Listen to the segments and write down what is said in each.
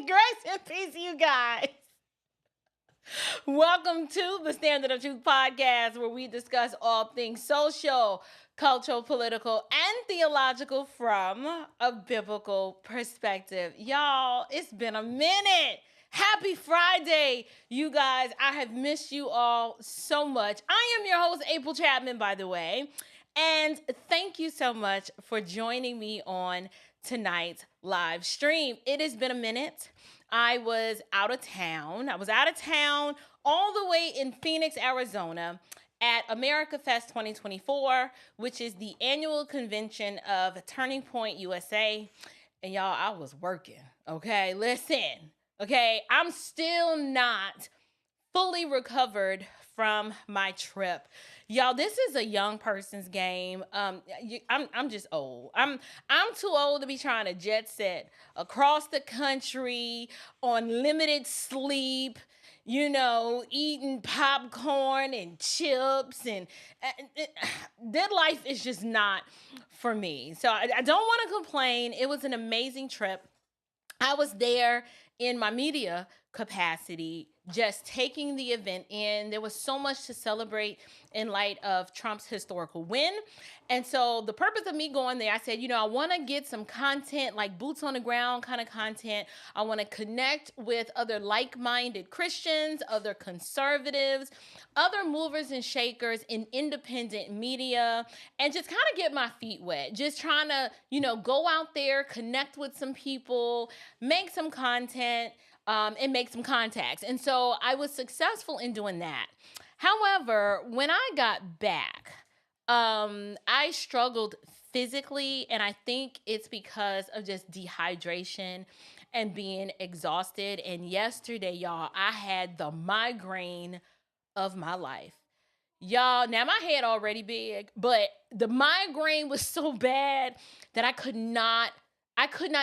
Grace and peace, you guys. Welcome to the Standard of Truth podcast, where we discuss all things social, cultural, political, and theological from a biblical perspective. Y'all, it's been a minute. Happy Friday, you guys. I have missed you all so much. I am your host, April Chapman, by the way. And thank you so much for joining me on tonight's live stream. It has been a minute. I was out of town. All the way in Phoenix, Arizona at America Fest 2024, which is the annual convention of Turning Point USA. And y'all, I was working, okay? Listen, okay? I'm still not fully recovered from my trip. Y'all, this is a young person's game. I'm just old. I'm too old to be trying to jet set across the country on limited sleep, eating popcorn and chips, and that life is just not for me. So I don't want to complain. It was an amazing trip. I was there in my media capacity, just taking the event in. There was so much to celebrate in light of Trump's historical win. And so the purpose of me going there, I said, I want to get some content, like boots on the ground kind of content. I want to connect with other like-minded Christians, other conservatives, other movers and shakers in independent media, and just kind of get my feet wet. Just trying to, go out there, connect with some people, make some content, and make some contacts. And so I was successful in doing that. However, when I got back, I struggled physically, and I think it's because of just dehydration and being exhausted. And yesterday, y'all, I had the migraine of my life. Y'all, now my head already big, but the migraine was so bad that I could not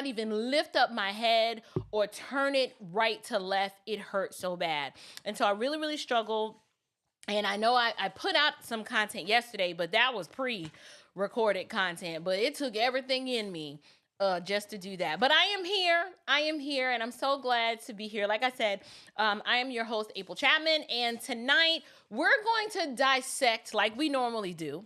even lift up my head or turn it right to left. It hurt so bad. And so I really, really struggled. And I know I put out some content yesterday, but that was pre-recorded content. But it took everything in me just to do that. But I am here, and I'm so glad to be here. Like I said, I am your host, April Chapman. And tonight, we're going to dissect, like we normally do.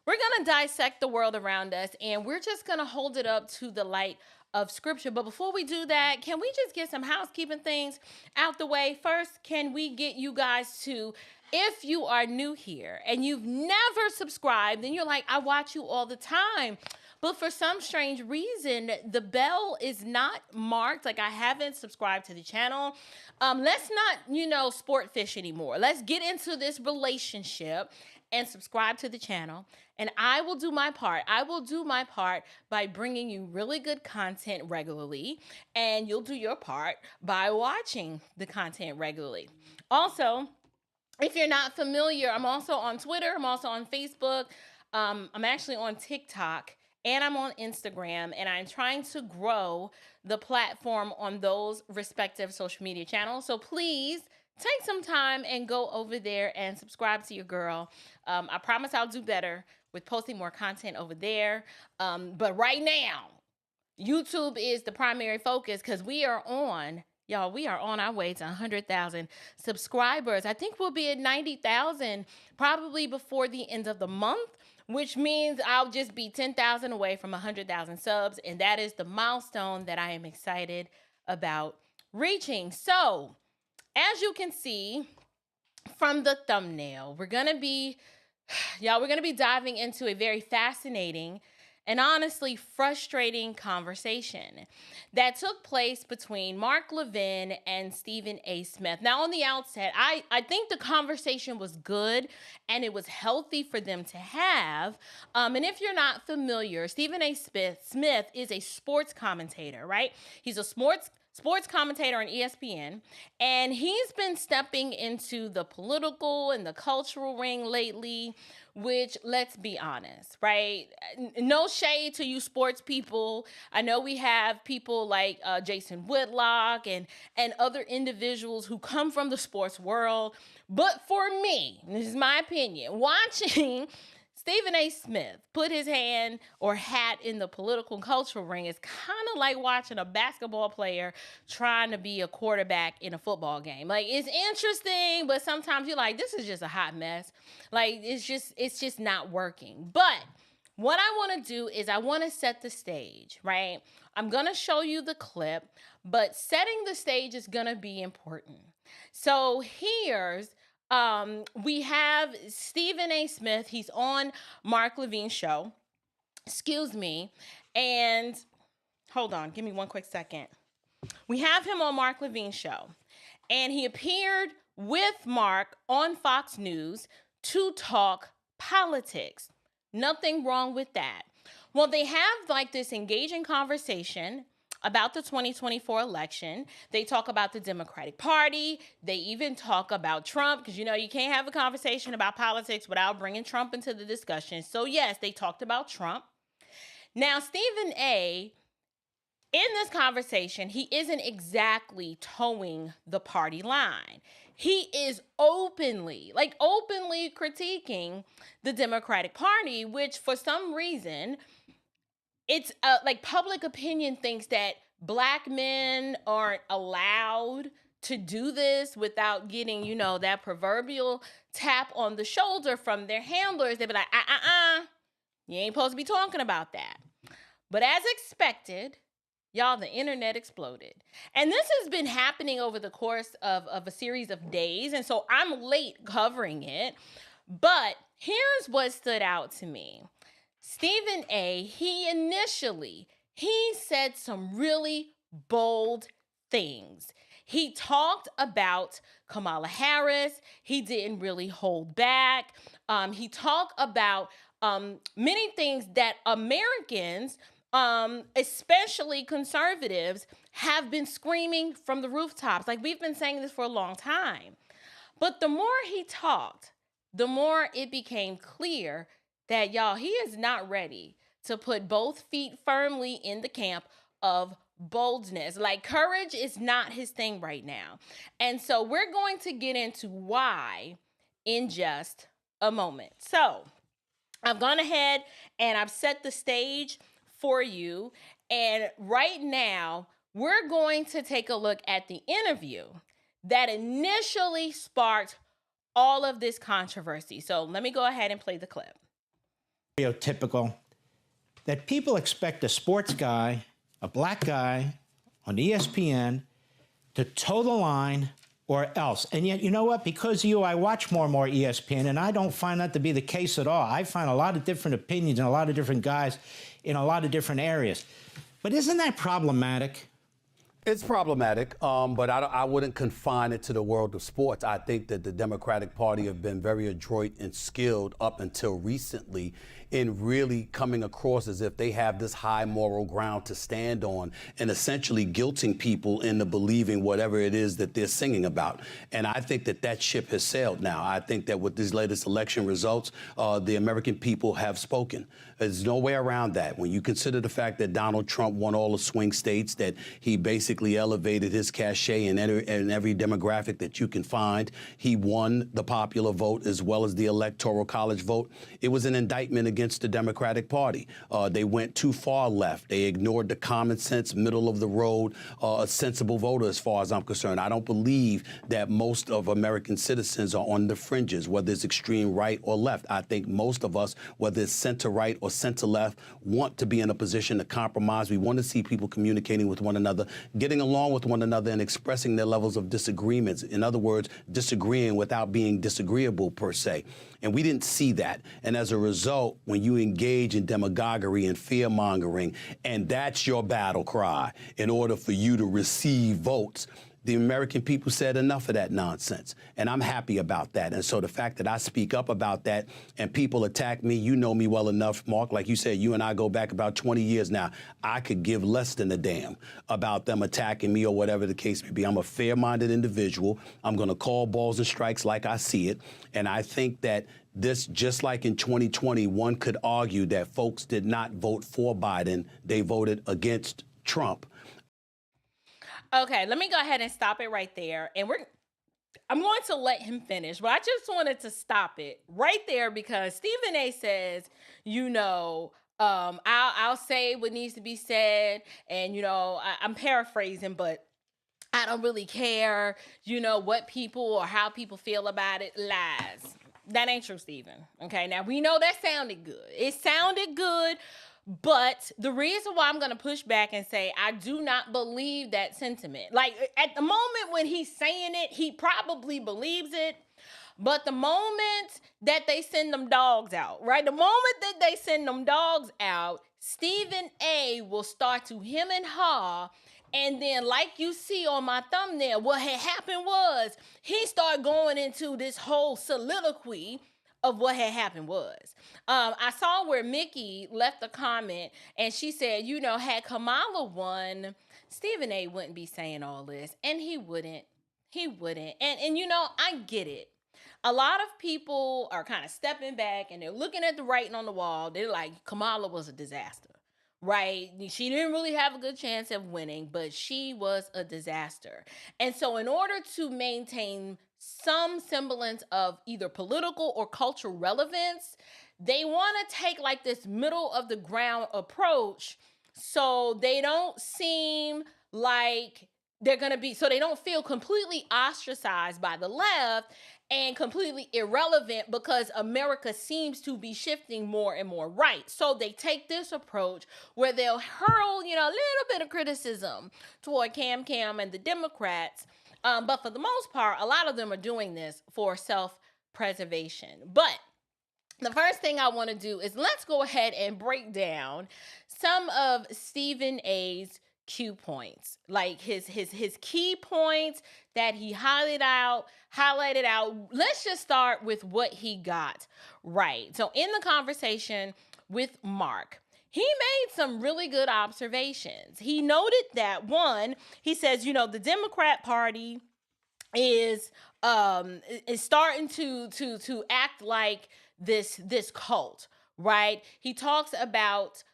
We're going to dissect the world around us, and we're just going to hold it up to the light of Scripture. But before we do that, can we just get some housekeeping things out the way? First, can we get you guys to, if you are new here and you've never subscribed, and you're like, I watch you all the time, but for some strange reason, the bell is not marked, like I haven't subscribed to the channel. Let's not, sport fish anymore. Let's get into this relationship and subscribe to the channel. And I will do my part. I will do my part by bringing you really good content regularly. And you'll do your part by watching the content regularly. Also, if you're not familiar, I'm also on Twitter. I'm also on Facebook. I'm actually on TikTok. And I'm on Instagram, and I'm trying to grow the platform on those respective social media channels. So please take some time and go over there and subscribe to your girl. I promise I'll do better with posting more content over there. But right now, YouTube is the primary focus because we are on our way to 100,000 subscribers. I think we'll be at 90,000 probably before the end of the month, which means I'll just be 10,000 away from 100,000 subs. And that is the milestone that I am excited about reaching. So, as you can see from the thumbnail, we're going to be diving into a very fascinating and honestly frustrating conversation that took place between Mark Levin and Stephen A. Smith. Now, on the outset, I think the conversation was good and it was healthy for them to have. And if you're not familiar, Stephen A. Smith is a sports commentator, right? He's a sports commentator on ESPN, and he's been stepping into the political and the cultural ring lately, which, let's be honest, right? No shade to you sports people. I know we have people like Jason Whitlock and other individuals who come from the sports world, but for me, this is my opinion, watching Stephen A. Smith put his hand or hat in the political and cultural ring is kind of like watching a basketball player trying to be a quarterback in a football game. Like, it's interesting, but sometimes you're like, this is just a hot mess. Like, it's just not working. But what I want to do is I want to set the stage, right? I'm going to show you the clip, but setting the stage is going to be important. So we have Stephen A. Smith. He's on Mark Levin's show. Excuse me. And hold on, give me one quick second. We have him on Mark Levin's show. And he appeared with Mark on Fox News to talk politics. Nothing wrong with that. Well, they have like this engaging conversation about the 2024 election. They talk about the Democratic Party. They even talk about Trump, because, you know, you can't have a conversation about politics without bringing Trump into the discussion. So, yes, they talked about Trump. Now, Stephen A., in this conversation, he isn't exactly towing the party line. He is openly critiquing the Democratic Party, which for some reason, it's like public opinion thinks that Black men aren't allowed to do this without getting, you know, that proverbial tap on the shoulder from their handlers. They'd be like, you ain't supposed to be talking about that. But as expected, y'all, the internet exploded. And this has been happening over the course of a series of days. And so I'm late covering it. But here's what stood out to me. Stephen A., he said some really bold things. He talked about Kamala Harris. He didn't really hold back. He talked about many things that Americans, especially conservatives, have been screaming from the rooftops. Like, we've been saying this for a long time. But the more he talked, the more it became clear that, y'all, he is not ready to put both feet firmly in the camp of boldness. Like, courage is not his thing right now. And so we're going to get into why in just a moment. So I've gone ahead and I've set the stage for you. And right now, we're going to take a look at the interview that initially sparked all of this controversy. So let me go ahead and play the clip. Stereotypical that people expect a sports guy, a Black guy on ESPN to toe the line or else. And yet, you know what? Because of you, I watch more and more ESPN, and I don't find that to be the case at all. I find a lot of different opinions and a lot of different guys in a lot of different areas. But isn't that problematic? It's problematic, but I wouldn't confine it to the world of sports. I think that the Democratic Party have been very adroit and skilled up until recently in really coming across as if they have this high moral ground to stand on and essentially guilting people into believing whatever it is that they're singing about. And I think that that ship has sailed now. I think that with these latest election results, the American people have spoken. There's no way around that. When you consider the fact that Donald Trump won all the swing states, that he basically elevated his cachet in every demographic that you can find, he won the popular vote as well as the electoral college vote. It was an indictment against the Democratic Party. They went too far left. They ignored the common sense, middle of the road, sensible voter as far as I'm concerned. I don't believe that most of American citizens are on the fringes, whether it's extreme right or left. I think most of us, whether it's center right or center left, want to be in a position to compromise. We want to see people communicating with one another, getting along with one another and expressing their levels of disagreements. In other words, disagreeing without being disagreeable per se. And we didn't see that. And as a result, when you engage in demagoguery and fear-mongering, and that's your battle cry in order for you to receive votes, the American people said enough of that nonsense. And I'm happy about that. And so the fact that I speak up about that and people attack me, you know me well enough, Mark. Like you said, you and I go back about 20 years now. I could give less than a damn about them attacking me or whatever the case may be. I'm a fair-minded individual. I'm going to call balls and strikes like I see it. And I think that this, just like in 2020, one could argue that folks did not vote for Biden. They voted against Trump. Okay, let me go ahead and stop it right there. And I'm going to let him finish, but I just wanted to stop it right there because Stephen A says, I'll say what needs to be said, and I'm paraphrasing, but I don't really care, what people or how people feel about it. Lies. That ain't true, Stephen. Okay, now we know that sounded good. It sounded good, but the reason why I'm going to push back and say I do not believe that sentiment. Like, at the moment when he's saying it, he probably believes it. But the moment that they send them dogs out, right? The moment that they send them dogs out, Stephen A will start to hem and haw. And then, like you see on my thumbnail, what had happened was he started going into this whole soliloquy of what had happened was. I saw where Mickey left a comment and she said, had Kamala won, Stephen A wouldn't be saying all this. And he wouldn't. He wouldn't. And I get it. A lot of people are kind of stepping back and they're looking at the writing on the wall. They're like, Kamala was a disaster, right? She didn't really have a good chance of winning, but she was a disaster. And so in order to maintain some semblance of either political or cultural relevance, they want to take like this middle of the ground approach so they don't seem like they're going to be, so they don't feel completely ostracized by the left and completely irrelevant because America seems to be shifting more and more right. So they take this approach where they'll hurl, a little bit of criticism toward Cam and the Democrats. But for the most part, a lot of them are doing this for self-preservation. But the first thing I want to do is let's go ahead and break down some of Stephen A's Q points, like his key points that he highlighted out. Let's just start with what he got right. So in the conversation with Mark, he made some really good observations. He noted that, one, he says, the Democrat Party is starting to act like this cult, right? He talks about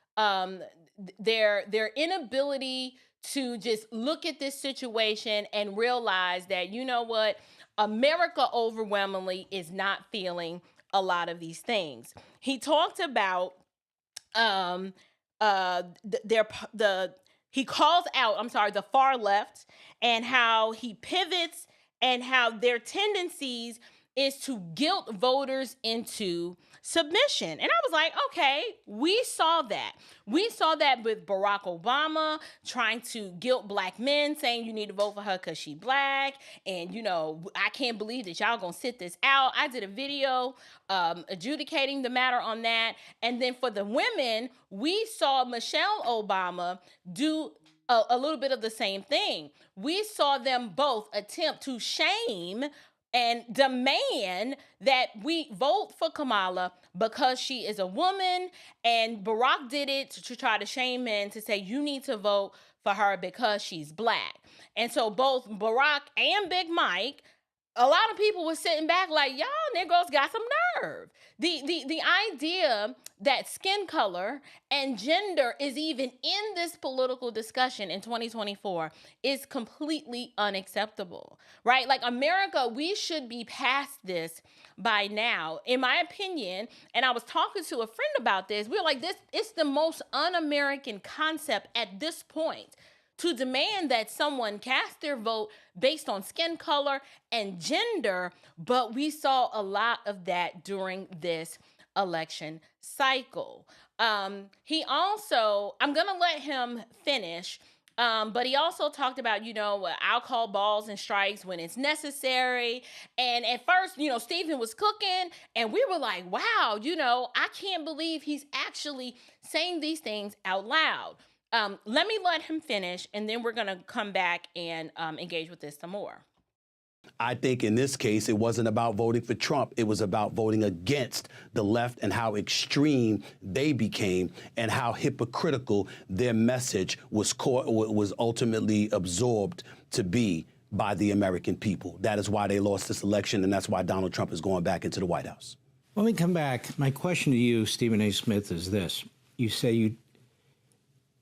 their inability to just look at this situation and realize that, what, America overwhelmingly is not feeling a lot of these things. He talked about he calls out, the far left, and how he pivots and how their tendencies is to guilt voters into submission. And I was like, okay, we saw that. We saw that with Barack Obama trying to guilt black men, saying you need to vote for her because she's black. And, I can't believe that y'all gonna sit this out. I did a video adjudicating the matter on that. And then for the women, we saw Michelle Obama do a little bit of the same thing. We saw them both attempt to shame and demand that we vote for Kamala because she is a woman, and Barack did it to try to shame men to say you need to vote for her because she's black. And so both Barack and Big Mike, a lot of people were sitting back like, y'all niggas got some nerve. The idea that skin color and gender is even in this political discussion in 2024 is completely unacceptable, right? Like, America, we should be past this by now, in my opinion. And I was talking to a friend about this. We were like, it's the most un-American concept at this point, to demand that someone cast their vote based on skin color and gender, but we saw a lot of that during this election cycle. He also, I'm gonna let him finish, but he also talked about, I'll call balls and strikes when it's necessary. And at first, Stephen was cooking and we were like, wow, I can't believe he's actually saying these things out loud. Let me let him finish, and then we're going to come back and engage with this some more. I think in this case, it wasn't about voting for Trump. It was about voting against the left and how extreme they became and how hypocritical their message was ultimately absorbed to be by the American people. That is why they lost this election, and that's why Donald Trump is going back into the White House. When we come back, my question to you, Stephen A. Smith, is this. You say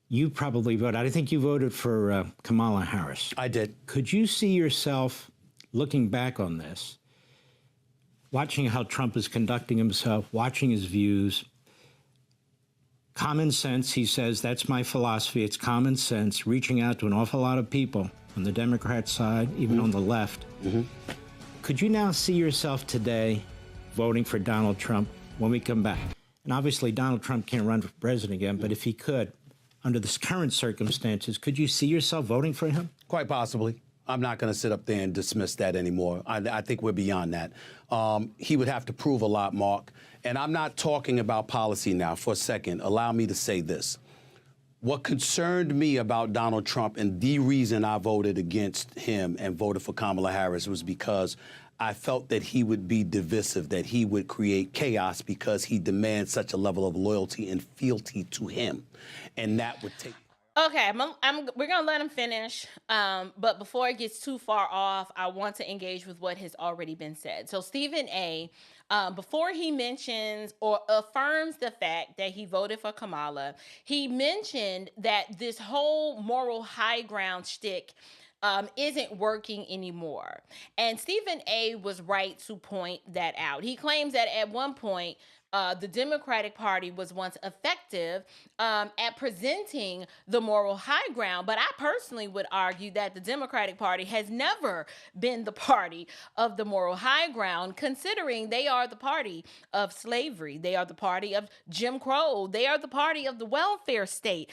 you probably voted. I think you voted for Kamala Harris. I did. Could you see yourself looking back on this, watching how Trump is conducting himself, watching his views, common sense, he says, that's my philosophy. It's common sense, reaching out to an awful lot of people on the Democrat side, even on the left. Could you now see yourself today voting for Donald Trump when we come back? And obviously, Donald Trump can't run for president again, but if he could, under the current circumstances, could you see yourself voting for him? Quite possibly. I'm not going to sit up there and dismiss that anymore. I think we're beyond that. He would have to prove a lot, Mark. And I'm not talking about policy now. For a second, allow me to say this. What concerned me about Donald Trump, and the reason I voted against him and voted for Kamala Harris, was because I felt that he would be divisive, that he would create chaos because he demands such a level of loyalty and fealty to him. And that would take... Okay, we're going to let him finish. But before it gets too far off, I want to engage with what has already been said. So Stephen A., before he mentions or affirms the fact that he voted for Kamala, he mentioned that this whole moral high ground shtick isn't working anymore. And Stephen A. was right to point that out. He claims that at one point, the Democratic Party was once effective at presenting the moral high ground. But I personally would argue that the Democratic Party has never been the party of the moral high ground, considering they are the party of slavery. They are the party of Jim Crow. They are the party of the welfare state.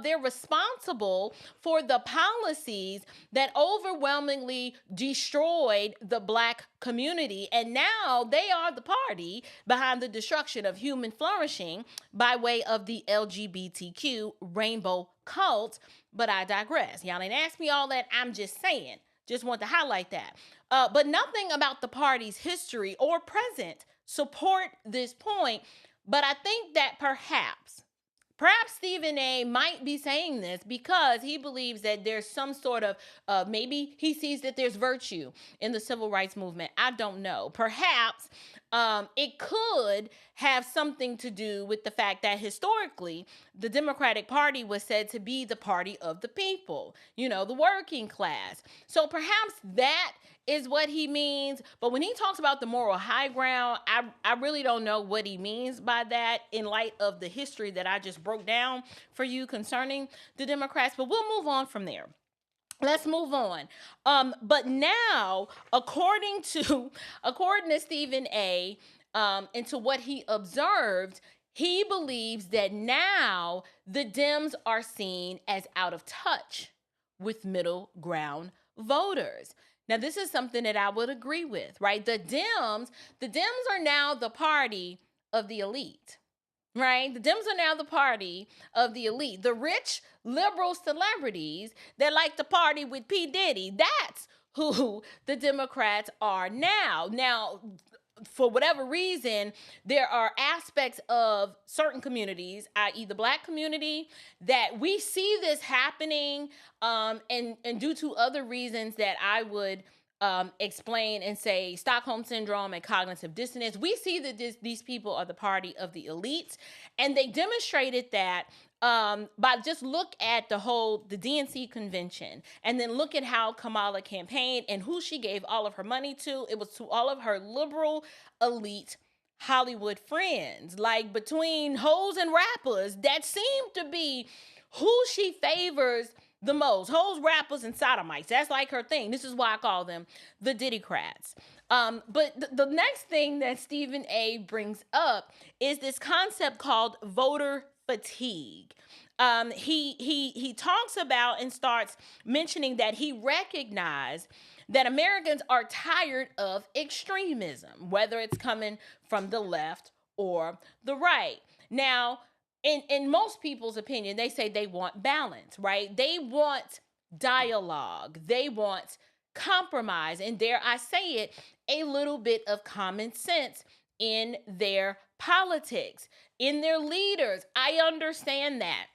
They're responsible for the policies that overwhelmingly destroyed the Black community. And now they are the party behind the destruction of human flourishing by way of the LGBTQ rainbow cult. But I digress. Y'all ain't asked me all that. I'm just saying. Just want to highlight that. But nothing about the party's history or present support this point. But I think that perhaps Stephen A. might be saying this because he believes that there's some sort of, maybe he sees that there's virtue in the civil rights movement. I don't know. Perhaps it could have something to do with the fact that historically, the Democratic Party was said to be the party of the people, the working class. So perhaps that is what he means. But when he talks about the moral high ground, I really don't know what he means by that in light of the history that I just broke down for you concerning the Democrats. But we'll move on from there. Let's move on. But now, according to Stephen A., and to what he observed, he believes that now the Dems are seen as out of touch with middle ground voters. Now, this is something that I would agree with, right? The Dems are now the party of the elite. Right? The Dems are now the party of the elite. The rich liberal celebrities that like to party with P. Diddy, that's who the Democrats are now. Now, for whatever reason, there are aspects of certain communities, i.e. the Black community, that we see this happening, and due to other reasons that I would explain and say Stockholm Syndrome and cognitive dissonance. We see that these people are the party of the elites, and they demonstrated that by just look at the DNC convention, and then look at how Kamala campaigned and who she gave all of her money to. It was to all of her liberal elite Hollywood friends, like between hoes and rappers, that seem to be who she favors the most. Hoes, rappers, and sodomites. That's like her thing. This is why I call them the Diddycrats. But the next thing that Stephen A. brings up is this concept called voter fatigue. He talks about and starts mentioning that he recognized that Americans are tired of extremism, whether it's coming from the left or the right. Now, in most people's opinion, they say they want balance, right? They want dialogue. They want compromise. And dare I say it, a little bit of common sense in their politics, in their leaders. I understand that.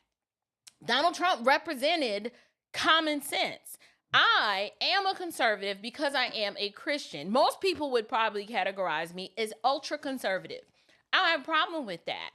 Donald Trump represented common sense. I am a conservative because I am a Christian. Most people would probably categorize me as ultra conservative. I don't have a problem with that.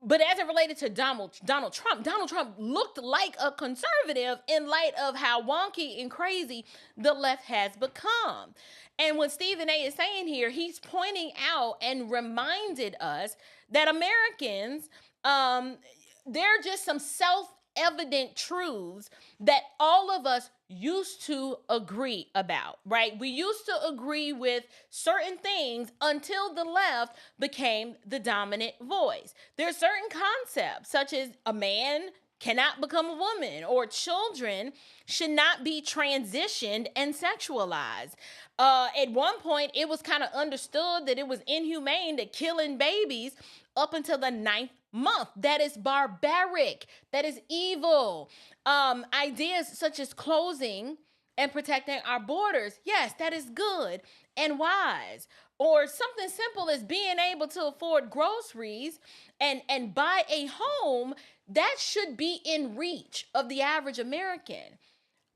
But as it related to Donald Trump looked like a conservative in light of how wonky and crazy the left has become. And what Stephen A. is saying here, he's pointing out and reminded us that Americans, there are just some self-evident truths that all of us used to agree about, right? We used to agree with certain things until the left became the dominant voice. There are certain concepts, such as a man cannot become a woman, or children should not be transitioned and sexualized. At one point, it was kind of understood that it was inhumane to killing babies up until the 9th month. That is barbaric. That is evil. Ideas such as closing and protecting our borders, yes, that is good and wise. Or something simple as being able to afford groceries and buy a home, that should be in reach of the average American.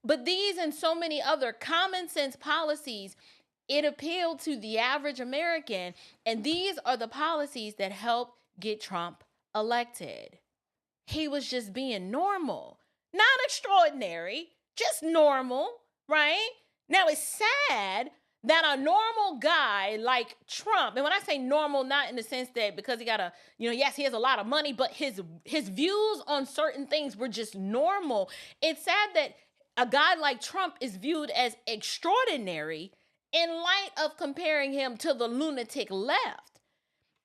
But these and so many other common sense policies, it appealed to the average American, and these are the policies that helped get Trump elected. He was just being normal, not extraordinary, just normal, right? Now it's sad that a normal guy like Trump, and when I say normal, not in the sense that because he got yes, he has a lot of money, but his views on certain things were just normal. It's sad that a guy like Trump is viewed as extraordinary in light of comparing him to the lunatic left.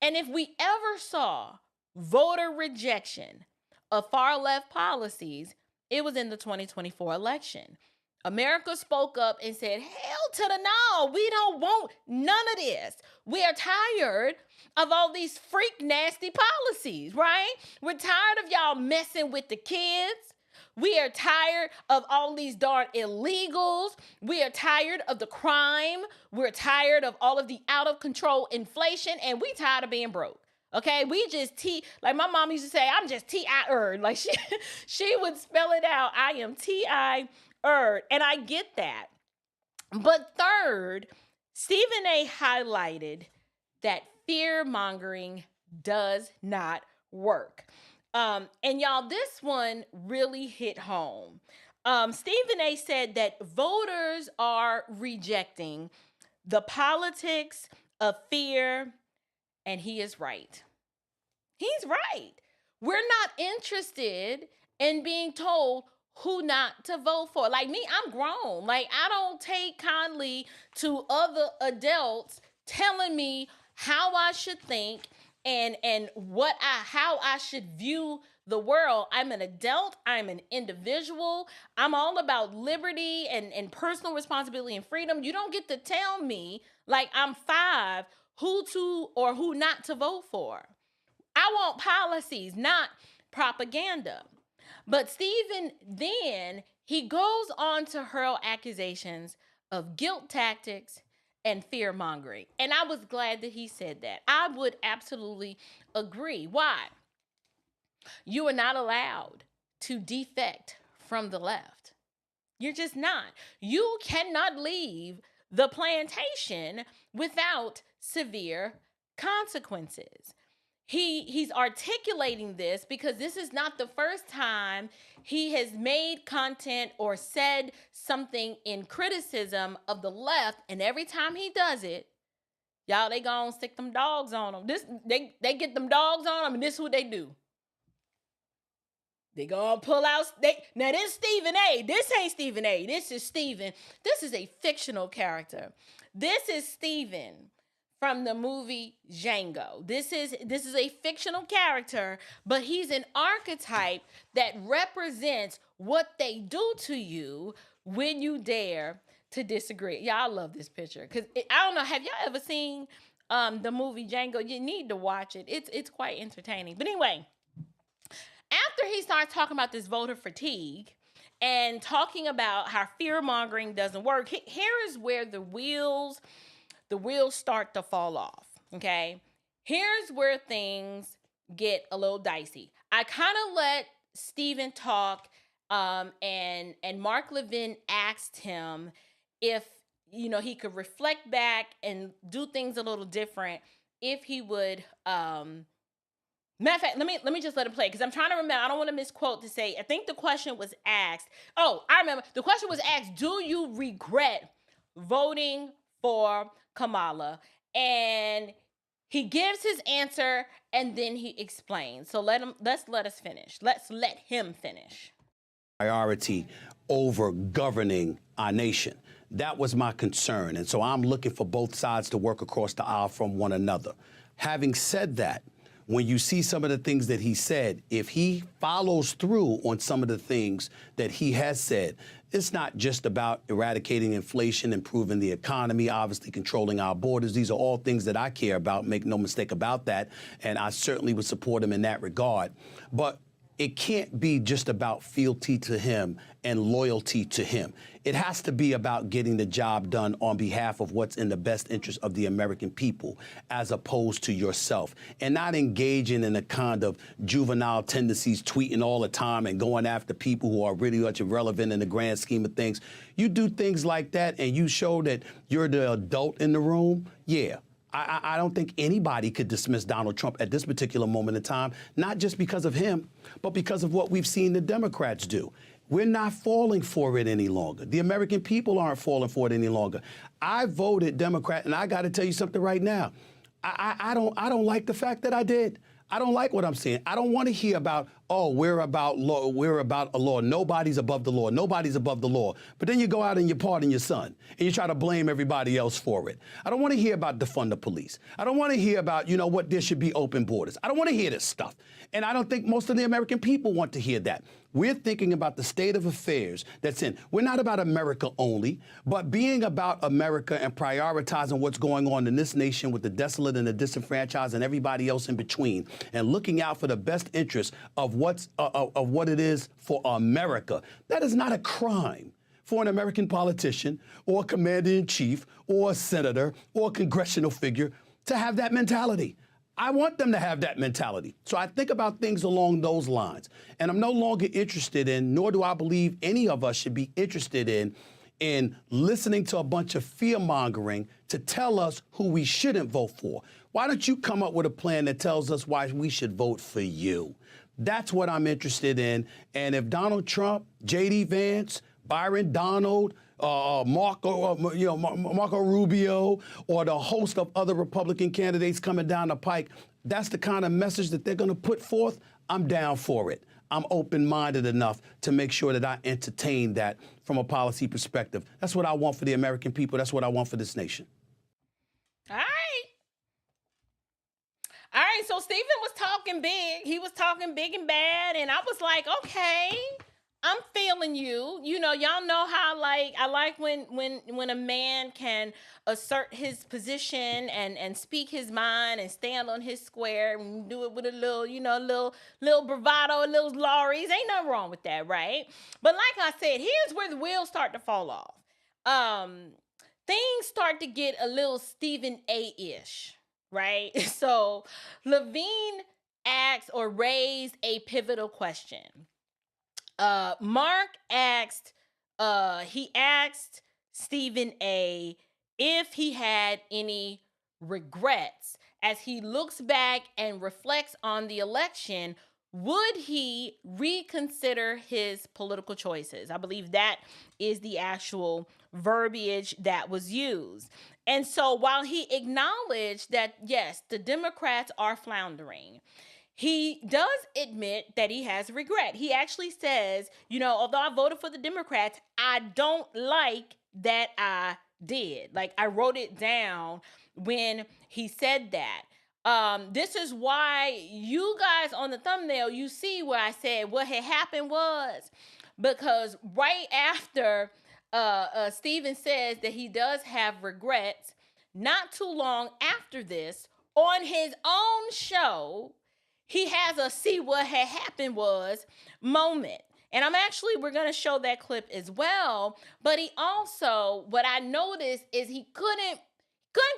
And if we ever saw voter rejection of far left policies, it was in the 2024 election. America spoke up and said, hell to the no, we don't want none of this. We are tired of all these freak nasty policies, right? We're tired of y'all messing with the kids. We are tired of all these darn illegals. We are tired of the crime. We're tired of all of the out of control inflation, and we tired of being broke. Okay, we just like my mom used to say, I'm just T-I-erd. Like she would spell it out. I am T-I-erd. And I get that. But third, Stephen A. highlighted that fear-mongering does not work. And y'all, this one really hit home. Stephen A. said that voters are rejecting the politics of fear, and he is right. He's right. We're not interested in being told who not to vote for. Like me, I'm grown. Like I don't take kindly to other adults telling me how I should think and how I should view the world. I'm an adult. I'm an individual. I'm all about liberty and personal responsibility and freedom. You don't get to tell me like I'm 5 who to or who not to vote for. I want policies, not propaganda. But Stephen, then he goes on to hurl accusations of guilt tactics and fear mongering. And I was glad that he said that. I would absolutely agree. Why? You are not allowed to defect from the left. You're just not. You cannot leave the plantation without severe consequences. He's articulating this because this is not the first time he has made content or said something in criticism of the left, and every time he does it, y'all, they gonna stick them dogs on him. They get them dogs on him, and this is what they do. They gonna pull out. Now this is Stephen A. This ain't Stephen A. This is Stephen. This is a fictional character. This is Stephen from the movie Django. This is a fictional character, but he's an archetype that represents what they do to you when you dare to disagree. Y'all, I love this picture because I don't know. Have y'all ever seen the movie Django? You need to watch it. It's quite entertaining. But anyway, after he starts talking about this voter fatigue and talking about how fear-mongering doesn't work, here is where the wheels start to fall off, okay? Here's where things get a little dicey. I kind of let Stephen talk, and Mark Levin asked him if, he could reflect back and do things a little different if he would Matter of fact, let me just let it play because I'm trying to remember. I don't want to misquote to say. I think the question was asked. Oh, I remember. The question was asked: do you regret voting for Kamala? And he gives his answer and then he explains. So let's let us finish. Let's let him finish. Priority over governing our nation. That was my concern. And so I'm looking for both sides to work across the aisle from one another. Having said that, when you see some of the things that he said, if he follows through on some of the things that he has said, it's not just about eradicating inflation, improving the economy, obviously controlling our borders. These are all things that I care about, make no mistake about that, and I certainly would support him in that regard. But it can't be just about fealty to him and loyalty to him. It has to be about getting the job done on behalf of what's in the best interest of the American people, as opposed to yourself, and not engaging in the kind of juvenile tendencies, tweeting all the time and going after people who are really much irrelevant in the grand scheme of things. You do things like that and you show that you're the adult in the room, yeah. I don't think anybody could dismiss Donald Trump at this particular moment in time, not just because of him, but because of what we've seen the Democrats do. We're not falling for it any longer. The American people aren't falling for it any longer. I voted Democrat, and I got to tell you something right now. I don't like the fact that I did. I don't like what I'm seeing. I don't want to hear about, oh, we're about law, we're about a law. Nobody's above the law. Nobody's above the law. But then you go out and you pardon your son and you try to blame everybody else for it. I don't want to hear about defund the police. I don't want to hear about, what there should be open borders. I don't want to hear this stuff. And I don't think most of the American people want to hear that. We're thinking about the state of affairs that's in. We're not about America only, but being about America and prioritizing what's going on in this nation with the desolate and the disenfranchised and everybody else in between, and looking out for the best interest of what it is for America. That is not a crime for an American politician or a commander-in-chief or a senator or a congressional figure to have that mentality. I want them to have that mentality. So I think about things along those lines. And I'm no longer interested in, nor do I believe any of us should be interested in listening to a bunch of fear-mongering to tell us who we shouldn't vote for. Why don't you come up with a plan that tells us why we should vote for you? That's what I'm interested in. And if Donald Trump, J.D. Vance, Byron Donald, Marco Rubio, or the host of other Republican candidates coming down the pike, that's the kind of message that they're going to put forth, I'm down for it. I'm open-minded enough to make sure that I entertain that from a policy perspective. That's what I want for the American people. That's what I want for this nation. All right, so Stephen was talking big. He was talking big and bad, and I was like, okay, I'm feeling you. Y'all know how I like when a man can assert his position and speak his mind and stand on his square and do it with a little, little bravado, a little Laurie's. Ain't nothing wrong with that, right? But like I said, here's where the wheels start to fall off. Things start to get a little Stephen A-ish, right? So Levine asked or raised a pivotal question. Mark asked Stephen A. if he had any regrets as he looks back and reflects on the election. Would he reconsider his political choices? I believe that is the actual verbiage that was used. And so while he acknowledged that, yes, the Democrats are floundering, he does admit that he has regret. He actually says, although I voted for the Democrats, I don't like that I did. I wrote it down when he said that. This is why you guys on the thumbnail, you see where I said what had happened was because right after Stephen says that he does have regrets, not too long after this, on his own show, he has a see what had happened was moment. And we're going to show that clip as well. But he also, what I noticed is he couldn't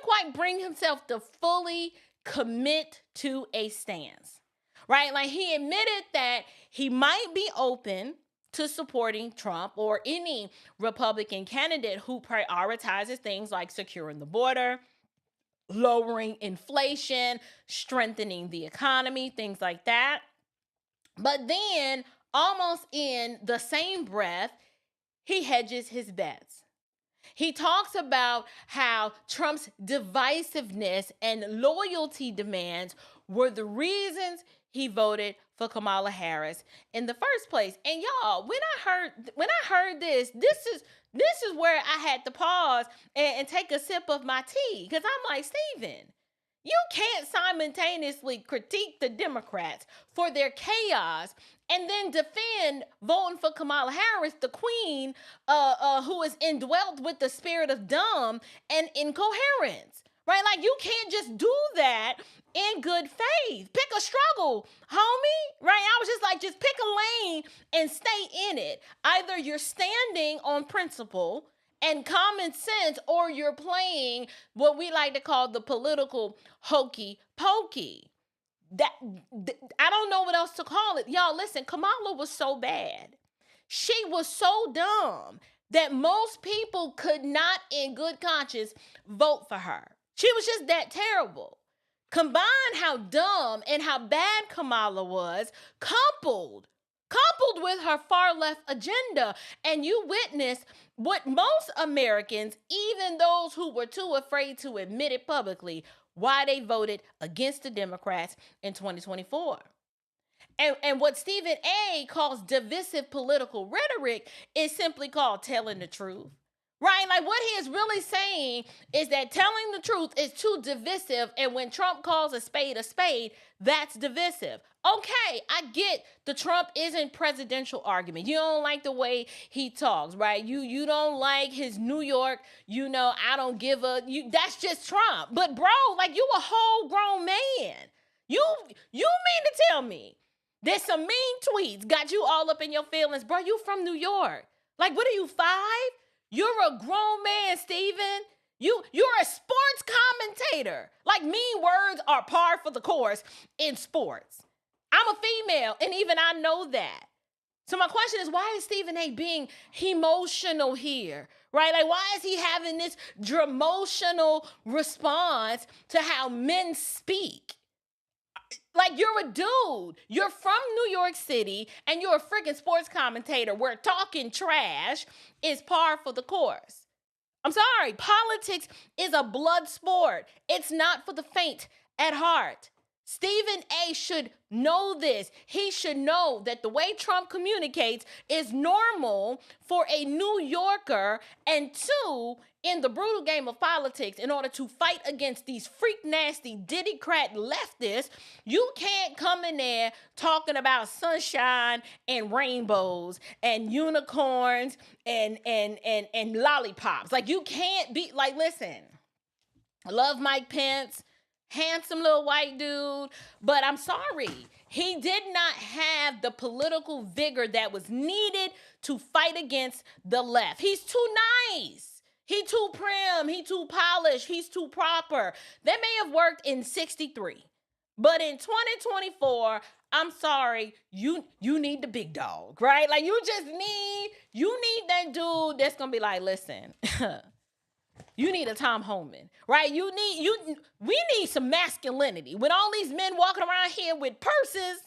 quite bring himself to fully commit to a stance, right? He admitted that he might be open to supporting Trump or any Republican candidate who prioritizes things like securing the border, lowering inflation, strengthening the economy, things like that. But then, almost in the same breath, he hedges his bets. He talks about how Trump's divisiveness and loyalty demands were the reasons he voted for Kamala Harris in the first place. And y'all, when I heard this is where I had to pause and take a sip of my tea, because I'm like, Stephen, you can't simultaneously critique the Democrats for their chaos and then defend voting for Kamala Harris, the queen, who is indwelt with the spirit of dumb and incoherence, right? Like, you can't just do that in good faith. Pick a struggle, homie, right? I was just like, just pick a lane and stay in it. Either you're standing on principle and common sense, or you're playing what we like to call the political hokey pokey. I don't know what else to call it. Y'all, listen, Kamala was so bad. She was so dumb that most people could not, in good conscience, vote for her. She was just that terrible. Combine how dumb and how bad Kamala was, coupled with her far left agenda, and you witness what most Americans, even those who were too afraid to admit it publicly, why they voted against the Democrats in 2024. And what Stephen A. calls divisive political rhetoric is simply called telling the truth. Right? Like, what he is really saying is that telling the truth is too divisive, and when Trump calls a spade, that's divisive. Okay, I get the Trump isn't presidential argument. You don't like the way he talks, right? You don't like his New York, I don't give a, that's just Trump. But bro, like, you a whole grown man. You mean to tell me there's some mean tweets got you all up in your feelings? Bro, you from New York. Like, what are you, 5? You're a grown man, Stephen. You're a sports commentator. Like, mean words are par for the course in sports. I'm a female, and even I know that. So my question is, why is Stephen A. being emotional here, right? Like, why is he having this dremotional response to how men speak? Like, you're a dude. You're from New York City, and you're a freaking sports commentator where talking trash is par for the course. I'm sorry. Politics is a blood sport. It's not for the faint at heart. Stephen A. should know this. He should know that the way Trump communicates is normal for a New Yorker, and 2, in the brutal game of politics, in order to fight against these freak nasty diddy-crat leftists, you can't come in there talking about sunshine and rainbows and unicorns and lollipops. Like, you can't be like, listen, I love Mike Pence, handsome little white dude, but I'm sorry, he did not have the political vigor that was needed to fight against the left. He's too nice. He too prim, he too polished, he's too proper. That may have worked in 63. But in 2024, I'm sorry, you need the big dog, right? Like, you need that dude that's gonna be like, listen, you need a Tom Homan, right? We need some masculinity. With all these men walking around here with purses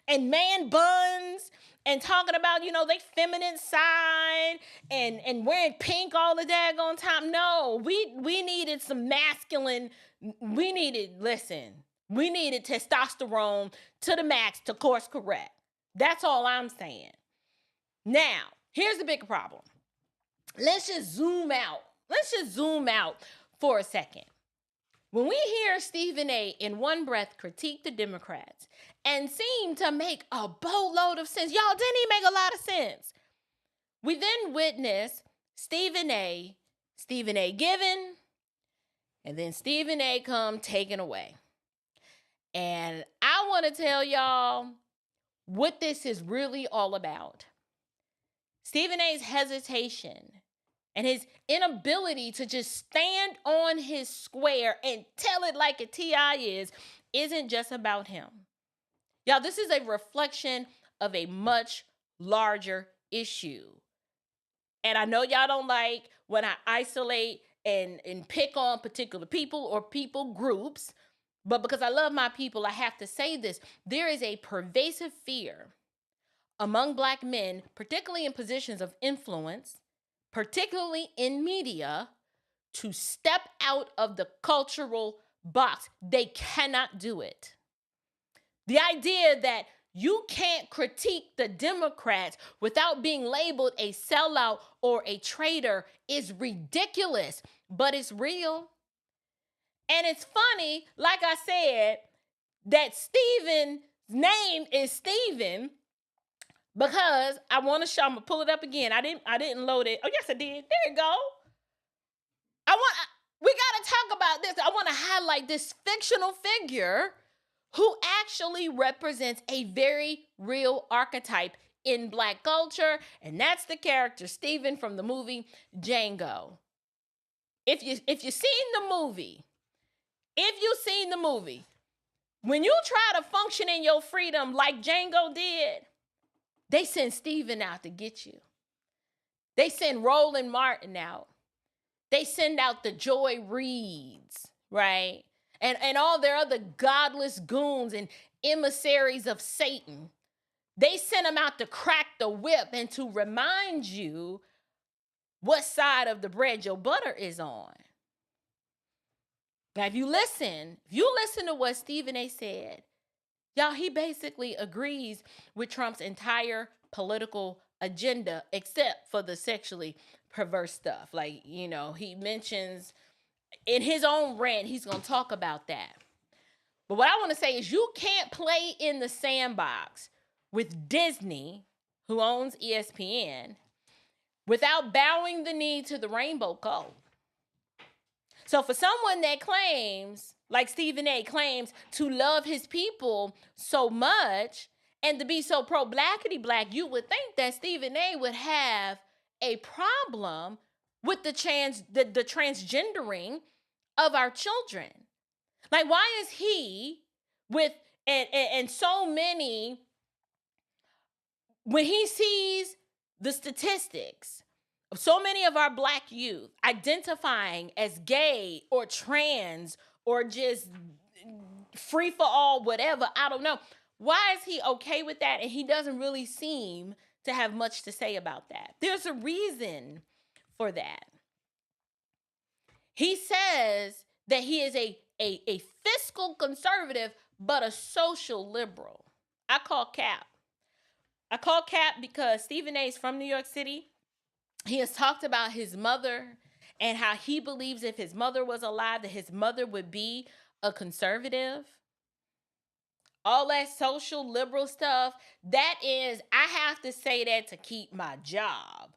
and man buns and talking about, they feminine side and wearing pink all the daggone time. No, we needed some masculine, we needed testosterone to the max to course correct. That's all I'm saying. Now, here's the bigger problem. Let's just zoom out for a second. When we hear Stephen A. in one breath critique the Democrats and seem to make a boatload of sense, y'all, didn't he make a lot of sense? We then witness Stephen A. given, and then Stephen A. come taken away. And I want to tell y'all what this is really all about. Stephen A.'s hesitation and his inability to just stand on his square and tell it like a TI isn't just about him. Y'all, this is a reflection of a much larger issue. And I know y'all don't like when I isolate and pick on particular people or people groups. But because I love my people, I have to say this. There is a pervasive fear among Black men, particularly in positions of influence, particularly in media, to step out of the cultural box. They cannot do it. The idea that you can't critique the Democrats without being labeled a sellout or a traitor is ridiculous, but it's real. And it's funny, like I said, that Stephen's name is Stephen because I want to show. I'm gonna pull it up again. I didn't load it. Oh yes, I did. There you go. We gotta talk about this. I want to highlight this fictional figure who actually represents a very real archetype in Black culture, and that's the character Stephen from the movie Django. If you've seen the movie, when you try to function in your freedom like Django did, they send Stephen out to get you. They send Roland Martin out. They send out the Joy Reids, right? And all their other godless goons and emissaries of Satan. They send them out to crack the whip and to remind you what side of the bread your butter is on. Now, if you listen to what Stephen A. said, y'all, he basically agrees with Trump's entire political agenda, except for the sexually perverse stuff. Like, he mentions in his own rant, he's going to talk about that. But what I want to say is you can't play in the sandbox with Disney, who owns ESPN, without bowing the knee to the Rainbow Code. So for someone that claims, like Stephen A. claims, to love his people so much and to be so pro-blackity-black, you would think that Stephen A. would have a problem with the transgendering of our children. Like, why is he with and so many, when he sees the statistics of so many of our Black youth identifying as gay or trans or just free for all, whatever, I don't know. Why is he okay with that? And he doesn't really seem to have much to say about that. There's a reason for that. He says that he is a fiscal conservative, but a social liberal. I call cap because Stephen A. is from New York City. He has talked about his mother and how he believes if his mother was alive, that his mother would be a conservative. All that social liberal stuff, that is, I have to say that to keep my job.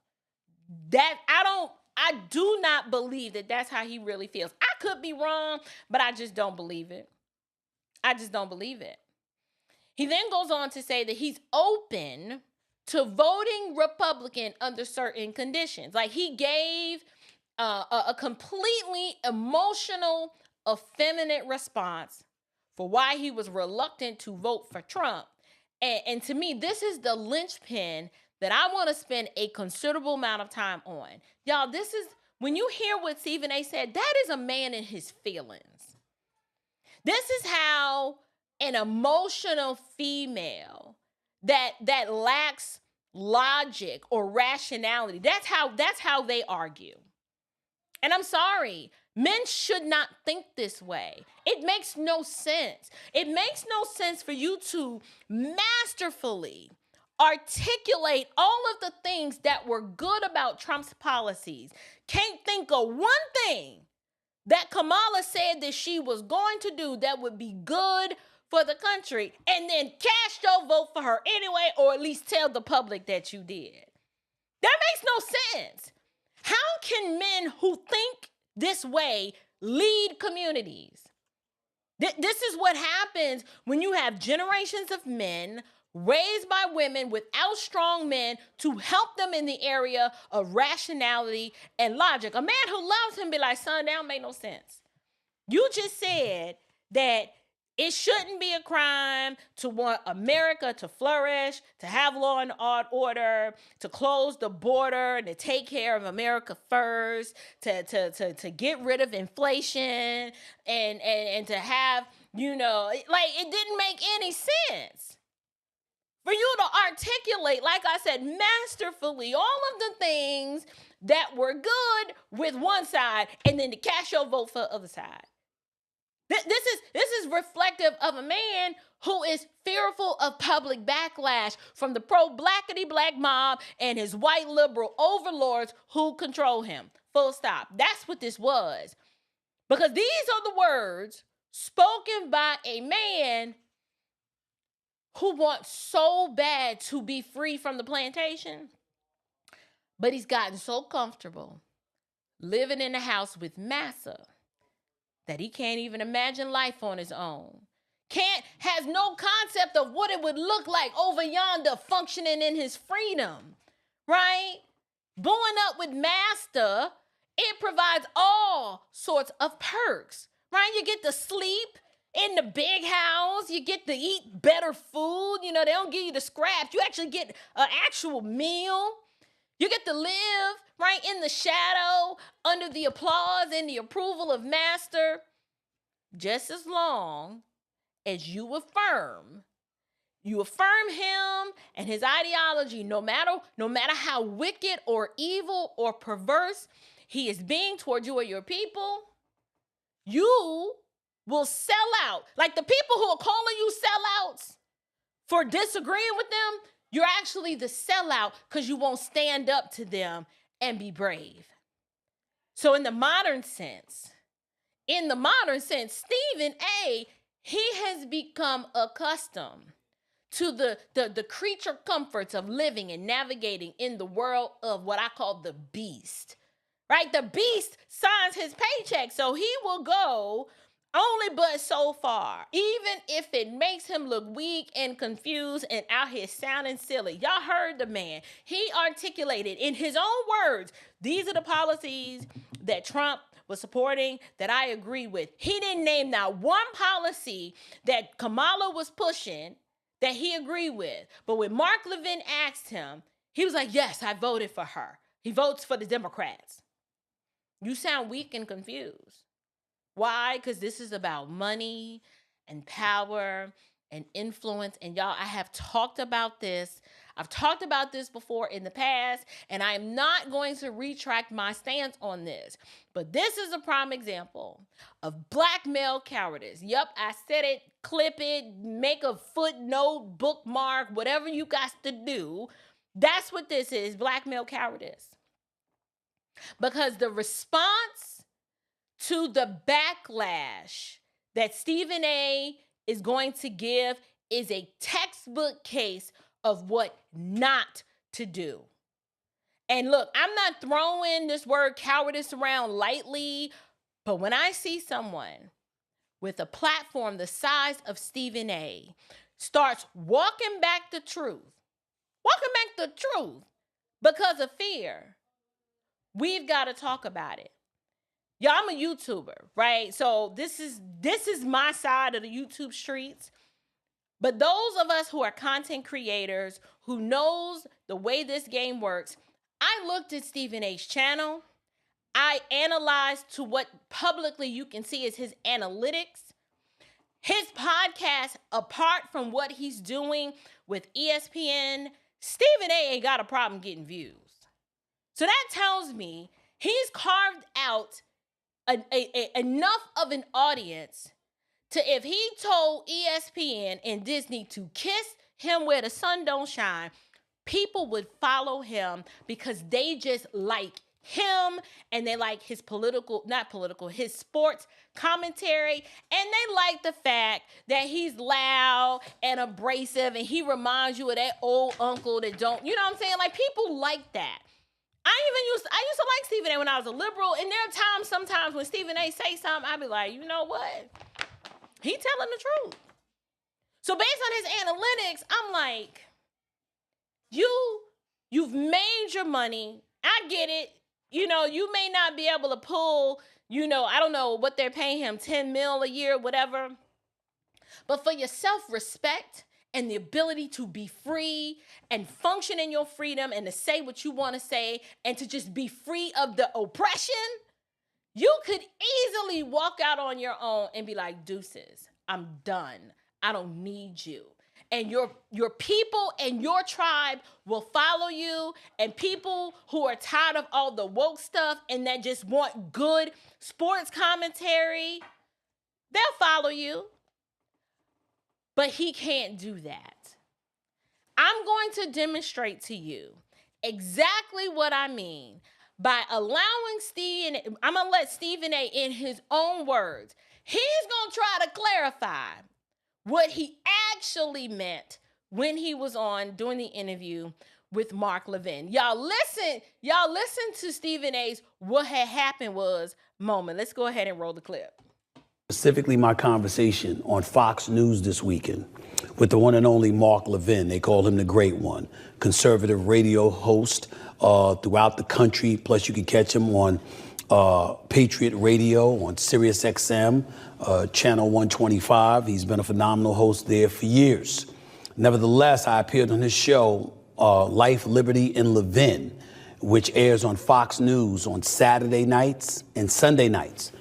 I do not believe that that's how he really feels. I could be wrong, but I just don't believe it. He then goes on to say that he's open to voting Republican under certain conditions. Like, he gave a completely emotional, effeminate response for why he was reluctant to vote for Trump. And to me, this is the linchpin that I want to spend a considerable amount of time on. Y'all, this is, when you hear what Stephen A. said, that is a man in his feelings. This is how an emotional female that lacks logic or rationality, that's how they argue. And I'm sorry, men should not think this way. It makes no sense. It makes no sense for you to masterfully articulate all of the things that were good about Trump's policies. Can't think of one thing that Kamala said that she was going to do that would be good for the country, and then cast your vote for her anyway, or at least tell the public that you did. That makes no sense. How can men who think this way lead communities? This is what happens when you have generations of men raised by women without strong men to help them in the area of rationality and logic. A man who loves him be like, son, that don't make no sense. You just said that It shouldn't be a crime to want America to flourish, to have law and order, to close the border, and to take care of America first, to get rid of inflation, and to have, like, it didn't make any sense for you to articulate, like I said, masterfully, all of the things that were good with one side, and then to cast your vote for the other side. This is reflective of a man who is fearful of public backlash from the pro-blackity-black mob and his white liberal overlords who control him. Full stop. That's what this was. Because these are the words spoken by a man who wants so bad to be free from the plantation, but he's gotten so comfortable living in a house with massa that he can't even imagine life on his own. Has no concept of what it would look like over yonder functioning in his freedom, right? Born up with master, it provides all sorts of perks, right? You get to sleep in the big house. You get to eat better food. They don't give you the scraps. You actually get an actual meal. You get to live right in the shadow, under the applause and the approval of master, just as long as you affirm him and his ideology, no matter how wicked or evil or perverse he is being toward you or your people, you will sell out. Like the people who are calling you sellouts for disagreeing with them, you're actually the sellout because you won't stand up to them and be brave. So in the modern sense, Stephen A., he has become accustomed to the creature comforts of living and navigating in the world of what I call the beast, right? The beast signs his paycheck, so he will go only but so far, even if it makes him look weak and confused and out here sounding silly. Y'all heard the man. He articulated in his own words, these are the policies that Trump was supporting that I agree with. He didn't name not one policy that Kamala was pushing that he agreed with. But when Mark Levin asked him, he was like, yes, I voted for her. He votes for the Democrats. You sound weak and confused. Why? Because this is about money and power and influence. And y'all, I have talked about this. I've talked about this before in the past, and I am not going to retract my stance on this. But this is a prime example of black male cowardice. Yep, I said it. Clip it, make a footnote, bookmark, whatever you got to do. That's what this is, black male cowardice. Because the response to the backlash that Stephen A. is going to give is a textbook case of what not to do. And look, I'm not throwing this word cowardice around lightly, but when I see someone with a platform the size of Stephen A. starts walking back the truth because of fear, we've got to talk about it. Y'all, I'm a YouTuber, right? So this is my side of the YouTube streets. But those of us who are content creators, who knows the way this game works, I looked at Stephen A.'s channel. I analyzed to what publicly you can see is his analytics. His podcast, apart from what he's doing with ESPN, Stephen A. ain't got a problem getting views. So that tells me he's carved out enough of an audience to, if he told ESPN and Disney to kiss him where the sun don't shine, people would follow him because they just like him and they like his his sports commentary, and they like the fact that he's loud and abrasive and he reminds you of that old uncle that don't, you know what I'm saying? Like, people like that. I used to like Stephen A. when I was a liberal, and there are times sometimes when Stephen A. say something, I'd be like, you know what? He telling the truth. So based on his analytics, I'm like, you've made your money. I get it. You know, you may not be able to pull, I don't know what they're paying him, $10 million a year, whatever. But for your self-respect and the ability to be free and function in your freedom and to say what you want to say and to just be free of the oppression, you could easily walk out on your own and be like, deuces, I'm done. I don't need you. And your people and your tribe will follow you, and people who are tired of all the woke stuff and that just want good sports commentary, they'll follow you. But he can't do that. I'm going to demonstrate to you exactly what I mean by allowing I'm going to let Stephen A. in his own words. He's going to try to clarify what he actually meant when he was on doing the interview with Mark Levin. Y'all listen to Stephen A.'s what had happened was moment. Let's go ahead and roll the clip. Specifically my conversation on Fox News this weekend with the one and only Mark Levin. They call him the Great One, conservative radio host throughout the country. Plus you can catch him on Patriot Radio, on Sirius XM, Channel 125. He's been a phenomenal host there for years. Nevertheless, I appeared on his show, Life, Liberty, and Levin, which airs on Fox News on Saturday nights and Sunday nights.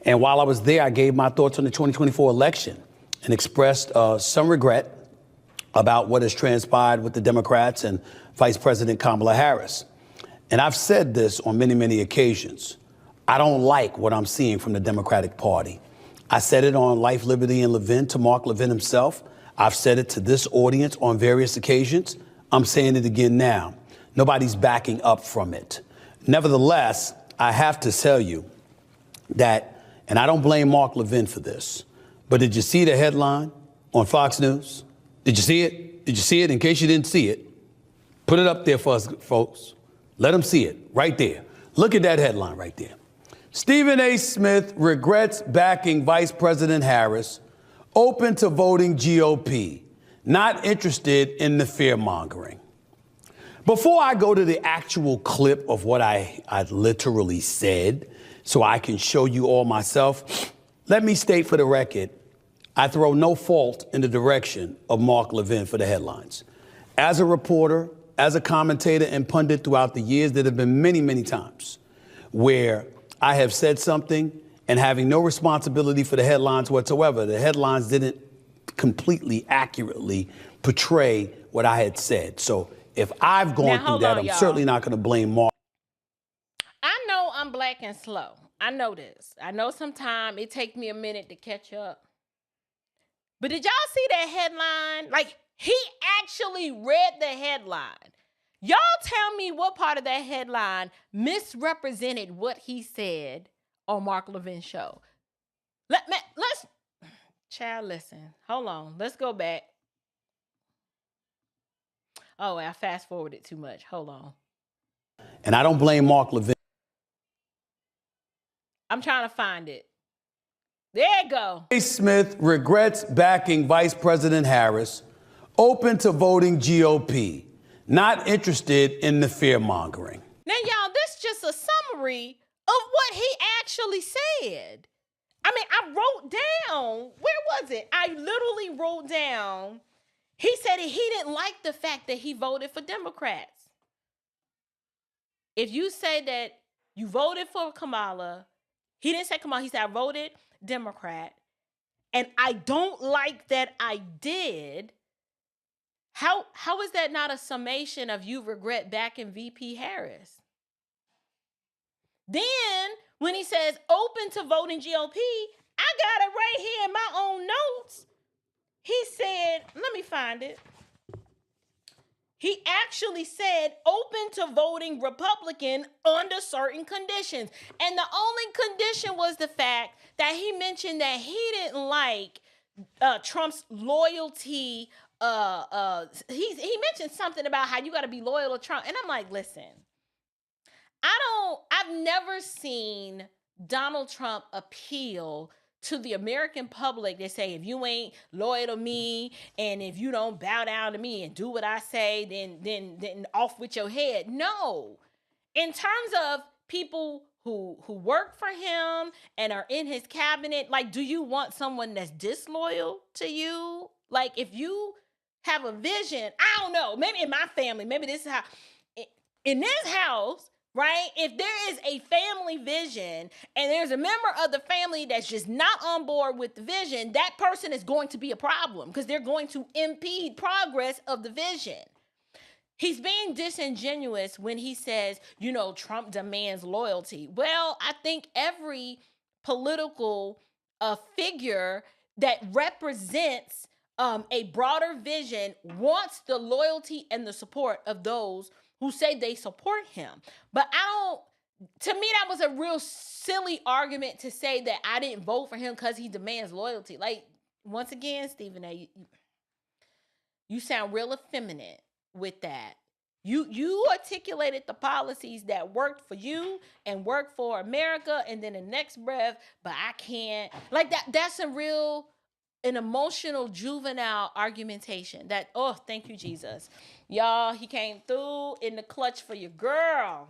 And while I was there, I gave my thoughts on the 2024 election and expressed some regret about what has transpired with the Democrats and Vice President Kamala Harris. And I've said this on many, many occasions. I don't like what I'm seeing from the Democratic Party. I said it on Life, Liberty, and Levin to Mark Levin himself. I've said it to this audience on various occasions. I'm saying it again now. Nobody's backing up from it. Nevertheless, I have to tell you that, and I don't blame Mark Levin for this, but did you see the headline on Fox News? Did you see it? Did you see it? In case you didn't see it, put it up there for us, folks. Let them see it right there. Look at that headline right there. Stephen A. Smith regrets backing Vice President Harris, open to voting GOP, not interested in the fear-mongering. Before I go to the actual clip of what I literally said, so I can show you all myself, let me state for the record, I throw no fault in the direction of Mark Levin for the headlines. As a reporter, as a commentator and pundit throughout the years, there have been many, many times where I have said something and having no responsibility for the headlines whatsoever. The headlines didn't completely accurately portray what I had said. So if I've gone through that, I'm certainly not going to blame Mark. I know I'm black and slow. I know this. I know sometimes it takes me a minute to catch up. But did y'all see that headline? Like, he actually read the headline. Y'all tell me what part of that headline misrepresented what he said on Mark Levin's show. Let's, child, listen. Hold on. Let's go back. Oh, I fast forwarded too much. Hold on. And I don't blame Mark Levin. I'm trying to find it. There you go. Smith regrets backing Vice President Harris, open to voting GOP, not interested in the fear-mongering. Now, y'all, this is just a summary of what he actually said. I mean, I wrote down, where was it? I literally wrote down, he said he didn't like the fact that he voted for Democrats. If you say that you voted for Kamala, he didn't say Kamala, he said I voted Democrat, and I don't like that I did. How is that not a summation of you regret backing VP Harris? Then when he says open to voting GOP, I got it right here in my own notes. He said, let me find it. He actually said open to voting Republican under certain conditions. And the only condition was the fact that he mentioned that he didn't like Trump's loyalty. He mentioned something about how you got to be loyal to Trump. And I'm like, listen, I've never seen Donald Trump appeal to the American public. They say, if you ain't loyal to me and if you don't bow down to me and do what I say, then off with your head. No. In terms of people who work for him and are in his cabinet, like, do you want someone that's disloyal to you? Like, if you have a vision, I don't know, maybe in my family, maybe this is how, in this house, right? If there is a family vision and there's a member of the family that's just not on board with the vision, that person is going to be a problem because they're going to impede progress of the vision. He's being disingenuous when he says, you know, Trump demands loyalty. Well, I think every political figure that represents a broader vision wants the loyalty and the support of those who say they support him. But to me, that was a real silly argument to say that I didn't vote for him because he demands loyalty. Like, once again, Stephen A., you sound real effeminate with that. You articulated the policies that worked for you and worked for America, and then the next breath, but I can't. Like, that's an emotional juvenile argumentation that, oh, thank you, Jesus. Y'all, he came through in the clutch for your girl.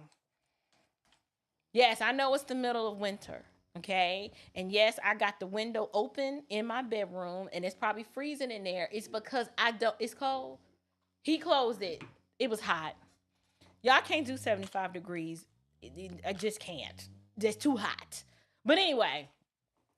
Yes, I know it's the middle of winter. Okay. And yes, I got the window open in my bedroom and it's probably freezing in there. It's because it's cold. He closed it. It was hot. Y'all can't do 75 degrees. I just can't. It's too hot. But anyway,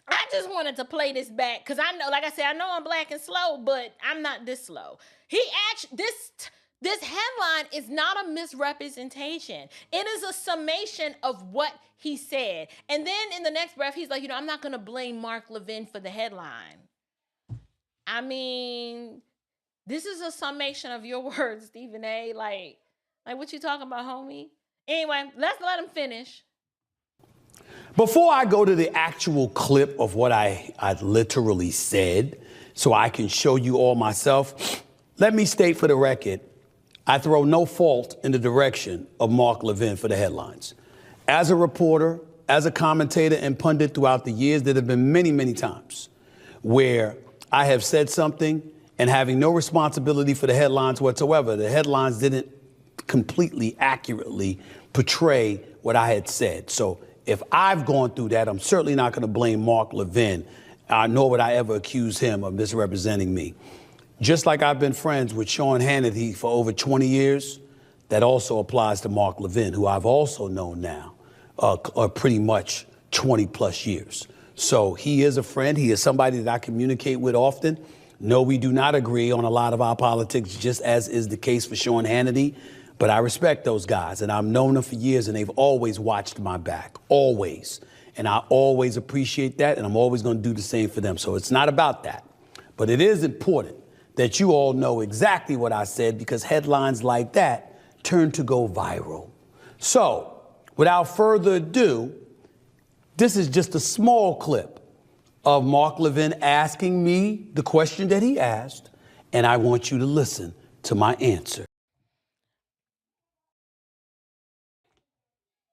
I just wanted to play this back because I know, like I said, I know I'm black and slow, but I'm not this slow. This headline is not a misrepresentation. It is a summation of what he said. And then in the next breath, he's like, I'm not going to blame Mark Levin for the headline. I mean, this is a summation of your words, Stephen A. Like what you talking about, homie? Anyway, let's let him finish. Before I go to the actual clip of what I literally said, so I can show you all myself, let me state for the record, I throw no fault in the direction of Mark Levin for the headlines. As a reporter, as a commentator and pundit throughout the years, there have been many, many times where I have said something and having no responsibility for the headlines whatsoever. The headlines didn't completely accurately portray what I had said. So if I've gone through that, I'm certainly not going to blame Mark Levin, nor would I ever accuse him of misrepresenting me. Just like I've been friends with Sean Hannity for over 20 years, that also applies to Mark Levin, who I've also known now pretty much 20 plus years. So he is a friend. He is somebody that I communicate with often. No, we do not agree on a lot of our politics, just as is the case for Sean Hannity. But I respect those guys, and I've known them for years, and they've always watched my back, always. And I always appreciate that, and I'm always going to do the same for them. So it's not about that. But it is important that you all know exactly what I said, because headlines like that turn to go viral. So without further ado, this is just a small clip of Mark Levin asking me the question that he asked, and I want you to listen to my answer.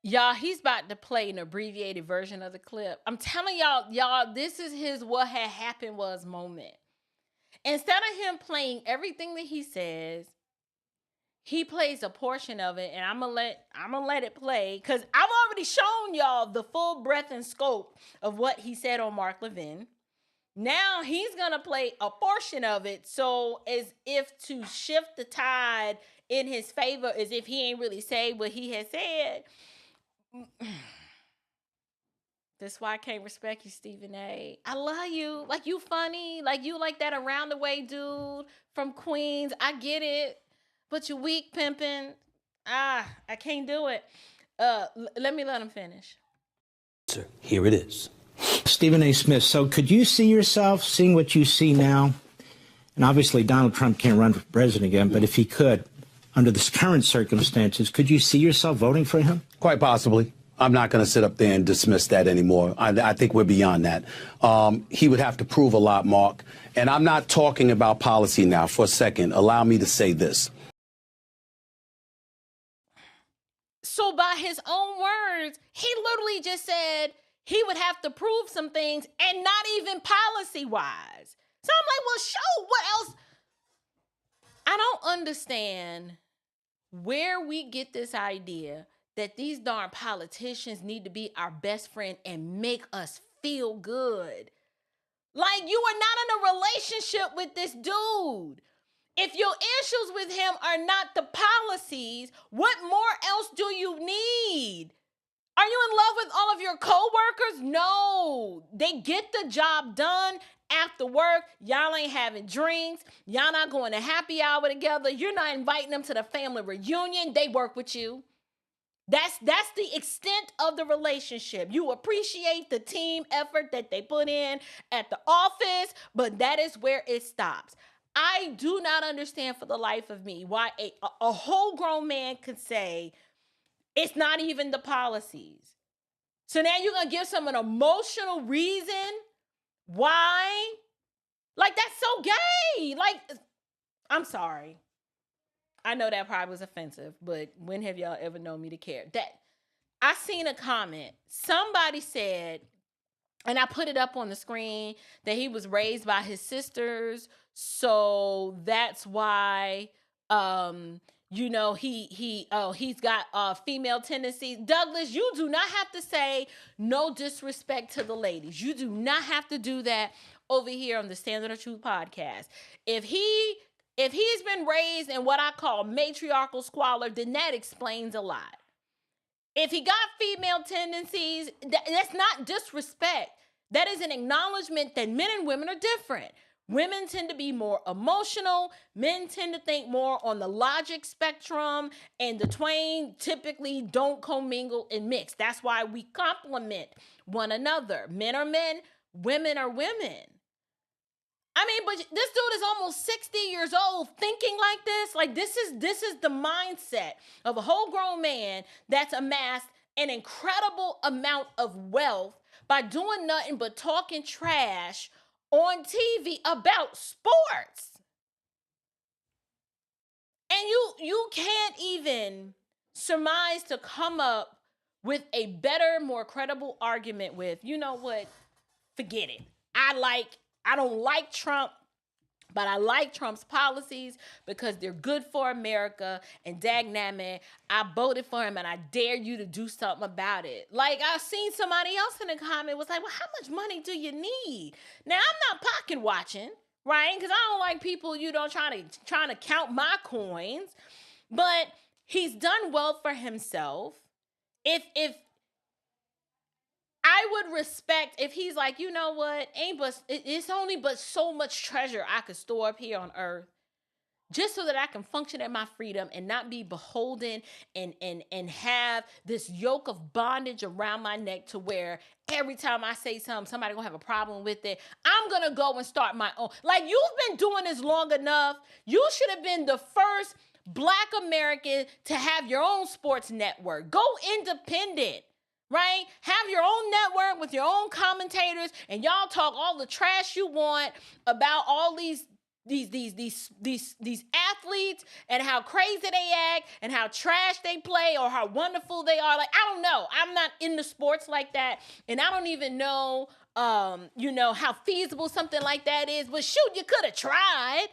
Y'all, he's about to play an abbreviated version of the clip. I'm telling y'all, this is his what had happened was moment. Instead of him playing everything that he says, he plays a portion of it, and I'm gonna let it play because I've already shown y'all the full breadth and scope of what he said on Mark Levin. Now he's gonna play a portion of it, so as if to shift the tide in his favor, as if he ain't really say what he had said. That's why I can't respect you, Stephen A. I love you. Like, you funny. Like, you like that around the way dude from Queens. I get it. But you weak pimping. I can't do it. Let him finish. Sir, here it is. Stephen A. Smith, so could you see yourself seeing what you see now? And obviously Donald Trump can't run for president again, but if he could, under the current circumstances, could you see yourself voting for him? Quite possibly. I'm not going to sit up there and dismiss that anymore. I think we're beyond that. He would have to prove a lot, Mark. And I'm not talking about policy now. For a second, allow me to say this. So by his own words, he literally just said he would have to prove some things, and not even policy-wise. So I'm like, well, show what else? I don't understand where we get this idea that these darn politicians need to be our best friend and make us feel good. Like, you are not in a relationship with this dude. If your issues with him are not the policies, what more else do you need? Are you in love with all of your coworkers? No. They get the job done after work. Y'all ain't having drinks. Y'all not going to happy hour together. You're not inviting them to the family reunion. They work with you. That's the extent of the relationship. You appreciate the team effort that they put in at the office, but that is where it stops. I do not understand for the life of me why a whole grown man could say it's not even the policies. So now you're going to give some an emotional reason why? Like, that's so gay. Like, I'm sorry. I know that probably was offensive, but when have y'all ever known me to care? That I seen a comment. Somebody said, and I put it up on the screen, that he was raised by his sisters, so that's why he's got female tendencies. Douglas, you do not have to say no disrespect to the ladies. You do not have to do that over here on the Standard of Truth podcast. If he's been raised in what I call matriarchal squalor, then that explains a lot. If he got female tendencies, that's not disrespect. That is an acknowledgement that men and women are different. Women tend to be more emotional. Men tend to think more on the logic spectrum, and the twain typically don't commingle and mix. That's why we complement one another. Men are men, women are women. I mean, but this dude is almost 60 years old thinking like this. Like, this is the mindset of a whole grown man that's amassed an incredible amount of wealth by doing nothing but talking trash on TV about sports. And you can't even surmise to come up with a better, more credible argument with, you know what, forget it. I don't like Trump, but I like Trump's policies because they're good for America, and dagnammit, I voted for him and I dare you to do something about it. Like, I seen somebody else in the comment was like, well, how much money do you need? Now, I'm not pocket watching, right? Because I don't like people, trying to count my coins, but he's done well for himself. If I would respect if he's like, you know what, it's only but so much treasure I could store up here on earth, just so that I can function in my freedom and not be beholden and have this yoke of bondage around my neck to where every time I say something, somebody gonna have a problem with it. I'm gonna go and start my own. Like, you've been doing this long enough. You should have been the first Black American to have your own sports network. Go independent. Right? Have your own network with your own commentators, and y'all talk all the trash you want about all these athletes and how crazy they act and how trash they play or how wonderful they are. Like, I don't know. I'm not into sports like that, and I don't even know how feasible something like that is. But shoot, you could have tried.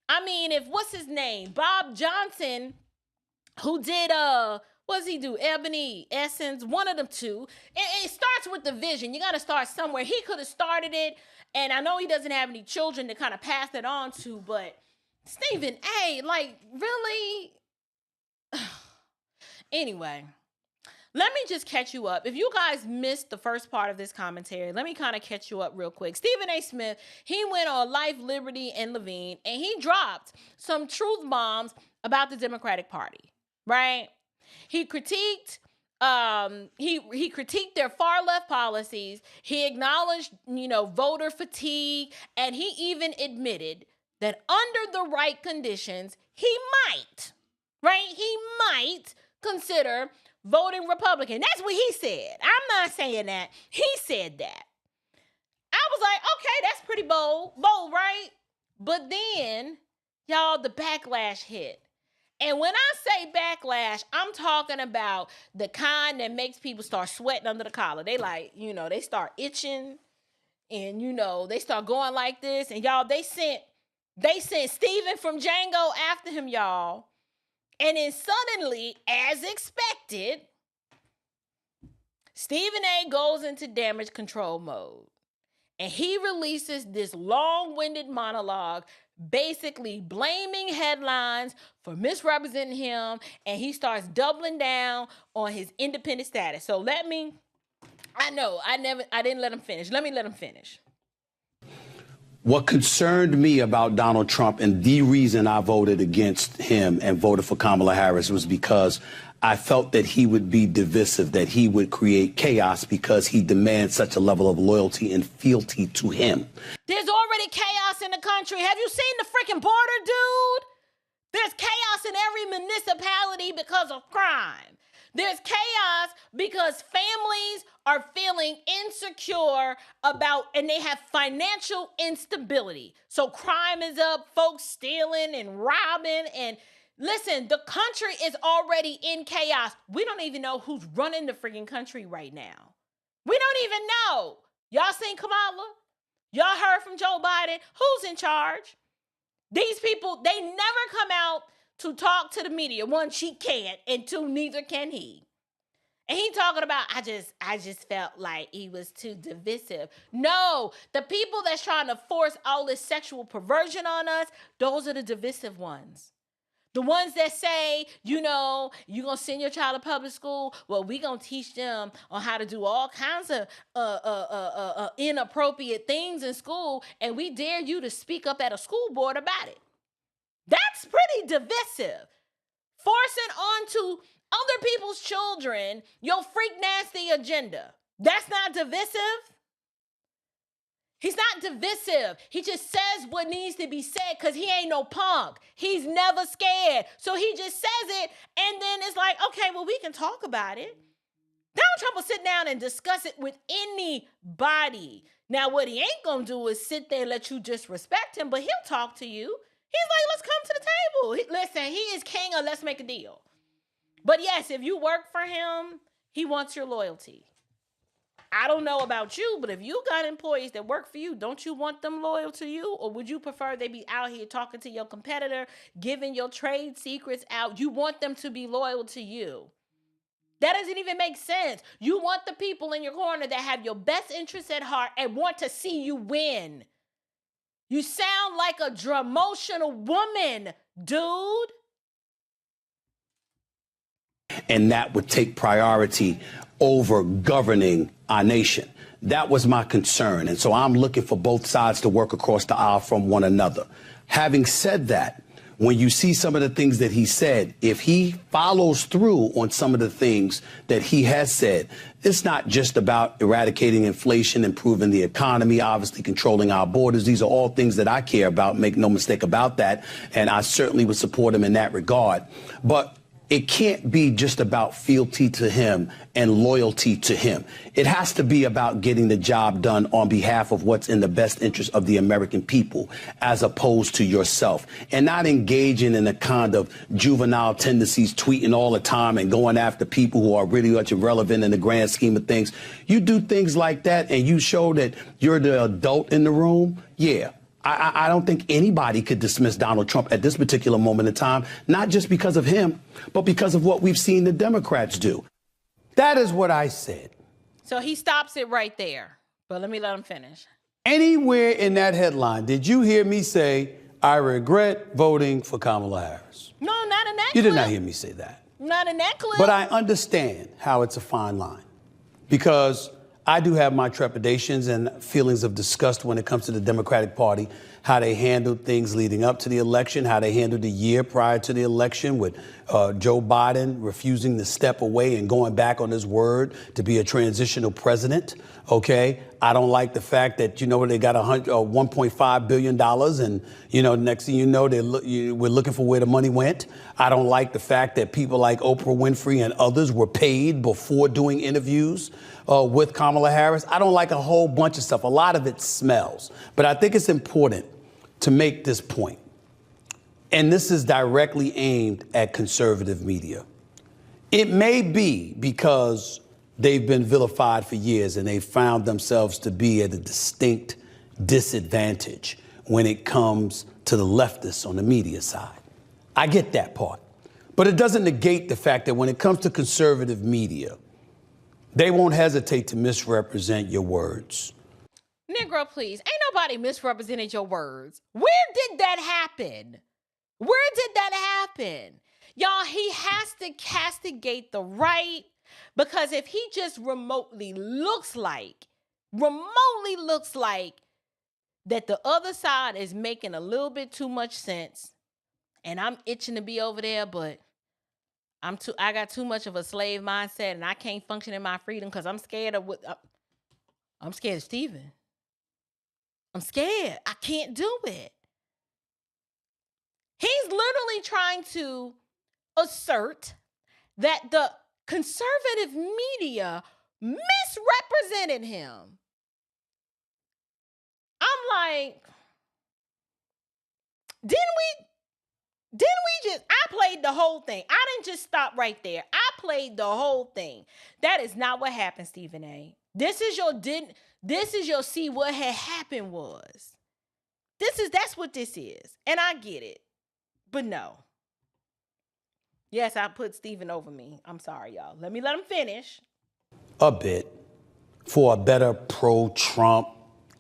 I mean, if what's his name? Bob Johnson, who did what does he do? Ebony, Essence, one of them two. It starts with the vision. You got to start somewhere. He could have started it, and I know he doesn't have any children to kind of pass it on to, but Stephen A., like, really? Anyway, let me just catch you up. If you guys missed the first part of this commentary, let me kind of catch you up real quick. Stephen A. Smith, he went on Life, Liberty, and Levine, and he dropped some truth bombs about the Democratic Party, right? He critiqued he critiqued their far left policies. He acknowledged, voter fatigue, and he even admitted that under the right conditions, he might consider voting Republican. That's what he said. I'm not saying that. He said that. I was like, okay, that's pretty bold, right? But then, y'all, the backlash hit. And when I say backlash, I'm talking about the kind that makes people start sweating under the collar. They they start itching, and they start going like this. And y'all, they sent Steven from Django after him, y'all. And then suddenly, as expected, Stephen A goes into damage control mode. And he releases this long-winded monologue basically blaming headlines for misrepresenting him, and he starts doubling down on his independent status. So I didn't let him finish. Let me let him finish. What concerned me about Donald Trump, and the reason I voted against him and voted for Kamala Harris, was because I felt that he would be divisive, that he would create chaos because he demands such a level of loyalty and fealty to him. There's already chaos in the country. Have you seen the freaking border, dude? There's chaos in every municipality because of crime. There's chaos because families are feeling insecure and they have financial instability. So crime is up, folks stealing and robbing. And listen, the country is already in chaos. We don't even know who's running the freaking country right now. We don't even know. Y'all seen Kamala? Y'all heard from Joe Biden? Who's in charge? These people, they never come out to talk to the media. One, she can't, and two, neither can he. And he talking about, I just felt like he was too divisive. No, the people that's trying to force all this sexual perversion on us, those are the divisive ones. The ones that say, you're going to send your child to public school. Well, we're going to teach them on how to do all kinds of inappropriate things in school, and we dare you to speak up at a school board about it. That's pretty divisive. Forcing onto other people's children your freak nasty agenda. That's not divisive. He's not divisive. He just says what needs to be said because he ain't no punk. He's never scared. So he just says it, and then it's like, okay, well, we can talk about it. Donald Trump will sit down and discuss it with anybody. Now, what he ain't going to do is sit there and let you disrespect him, but he'll talk to you. He's like, let's come to the table. Listen, he is king of let's make a deal. But yes, if you work for him, he wants your loyalty. I don't know about you, but if you got employees that work for you, don't you want them loyal to you? Or would you prefer they be out here talking to your competitor, giving your trade secrets out? You want them to be loyal to you. That doesn't even make sense. You want the people in your corner that have your best interests at heart and want to see you win. You sound like a dramotional woman, dude. And that would take priority over governing our nation. That was my concern. And so I'm looking for both sides to work across the aisle from one another. Having said that, when you see some of the things that he said, if he follows through on some of the things that he has said, it's not just about eradicating inflation, improving the economy, obviously controlling our borders. These are all things that I care about. Make no mistake about that. And I certainly would support him in that regard. But it can't be just about fealty to him and loyalty to him. It has to be about getting the job done on behalf of what's in the best interest of the American people, as opposed to yourself, and not engaging in the kind of juvenile tendencies, tweeting all the time and going after people who are really much irrelevant in the grand scheme of things. You do things like that and you show that you're the adult in the room. Yeah. I don't think anybody could dismiss Donald Trump at this particular moment in time, not just because of him, but because of what we've seen the Democrats do. That is what I said. So he stops it right there. But let me let him finish. Anywhere in that headline, did you hear me say, I regret voting for Kamala Harris? No, not in that You clip. did not hear me say that. Not in that clip. But I understand how it's a fine line, because I do have my trepidations and feelings of disgust when it comes to the Democratic Party, how they handled things leading up to the election, how they handled the year prior to the election with Joe Biden refusing to step away and going back on his word to be a transitional president. OK, I don't like the fact that, they got $1.5 billion and, next thing you know, we're looking for where the money went. I don't like the fact that people like Oprah Winfrey and others were paid before doing interviews with Kamala Harris. I don't like a whole bunch of stuff. A lot of it smells. But I think it's important to make this point. And this is directly aimed at conservative media. It may be because they've been vilified for years and they've found themselves to be at a distinct disadvantage when it comes to the leftists on the media side. I get that part. But it doesn't negate the fact that when it comes to conservative media, they won't hesitate to misrepresent your words. Negro, please. Ain't nobody misrepresented your words. Where did that happen? Where did that happen? Y'all, he has to castigate the right, because if he just remotely looks like that the other side is making a little bit too much sense, and I'm itching to be over there, but I got too much of a slave mindset, and I can't function in my freedom because I'm scared of I'm scared of Stephen. I'm scared. I can't do it. He's literally trying to assert that the conservative media misrepresented him. I'm like, didn't we just, I played the whole thing. I didn't just stop right there. I played the whole thing. That is not what happened, Stephen A. This is your see what had happened was. That's what this is. And I get it. But no. Yes, I put Stephen over me. I'm sorry, y'all. Let him finish. A bit. For a better pro-Trump,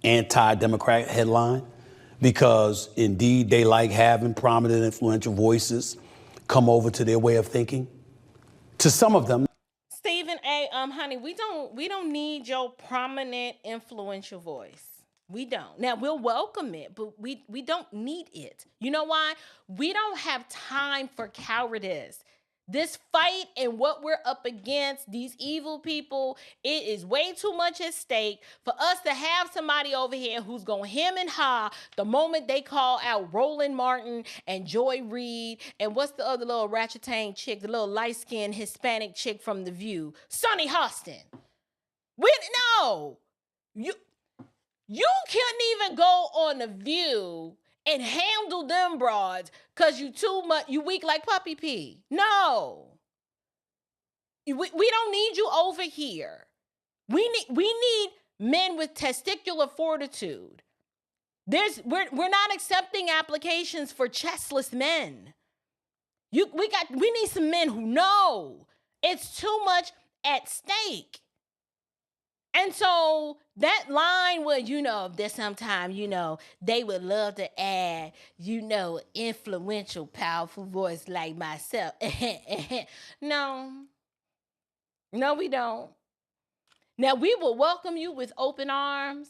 anti-Democrat headline. Because indeed they like having prominent, influential voices come over to their way of thinking. To some of them. Stephen A. Honey, we don't need your prominent, influential voice. We don't. Now, we'll welcome it, but we don't need it. You know why? We don't have time for cowardice. This fight and what we're up against, these evil people, it is way too much at stake for us to have somebody over here who's going to hem and haw the moment they call out Roland Martin and Joy Reid and what's the other little ratchetang chick, the little light-skinned Hispanic chick from The View, Sunny Hostin. No, you couldn't even go on The View and handle them broads because you weak like puppy pee. No. We don't need you over here. We need men with testicular fortitude. We're not accepting applications for chestless men. We need some men who know it's too much at stake. And so that line was, that sometimes, they would love to add, influential, powerful voice like myself. No, we don't. Now, we will welcome you with open arms.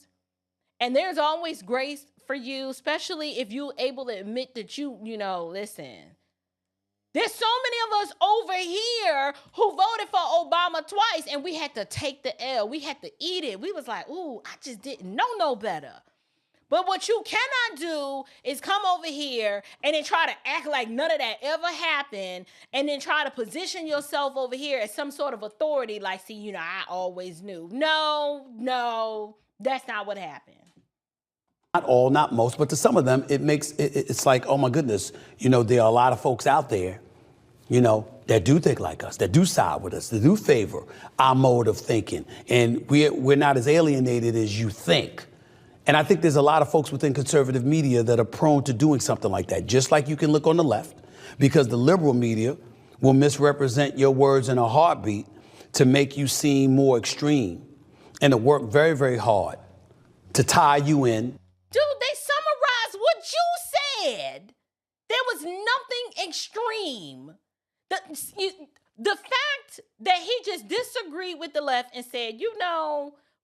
And there's always grace for you, especially if you're able to admit that listen. There's so many of us over here who voted for Obama twice, and we had to take the L. We had to eat it. We was like, ooh, I just didn't know no better. But what you cannot do is come over here and then try to act like none of that ever happened, and then try to position yourself over here as some sort of authority, like, see, I always knew. No, that's not what happened. Not all, not most, but to some of them, it's like, oh my goodness, there are a lot of folks out there, that do think like us, that do side with us, that do favor our mode of thinking. And we're not as alienated as you think. And I think there's a lot of folks within conservative media that are prone to doing something like that, just like you can look on the left, because the liberal media will misrepresent your words in a heartbeat to make you seem more extreme and to work very, very hard to tie you in. Dude, they summarized what you said. There was nothing extreme. The fact that he just disagreed with the left and said,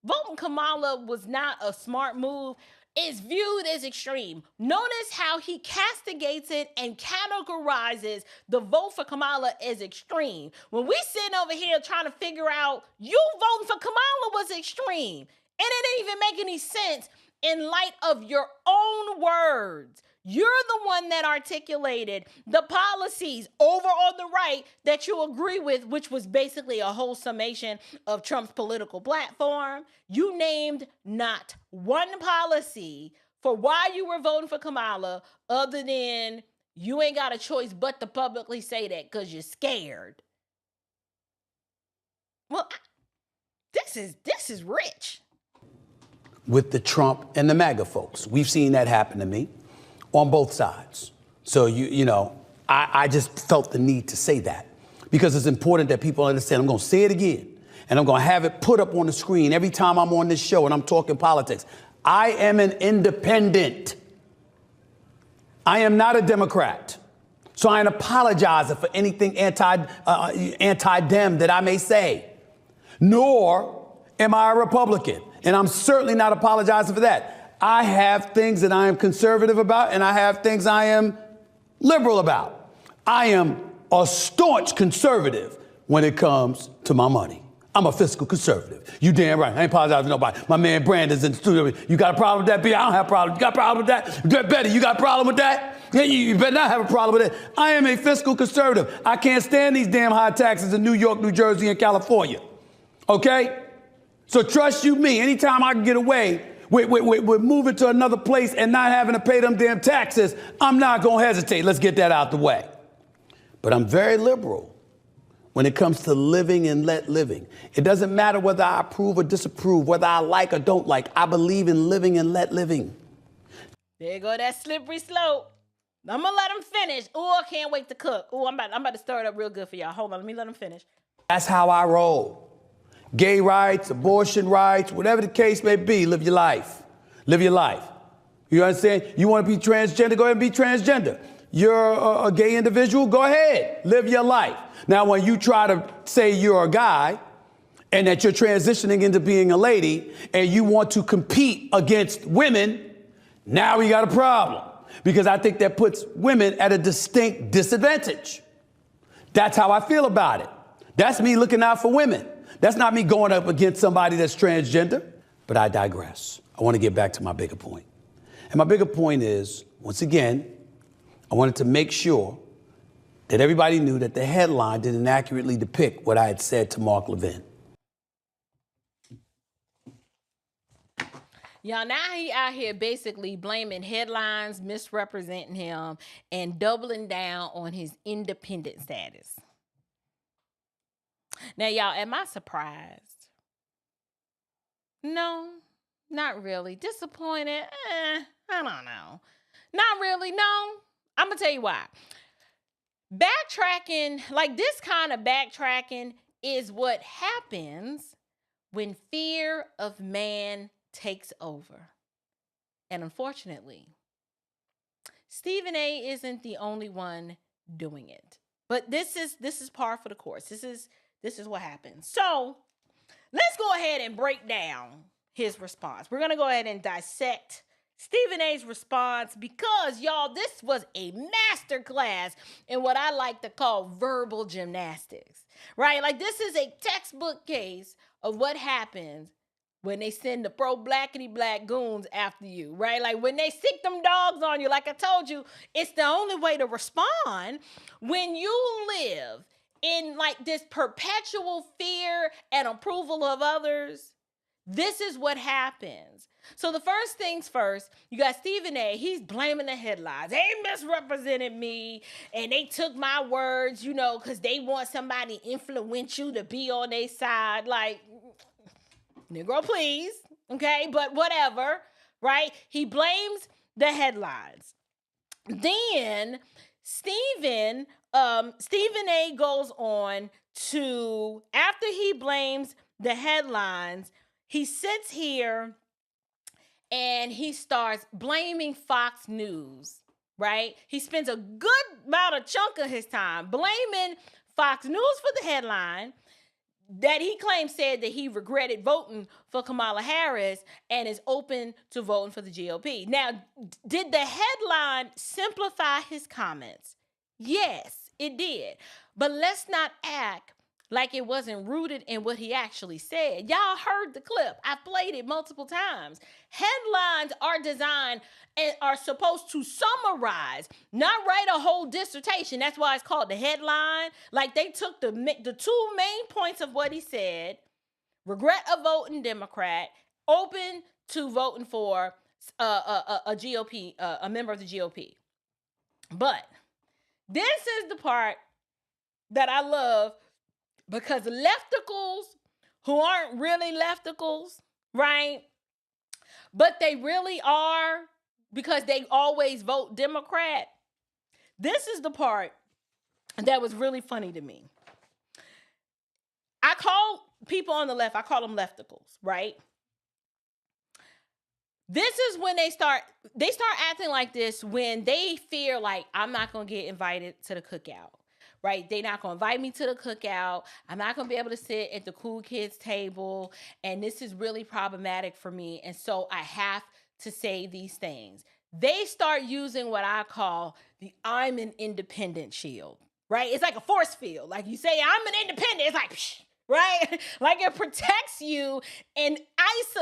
voting Kamala was not a smart move is viewed as extreme. Notice how he castigates it and categorizes the vote for Kamala as extreme. When we sitting over here trying to figure out, you voting for Kamala was extreme. And it didn't even make any sense in light of your own words. You're the one that articulated the policies over on the right that you agree with, which was basically a whole summation of Trump's political platform. You named not one policy for why you were voting for Kamala other than you ain't got a choice but to publicly say that because you're scared. Well, this is rich. With the Trump and the MAGA folks. We've seen that happen to me on both sides. So, I just felt the need to say that because it's important that people understand. I'm going to say it again, and I'm going to have it put up on the screen every time I'm on this show and I'm talking politics. I am an independent. I am not a Democrat. So I ain't apologizing for anything anti-Dem that I may say. Nor am I a Republican. And I'm certainly not apologizing for that. I have things that I am conservative about, and I have things I am liberal about. I am a staunch conservative when it comes to my money. I'm a fiscal conservative. You damn right. I ain't apologizing to nobody. My man Brandon's in the studio. You got a problem with that, B? I don't have a problem. You got a problem with that? Betty, you got a problem with that? Yeah, you better not have a problem with it. I am a fiscal conservative. I can't stand these damn high taxes in New York, New Jersey, and California. Okay? So trust you me, anytime I can get away with moving to another place and not having to pay them damn taxes, I'm not going to hesitate. Let's get that out the way. But I'm very liberal when it comes to living and let living. It doesn't matter whether I approve or disapprove, whether I like or don't like. I believe in living and let living. There go that slippery slope. I'm going to let him finish. Oh, I can't wait to cook. Oh, I'm about to stir it up real good for y'all. Hold on, let me let him finish. That's how I roll. Gay rights, abortion rights, whatever the case may be, live your life. Live your life. You understand? You want to be transgender, go ahead and be transgender. You're a gay individual, go ahead, live your life. Now, when you try to say you're a guy and that you're transitioning into being a lady and you want to compete against women, now we got a problem. Because I think that puts women at a distinct disadvantage. That's how I feel about it. That's me looking out for women. That's not me going up against somebody that's transgender. But I digress. I want to get back to my bigger point. And my bigger point is, once again, I wanted to make sure that everybody knew that the headline didn't accurately depict what I had said to Mark Levin. Y'all, now he out here basically blaming headlines, misrepresenting him, and doubling down on his independent status. Now, y'all, am I surprised? No, not really. Disappointed? I don't know. Not really, no. I'm going to tell you why. Backtracking, like this kind of backtracking, is what happens when fear of man takes over. And unfortunately, Stephen A. isn't the only one doing it. But this is par for the course. This is what happens. So let's go ahead and break down his response. We're going to go ahead and dissect Stephen A.'s response because, y'all, this was a masterclass in what I like to call verbal gymnastics, right? Like, this is a textbook case of what happens when they send the pro-blackity-black goons after you, right? Like, when they sick them dogs on you, like I told you, it's the only way to respond when you live in, like, this perpetual fear and approval of others. This is what happens. So the first things first, you got Stephen A. He's blaming the headlines. They misrepresented me, and they took my words, you know, because they want somebody influential to be on their side. Like, Negro, please, okay? But whatever, right? He blames the headlines. Then Stephen A. goes on to, after he blames the headlines, he sits here and he starts blaming Fox News, right? He spends a good amount of chunk of his time blaming Fox News for the headline that he claims said that he regretted voting for Kamala Harris and is open to voting for the GOP. Now, did the headline simplify his comments? Yes, it did. But let's not act like it wasn't rooted in what he actually said. Y'all heard the clip. I played it multiple times. Headlines are designed and are supposed to summarize, not write a whole dissertation. That's why it's called the headline. Like, they took the two main points of what he said: regret of voting Democrat, open to voting for a GOP, a member of the GOP. But this is the part that I love, because lefticals who aren't really lefticals, right? But they really are, because they always vote Democrat. This is the part that was really funny to me. I call people on the left, I call them lefticals, right? This is when they start acting like this when they fear like I'm not going to get invited to the cookout, right? They're not going to invite me to the cookout. I'm not going to be able to sit at the cool kids table. And this is really problematic for me. And so I have to say these things. They start using what I call the I'm an independent shield, right? It's like a force field. Like you say, I'm an independent. It's like, psh, right? Like it protects you and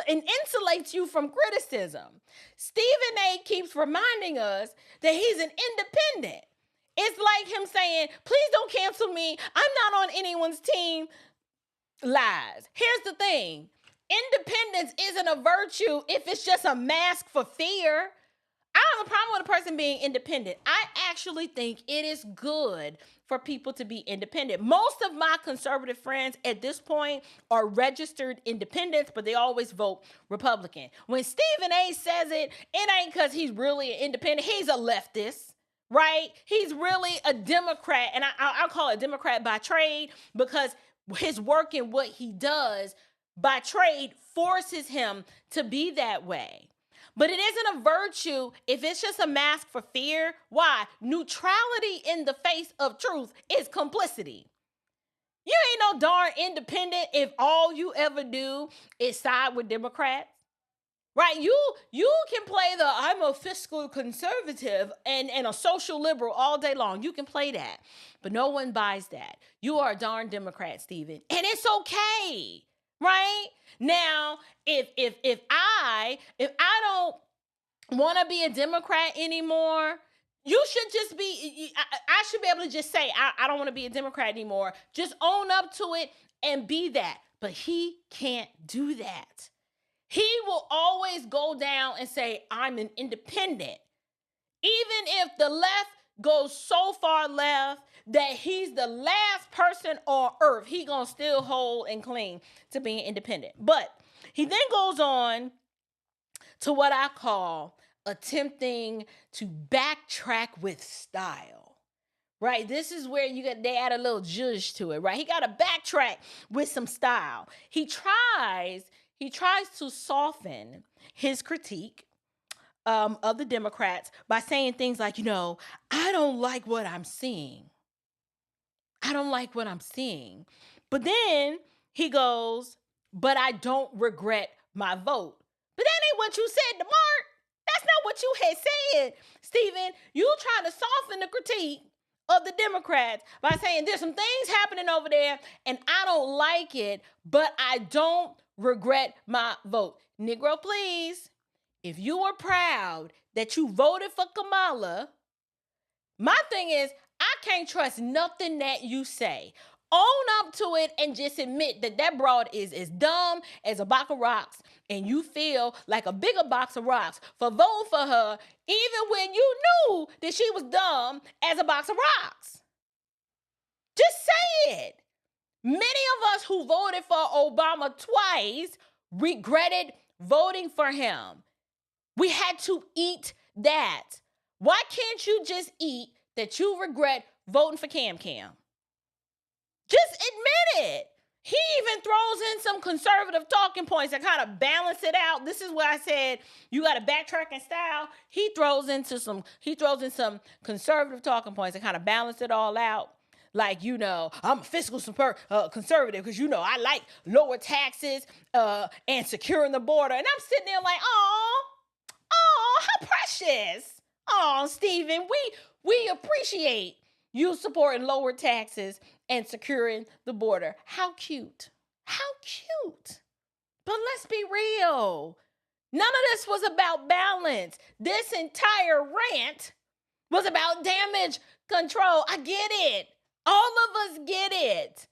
insulates you from criticism. Stephen A. keeps reminding us that he's an independent. It's like him saying, please don't cancel me. I'm not on anyone's team. Lies. Here's the thing. Independence isn't a virtue if it's just a mask for fear. I don't have a problem with a person being independent. I actually think it is good for people to be independent. Most of my conservative friends at this point are registered independents, but they always vote Republican. When Stephen A. says it, it ain't because he's really an independent. He's a leftist, right? He's really a Democrat, and I'll call it Democrat by trade because his work and what he does by trade forces him to be that way. But it isn't a virtue if it's just a mask for fear. Why? Neutrality in the face of truth is complicity. You ain't no darn independent if all you ever do is side with Democrats. Right? You can play the I'm a fiscal conservative and a social liberal all day long. You can play that. But no one buys that. You are a darn Democrat, Stephen. And it's okay. Right? Now, if I don't want to be a Democrat anymore, you should just be, I should be able to just say, I don't want to be a Democrat anymore. Just own up to it and be that. But he can't do that. He will always go down and say, I'm an independent. Even if the left goes so far left that he's the last person on earth, he gonna still hold and cling to being independent. But he then goes on to what I call attempting to backtrack with style. Right? This is where they add a little zhuzh to it, right? He got to backtrack with some style. He tries to soften his critique of the Democrats by saying things like, I don't like what I'm seeing. I don't like what I'm seeing. But then he goes, but I don't regret my vote. But that ain't what you said to Mark. That's not what you had said, Stephen. You trying to soften the critique of the Democrats by saying there's some things happening over there and I don't like it, but I don't regret my vote. Negro, please. If you were proud that you voted for Kamala, my thing is, I can't trust nothing that you say. Own up to it and just admit that broad is as dumb as a box of rocks and you feel like a bigger box of rocks for voting for her even when you knew that she was dumb as a box of rocks. Just say it. Many of us who voted for Obama twice regretted voting for him. We had to eat that. Why can't you just eat that you regret voting for Cam? Just admit it. He even throws in some conservative talking points that kind of balance it out. This is why I said you got a backtracking style. He throws in some conservative talking points that kind of balance it all out. Like, I'm a fiscal conservative because, I like lower taxes and securing the border. And I'm sitting there like, oh, how precious. Oh, Stephen, we appreciate you supporting lower taxes and securing the border. How cute. How cute. But let's be real. None of this was about balance. This entire rant was about damage control. I get it. All of us get it.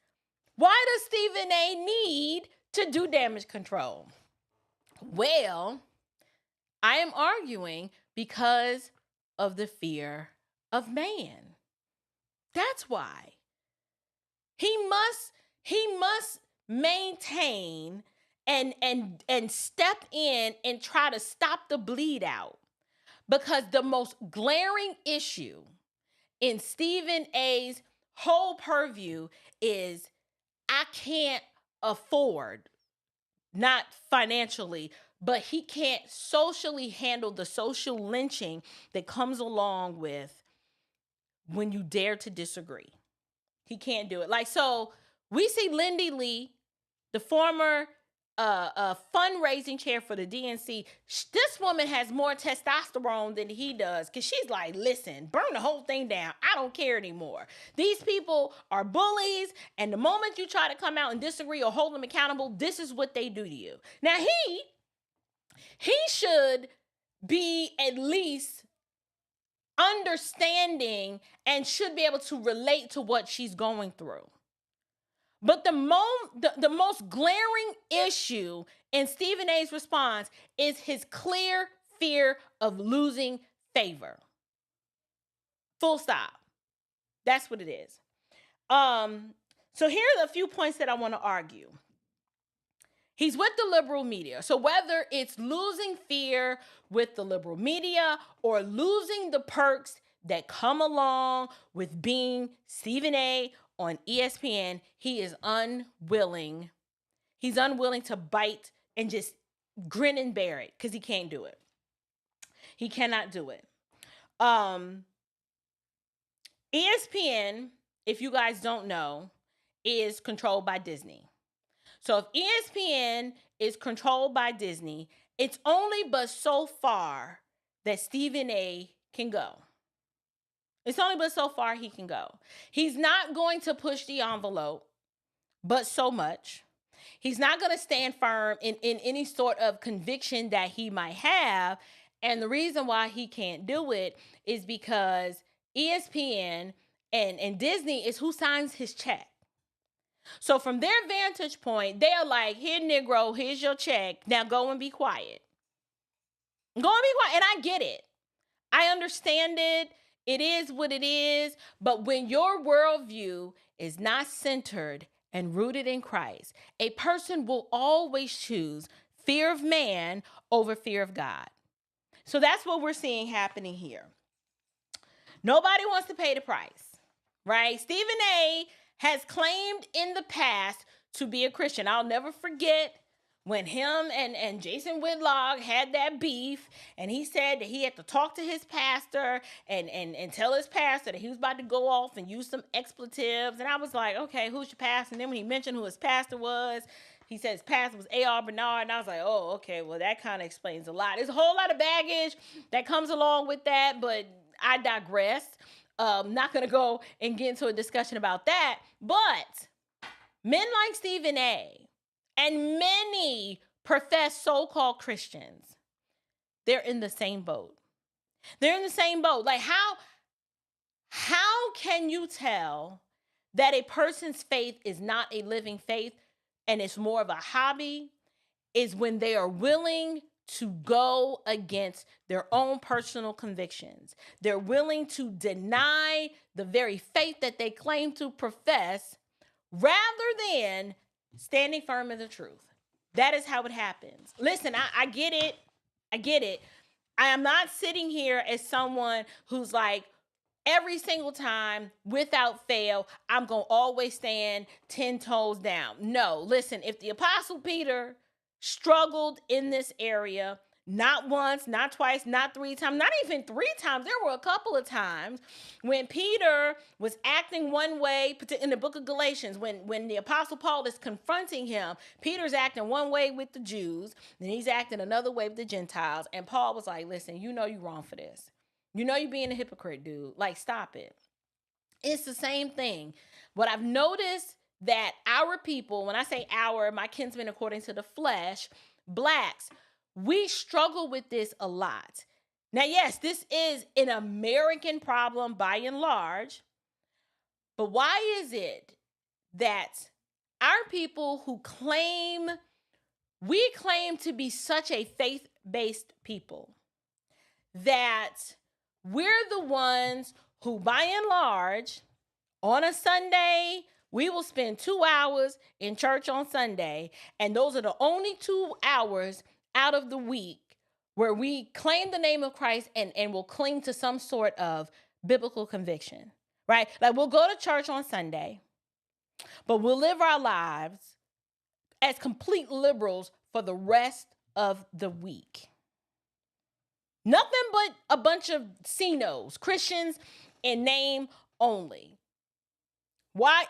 Why does Stephen A. need to do damage control? Well, I am arguing because of the fear of man. That's why. He must maintain and step in and try to stop the bleed out. Because the most glaring issue in Stephen A's whole purview is I can't afford, not financially, but he can't socially handle the social lynching that comes along with when you dare to disagree. He can't do it. Like, so we see Lindy Lee, the former fundraising chair for the DNC. This woman has more testosterone than he does, because she's like, listen, burn the whole thing down. I don't care anymore. These people are bullies, and the moment you try to come out and disagree or hold them accountable, this is what they do to you. Now, he should be at least understanding and should be able to relate to what she's going through. But the most glaring issue in Stephen A's response is his clear fear of losing favor. Full stop. That's what it is. So here are a few points that I want to argue. He's with the liberal media. So whether it's losing fear with the liberal media or losing the perks that come along with being Stephen A on ESPN, he is unwilling. He's unwilling to bite and just grin and bear it, because he can't do it. He cannot do it. ESPN, if you guys don't know, is controlled by Disney. So if ESPN is controlled by Disney, it's only but so far that Stephen A can go. It's only but so far he can go. He's not going to push the envelope, but so much. He's not going to stand firm in any sort of conviction that he might have. And the reason why he can't do it is because ESPN and Disney is who signs his check. So from their vantage point, they're like, here, Negro, here's your check. Now go and be quiet. Go and be quiet. And I get it. I understand it. It is what it is. But when your worldview is not centered and rooted in Christ, a person will always choose fear of man over fear of God. So that's what we're seeing happening here. Nobody wants to pay the price, right? Stephen A has claimed in the past to be a Christian. I'll never forget when him and Jason Whitlock had that beef, and he said that he had to talk to his pastor and tell his pastor that he was about to go off and use some expletives. And I was like, okay, who's your pastor? And then when he mentioned who his pastor was, he said his pastor was A.R. Bernard. And I was like, oh, okay, well, that kind of explains a lot. There's a whole lot of baggage that comes along with that, but I digress. Not going to go and get into a discussion about that. But men like Stephen A and many professed so-called Christians, they're in the same boat. They're in the same boat. Like, how can you tell that a person's faith is not a living faith and it's more of a hobby? Is when they are willing to go against their own personal convictions. They're willing to deny the very faith that they claim to profess rather than standing firm in the truth. That is how it happens. Listen, I get it. I get it. I am not sitting here as someone who's like, every single time, without fail, I'm going to always stand 10 toes down. No, listen, if the Apostle Peter struggled in this area, not once, not twice, not 3 times, not even 3 times. There were a couple of times when Peter was acting one way in the book of Galatians, when the Apostle Paul is confronting him, Peter's acting one way with the Jews, then he's acting another way with the Gentiles. And Paul was like, listen, you know you're wrong for this. You know you're being a hypocrite, dude. Like, stop it. It's the same thing. What I've noticed that our people, when I say our, my kinsmen according to the flesh, blacks, we struggle with this a lot. Now, yes, this is an American problem by and large, but why is it that our people we claim to be such a faith-based people, that we're the ones who, by and large, on a Sunday, we will spend 2 hours in church on Sunday, and those are the only 2 hours out of the week where we claim the name of Christ and will cling to some sort of biblical conviction, right? Like we'll go to church on Sunday, but we'll live our lives as complete liberals for the rest of the week. Nothing but a bunch of CNOs, Christians in name only. Why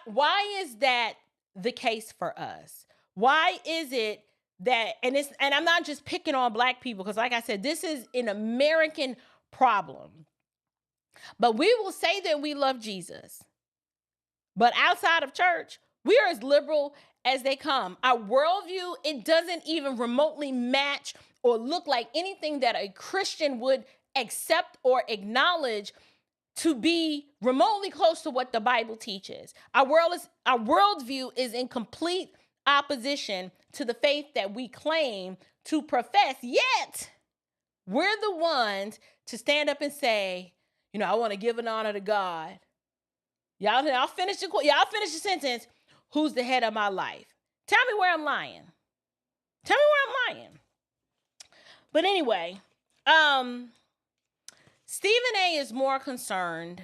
is that the case for us? Why is it that, and I'm not just picking on Black people, because like I said, this is an American problem. But we will say that we love Jesus. But outside of church, we are as liberal as they come. Our worldview, it doesn't even remotely match or look like anything that a Christian would accept or acknowledge to be remotely close to what the Bible teaches. Our worldview is in complete opposition to the faith that we claim to profess, yet we're the ones to stand up and say, I want to give an honor to God. Y'all finish the sentence. Who's the head of my life? Tell me where I'm lying. But anyway, Stephen A. is more concerned,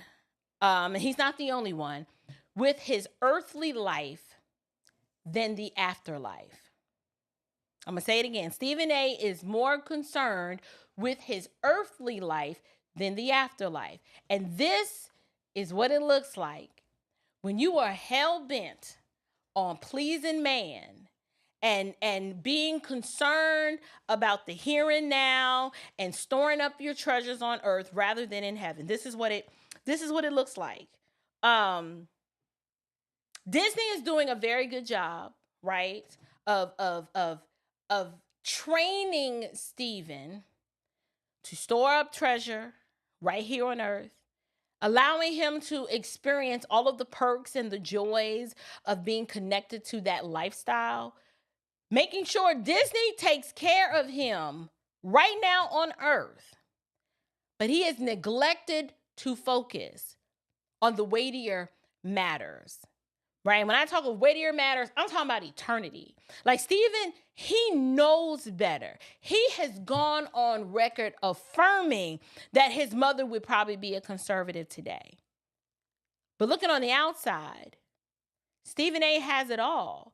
and he's not the only one, with his earthly life than the afterlife. I'm going to say it again. Stephen A. is more concerned with his earthly life than the afterlife. And this is what it looks like when you are hell-bent on pleasing man and being concerned about the here and now and storing up your treasures on earth rather than in heaven. This is what it looks like. Disney is doing a very good job, right, of training Stephen to store up treasure right here on earth, allowing him to experience all of the perks and the joys of being connected to that lifestyle, making sure Disney takes care of him right now on earth. But he has neglected to focus on the weightier matters, right? When I talk of weightier matters, I'm talking about eternity. Like Stephen, he knows better. He has gone on record affirming that his mother would probably be a conservative today. But looking on the outside, Stephen A. has it all.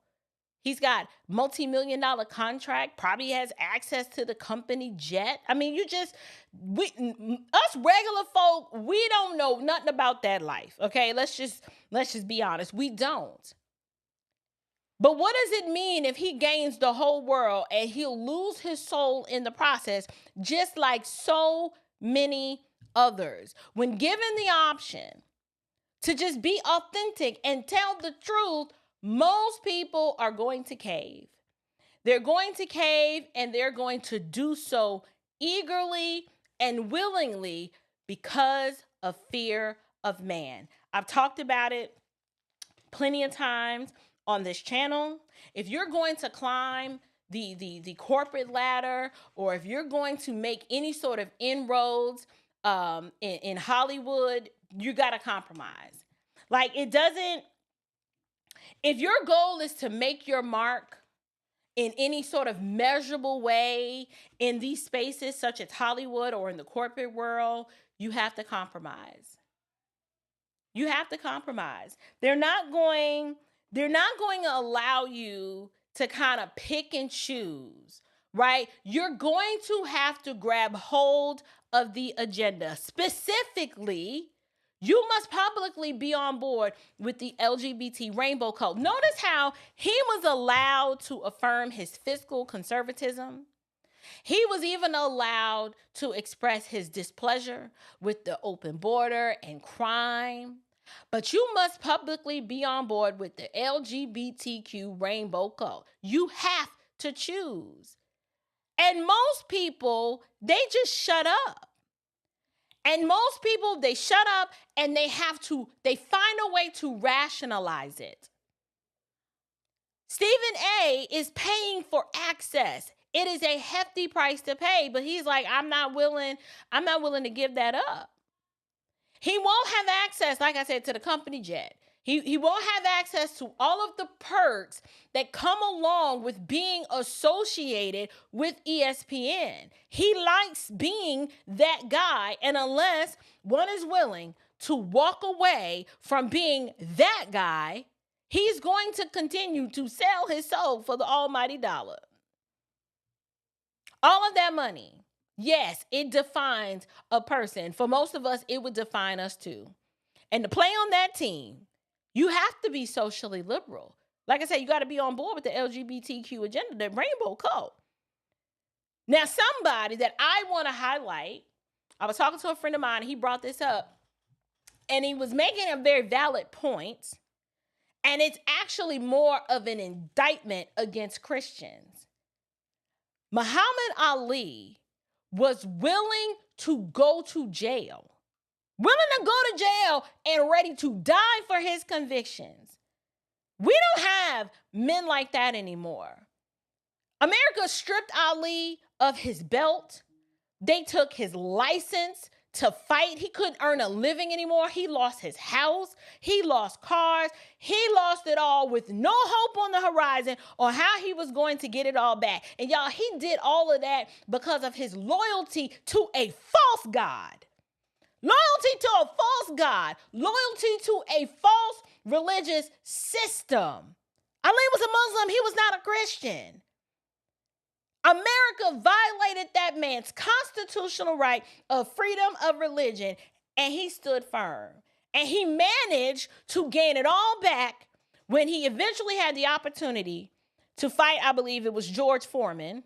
He's got multi-million-dollar contract, probably has access to the company jet. I mean, us regular folk, we don't know nothing about that life, okay? Let's just be honest. We don't. But what does it mean if he gains the whole world and he'll lose his soul in the process, just like so many others? When given the option to just be authentic and tell the truth, most people are going to cave. They're going to cave, and they're going to do so eagerly and willingly because of fear of man. I've talked about it plenty of times on this channel. If you're going to climb the corporate ladder, or if you're going to make any sort of inroads in Hollywood, you got to compromise. Like, if your goal is to make your mark in any sort of measurable way in these spaces, such as Hollywood or in the corporate world, you have to compromise. You have to compromise. They're not going to allow you to kind of pick and choose, right? You're going to have to grab hold of the agenda. Specifically, you must publicly be on board with the LGBT rainbow cult. Notice how he was allowed to affirm his fiscal conservatism. He was even allowed to express his displeasure with the open border and crime. But you must publicly be on board with the LGBTQ rainbow cult. You have to choose. And most people, they just shut up. And most people, they shut up and they find a way to rationalize it. Stephen A. is paying for access. It is a hefty price to pay, but he's like, I'm not willing to give that up. He won't have access, like I said, to the company jet. He won't have access to all of the perks that come along with being associated with ESPN. He likes being that guy, and unless one is willing to walk away from being that guy, he's going to continue to sell his soul for the almighty dollar. All of that money, yes, it defines a person. For most of us, it would define us too. And to play on that team, you have to be socially liberal. Like I said, you got to be on board with the LGBTQ agenda, the rainbow code. Now, somebody that I want to highlight, I was talking to a friend of mine, and he brought this up, and he was making a very valid point, and it's actually more of an indictment against Christians. Muhammad Ali was willing to go to jail, and ready to die for his convictions. We don't have men like that anymore. America stripped Ali of his belt. They took his license to fight. He couldn't earn a living anymore. He lost his house. He lost cars. He lost it all with no hope on the horizon on how he was going to get it all back. And y'all, he did all of that because of his loyalty to a false God. Loyalty to a false God. Loyalty to a false religious system. Ali was a Muslim. He was not a Christian. America violated that man's constitutional right of freedom of religion, and he stood firm. And he managed to gain it all back when he eventually had the opportunity to fight, I believe it was George Foreman,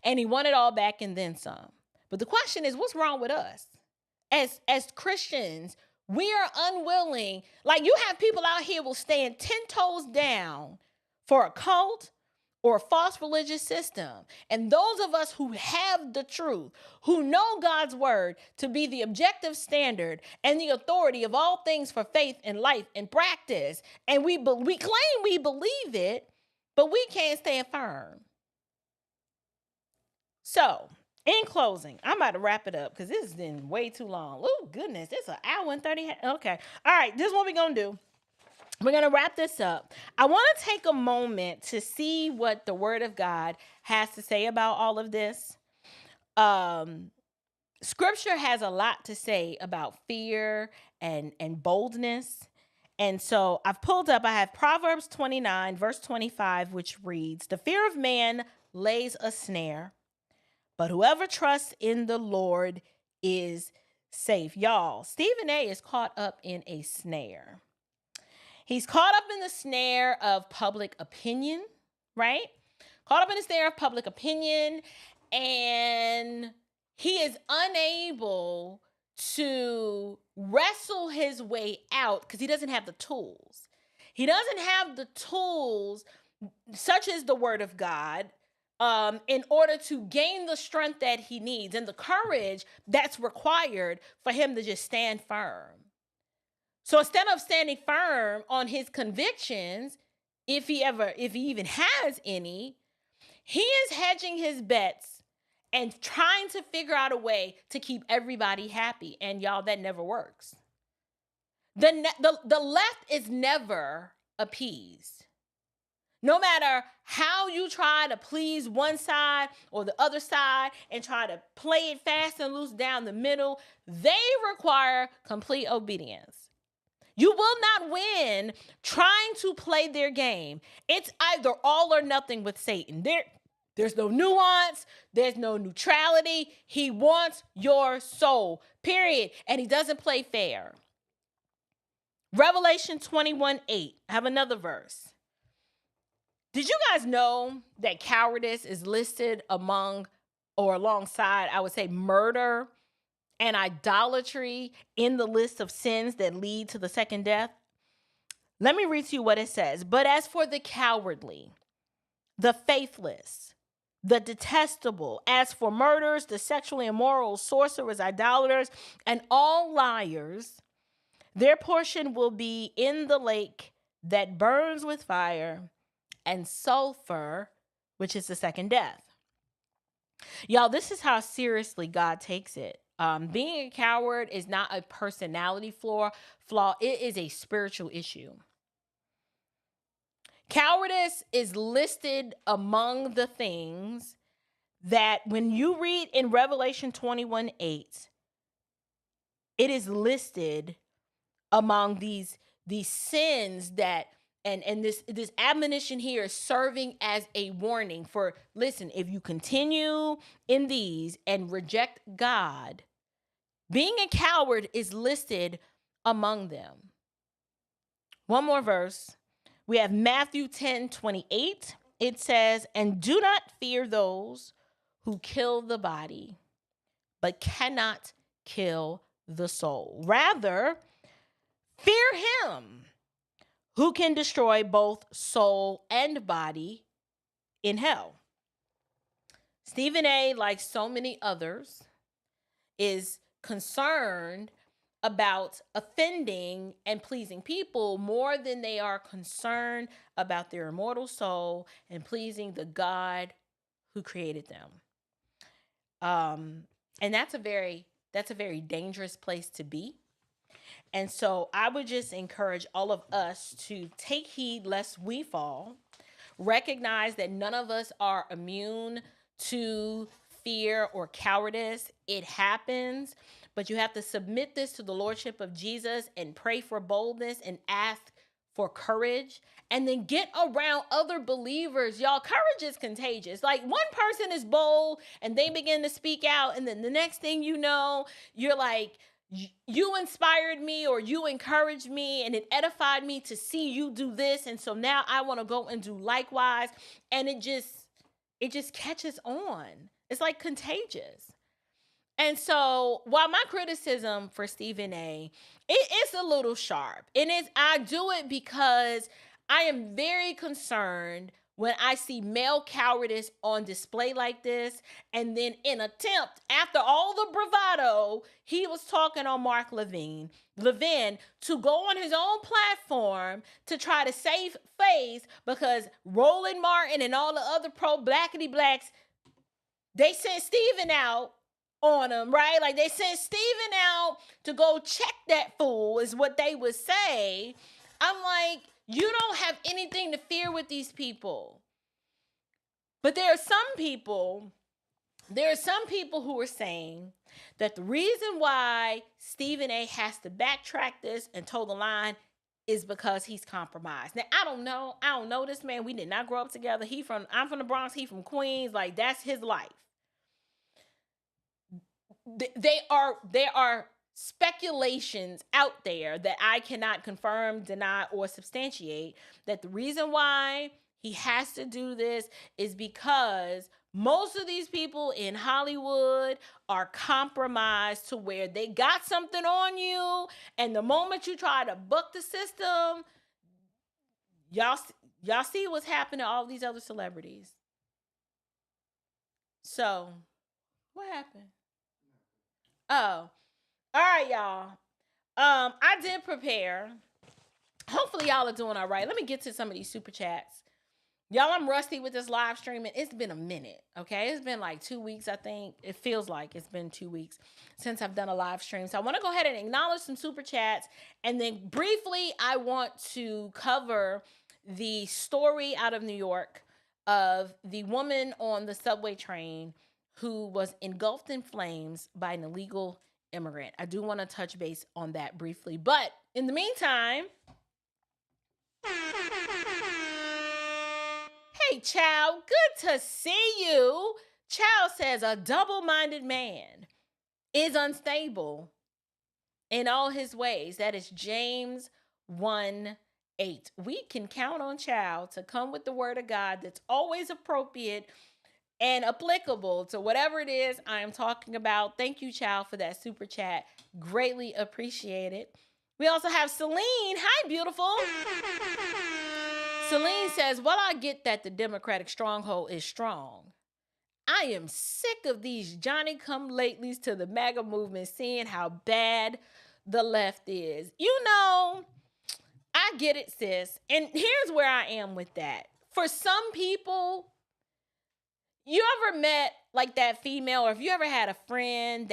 and he won it all back and then some. But the question is, what's wrong with us? As Christians, we are unwilling. Like, you have people out here will stand 10 toes down for a cult or a false religious system. And those of us who have the truth, who know God's word to be the objective standard and the authority of all things for faith and life and practice, and we claim we believe it, but we can't stand firm. So, in closing, I'm about to wrap it up because this has been way too long. Oh, goodness, this is an hour and 30. Okay. All right, this is what we're going to do. We're going to wrap this up. I want to take a moment to see what the Word of God has to say about all of this. Scripture has a lot to say about fear and boldness. And so I have Proverbs 29, verse 25, which reads, "The fear of man lays a snare, but whoever trusts in the Lord is safe." Y'all, Stephen A. is caught up in a snare. He's caught up in the snare of public opinion, right? Caught up in the snare of public opinion, and he is unable to wrestle his way out because he doesn't have the tools. He doesn't have the tools, such as the Word of God, in order to gain the strength that he needs and the courage that's required for him to just stand firm. So instead of standing firm on his convictions, if he even has any, he is hedging his bets and trying to figure out a way to keep everybody happy. And y'all, that never works. The left is never appeased. No matter how you try to please one side or the other side and try to play it fast and loose down the middle, they require complete obedience. You will not win trying to play their game. It's either all or nothing with Satan. There's no nuance. There's no neutrality. He wants your soul, period. And he doesn't play fair. Revelation 21:8. I have another verse. Did you guys know that cowardice is listed among or alongside, I would say, murder and idolatry in the list of sins that lead to the second death? Let me read to you what it says. "But as for the cowardly, the faithless, the detestable, as for murderers, the sexually immoral, sorcerers, idolaters, and all liars, their portion will be in the lake that burns with fire and sulfur, which is the second death." Y'all, this is how seriously God takes it. Being a coward is not a personality flaw. It is a spiritual issue. Cowardice is listed among the things that when you read in Revelation 21:8, it is listed among these sins that and this admonition here is serving as a warning for, listen, if you continue in these and reject God, being a coward is listed among them. One more verse. We have Matthew 10:28. It says, "And do not fear those who kill the body, but cannot kill the soul. Rather, fear him who can destroy both soul and body in hell." Stephen A., like so many others, is concerned about offending and pleasing people more than they are concerned about their immortal soul and pleasing the God who created them. And that's a very dangerous place to be. And so I would just encourage all of us to take heed lest we fall, recognize that none of us are immune to fear or cowardice. It happens, but you have to submit this to the lordship of Jesus and pray for boldness and ask for courage, and then get around other believers. Y'all, courage is contagious. Like, one person is bold and they begin to speak out, and then the next thing you know, you're like, you inspired me or you encouraged me and it edified me to see you do this, and so now I want to go and do likewise. And it just catches on. It's like contagious. And so while my criticism for Stephen A., it's a little sharp. And I do it because I am very concerned when I see male cowardice on display like this. And then in attempt, after all the bravado, he was talking on Mark Levin to go on his own platform to try to save face because Roland Martin and all the other pro-blackity blacks, they sent Stephen out on him, right? Like, they sent Stephen out to go check that fool, is what they would say. I'm like, you don't have anything to fear with these people. But there are some people who are saying that the reason why Stephen A. has to backtrack this and toe the line is because he's compromised. Now, I don't know this man. We did not grow up together. I'm from the Bronx, he from Queens. Like, that's his life. There are speculations out there that I cannot confirm, deny, or substantiate that the reason why he has to do this is because most of these people in Hollywood are compromised to where they got something on you, and the moment you try to buck the system, y'all see what's happened to all these other celebrities. So, what happened? Oh, all right, y'all. I did prepare. Hopefully y'all are doing all right. Let me get to some of these super chats. Y'all, I'm rusty with this live streaming. It's been a minute, okay? It's been like 2 weeks, I think. It feels like it's been 2 weeks since I've done a live stream. So I want to go ahead and acknowledge some super chats. And then briefly, I want to cover the story out of New York of the woman on the subway train who was engulfed in flames by an illegal immigrant. I do want to touch base on that briefly. But in the meantime, hey, Chow, good to see you. Chow says a double-minded man is unstable in all his ways. That is James 1:8. We can count on Chow to come with the word of God that's always appropriate and applicable to whatever it is I am talking about. Thank you, Chow, for that super chat. Greatly appreciate it. We also have Celine. Hi, beautiful. Celine says, "Well, I get that the Democratic stronghold is strong. I am sick of these Johnny-come-latelys to the MAGA movement seeing how bad the left is." You know, I get it, sis. And here's where I am with that. For some people, you ever met like that female, or if you ever had a friend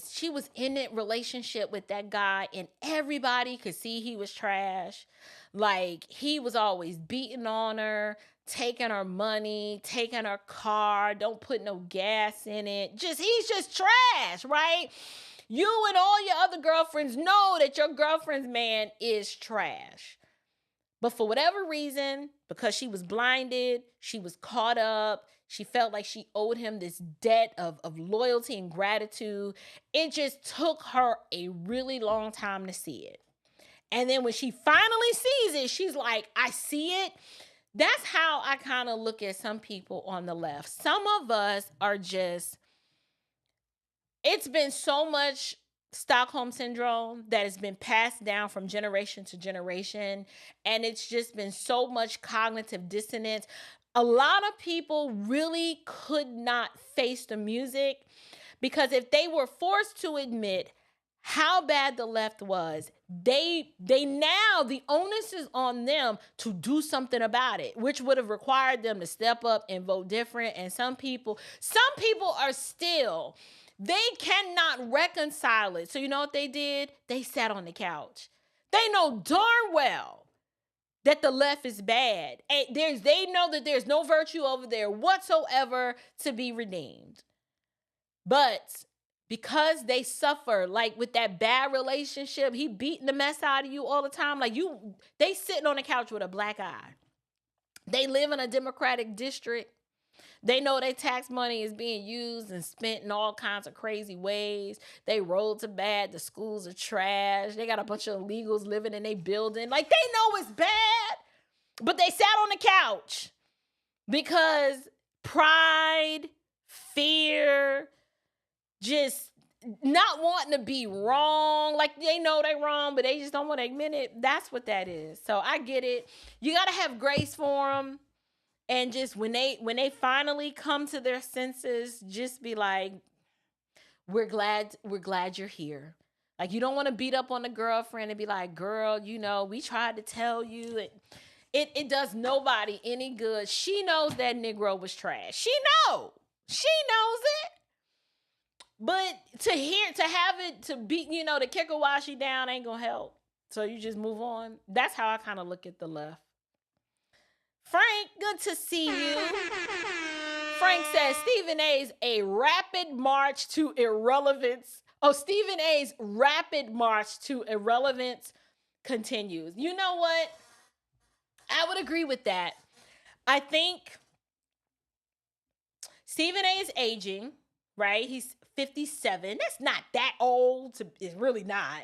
she was in a relationship with that guy and everybody could see he was trash. Like, he was always beating on her, taking her money, taking her car, don't put no gas in it. He's just trash, right? You and all your other girlfriends know that your girlfriend's man is trash. But for whatever reason, because she was blinded, she was caught up, she felt like she owed him this debt of loyalty and gratitude. It just took her a really long time to see it. And then when she finally sees it, she's like, I see it. That's how I kind of look at some people on the left. Some of us are just, it's been so much Stockholm syndrome that has been passed down from generation to generation. And it's just been so much cognitive dissonance. A lot of people really could not face the music because if they were forced to admit how bad the left was, they now, the onus is on them to do something about it, which would have required them to step up and vote different. And some people are still, they cannot reconcile it. So you know what they did? They sat on the couch. They know darn well that the left is bad. They know that there's no virtue over there whatsoever to be redeemed. But because they suffer, like with that bad relationship, he beating the mess out of you all the time. Like they sitting on the couch with a black eye. They live in a Democratic district. They know their tax money is being used and spent in all kinds of crazy ways. They roll to bad. The schools are trash. They got a bunch of illegals living in their building. Like, they know it's bad, but they sat on the couch because pride, fear, just not wanting to be wrong. Like, they know they're wrong, but they just don't want to admit it. That's what that is. So I get it. You got to have grace for them. And just when they finally come to their senses, just be like, we're glad you're here. Like, you don't want to beat up on the girlfriend and be like, girl, you know, we tried to tell you. It does nobody any good. She knows that Negro was trash. She knows it. But to have it, to beat, you know, to kick her while she down ain't gonna help. So you just move on. That's how I kind of look at the left. Frank, good to see you. Frank says Stephen A's a rapid march to irrelevance. Oh, Stephen A's rapid march to irrelevance continues. You know what? I would agree with that. I think Stephen A is aging, right? He's 57. That's not that old. It's really not.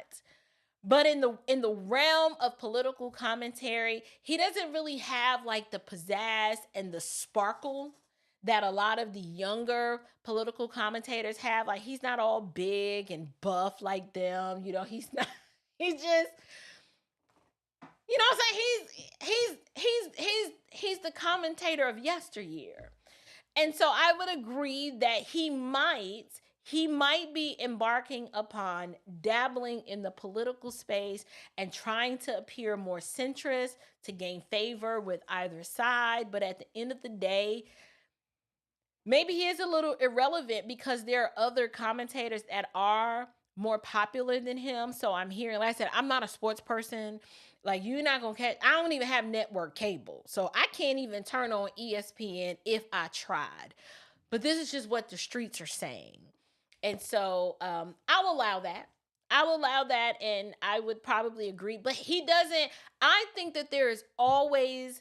But in the realm of political commentary, he doesn't really have like the pizzazz and the sparkle that a lot of the younger political commentators have. Like, he's not all big and buff like them. You know, he's just, you know what I'm saying? He's the commentator of yesteryear. And so I would agree that he might be embarking upon dabbling in the political space and trying to appear more centrist to gain favor with either side. But at the end of the day, maybe he is a little irrelevant because there are other commentators that are more popular than him. So I'm hearing, like I said, I'm not a sports person. Like, you're not going to catch, I don't even have network cable. So I can't even turn on ESPN if I tried. But this is just what the streets are saying. And so I'll allow that. And I would probably agree. But he doesn't. I think that there is always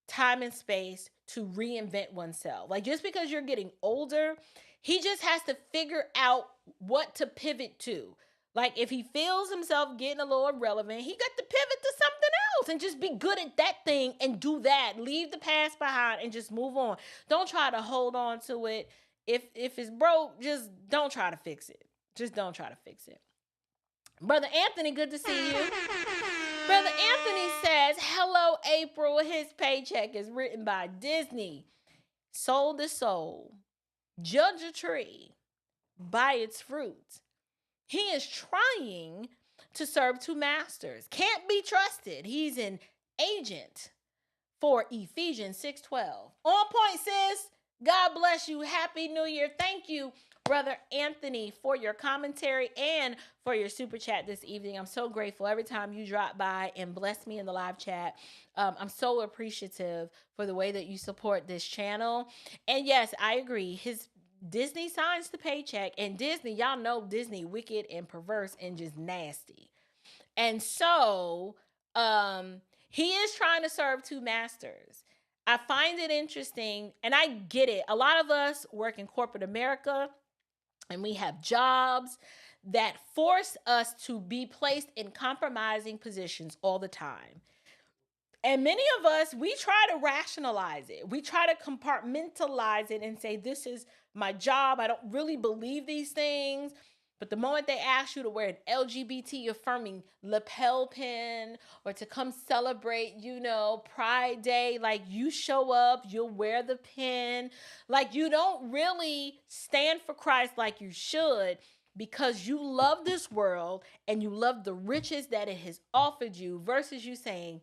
time and space to reinvent oneself. Like, just because you're getting older, he just has to figure out what to pivot to. Like, if he feels himself getting a little irrelevant, he got to pivot to something else and just be good at that thing and do that. Leave the past behind and just move on. Don't try to hold on to it. If it's broke, just don't try to fix it. Just don't try to fix it. Brother Anthony, good to see you. Brother Anthony says, hello, April. His paycheck is written by Disney. Soul to soul. Judge a tree by its fruit. He is trying to serve two masters. Can't be trusted. He's an agent for Ephesians 6:12. On point, sis. God bless you. Happy New Year. Thank you, Brother Anthony, for your commentary and for your super chat this evening. I'm so grateful every time you drop by and bless me in the live chat. I'm so appreciative for the way that you support this channel. And yes, I agree. Disney signs the paycheck, and Disney, y'all know Disney wicked and perverse and just nasty. And so he is trying to serve two masters. I find it interesting, and I get it. A lot of us work in corporate America, and we have jobs that force us to be placed in compromising positions all the time. And many of us, we try to rationalize it. We try to compartmentalize it and say, this is my job. I don't really believe these things. But the moment they ask you to wear an LGBT affirming lapel pin or to come celebrate, Pride Day, like you show up, you'll wear the pin. Like you don't really stand for Christ like you should, because you love this world and you love the riches that it has offered you, versus you saying,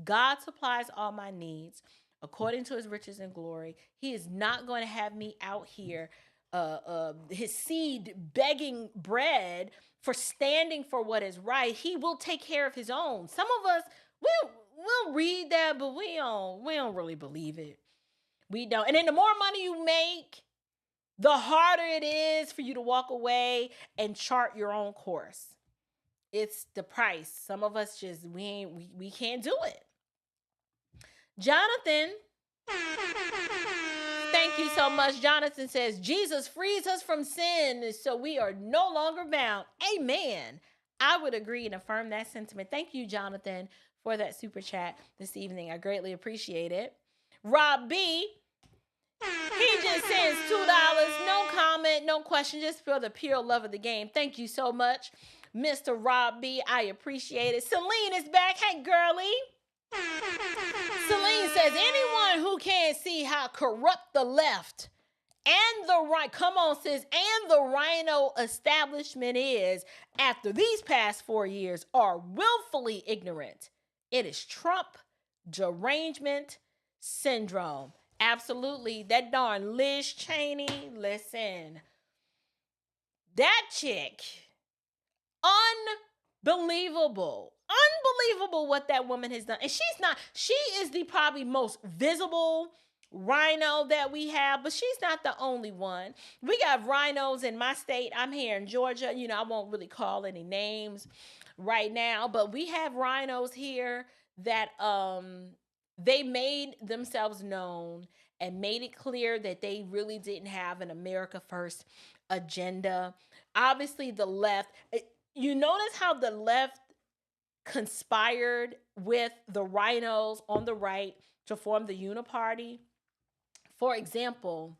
God supplies all my needs according to his riches and glory. He is not going to have me out here, his seed begging bread for standing for what is right. He will take care of his own. Some of us, we'll read that, but we don't really believe it. We don't. And then the more money you make, the harder it is for you to walk away and chart your own course. It's the price. Some of us just, we can't do it. Jonathan, thank you so much. Jonathan says, Jesus frees us from sin, so we are no longer bound. Amen. I would agree and affirm that sentiment. Thank you, Jonathan, for that super chat this evening. I greatly appreciate it. Rob B, he just sends $2. No comment, no question, just for the pure love of the game. Thank you so much, Mr. Rob B. I appreciate it. Celine is back. Hey, girlie. Celine says, anyone who can't see how corrupt the left and the right, come on, sis, and the rhino establishment is after these past 4 years are willfully ignorant. It is Trump derangement syndrome. Absolutely. That darn Liz Cheney, listen. That chick, unbelievable what that woman has done. And she is the probably most visible rhino that we have, but she's not the only one. We got rhinos in my state. I'm here in Georgia. I won't really call any names right now, but we have rhinos here that they made themselves known and made it clear that they really didn't have an America First agenda. Obviously, the left, you notice how the left conspired with the rhinos on the right to form the Uniparty. For example,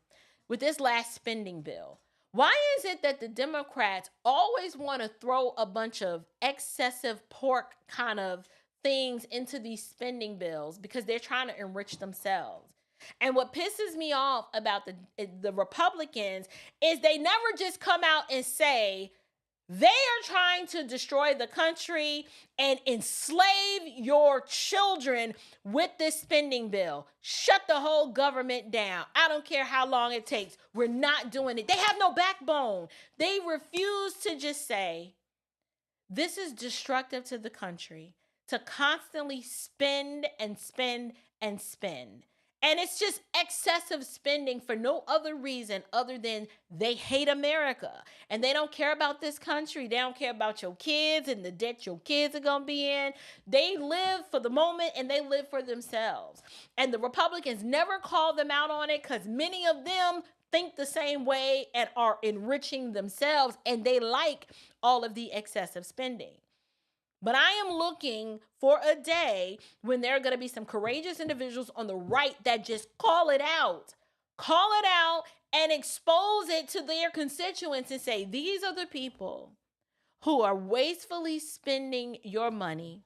with this last spending bill, why is it that the Democrats always want to throw a bunch of excessive pork kind of things into these spending bills? Because they're trying to enrich themselves. And what pisses me off about the Republicans is they never just come out and say, they are trying to destroy the country and enslave your children with this spending bill. Shut the whole government down. I don't care how long it takes. We're not doing it. They have no backbone. They refuse to just say, this is destructive to the country, to constantly spend and spend and spend. And it's just excessive spending for no other reason other than they hate America. And they don't care about this country. They don't care about your kids and the debt your kids are going to be in. They live for the moment and they live for themselves. And the Republicans never call them out on it because many of them think the same way and are enriching themselves. And they like all of the excessive spending. But I am looking for a day when there are going to be some courageous individuals on the right that just call it out and expose it to their constituents and say, these are the people who are wastefully spending your money,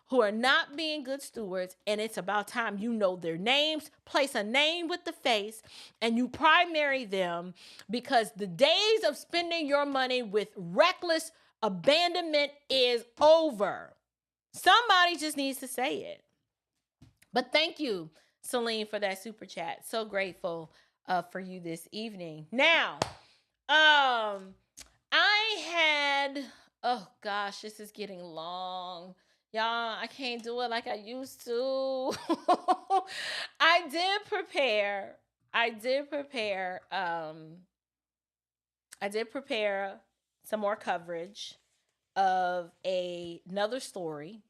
who are not being good stewards, and it's about time you know their names, place a name with the face, and you primary them, because the days of spending your money with reckless abandonment is over. Somebody just needs to say it. But thank you, Celine, for that super chat. So grateful for you this evening. Now, I had, oh gosh, this is getting long. Y'all, I can't do it like I used to. I did prepare I did prepare some more coverage of another story.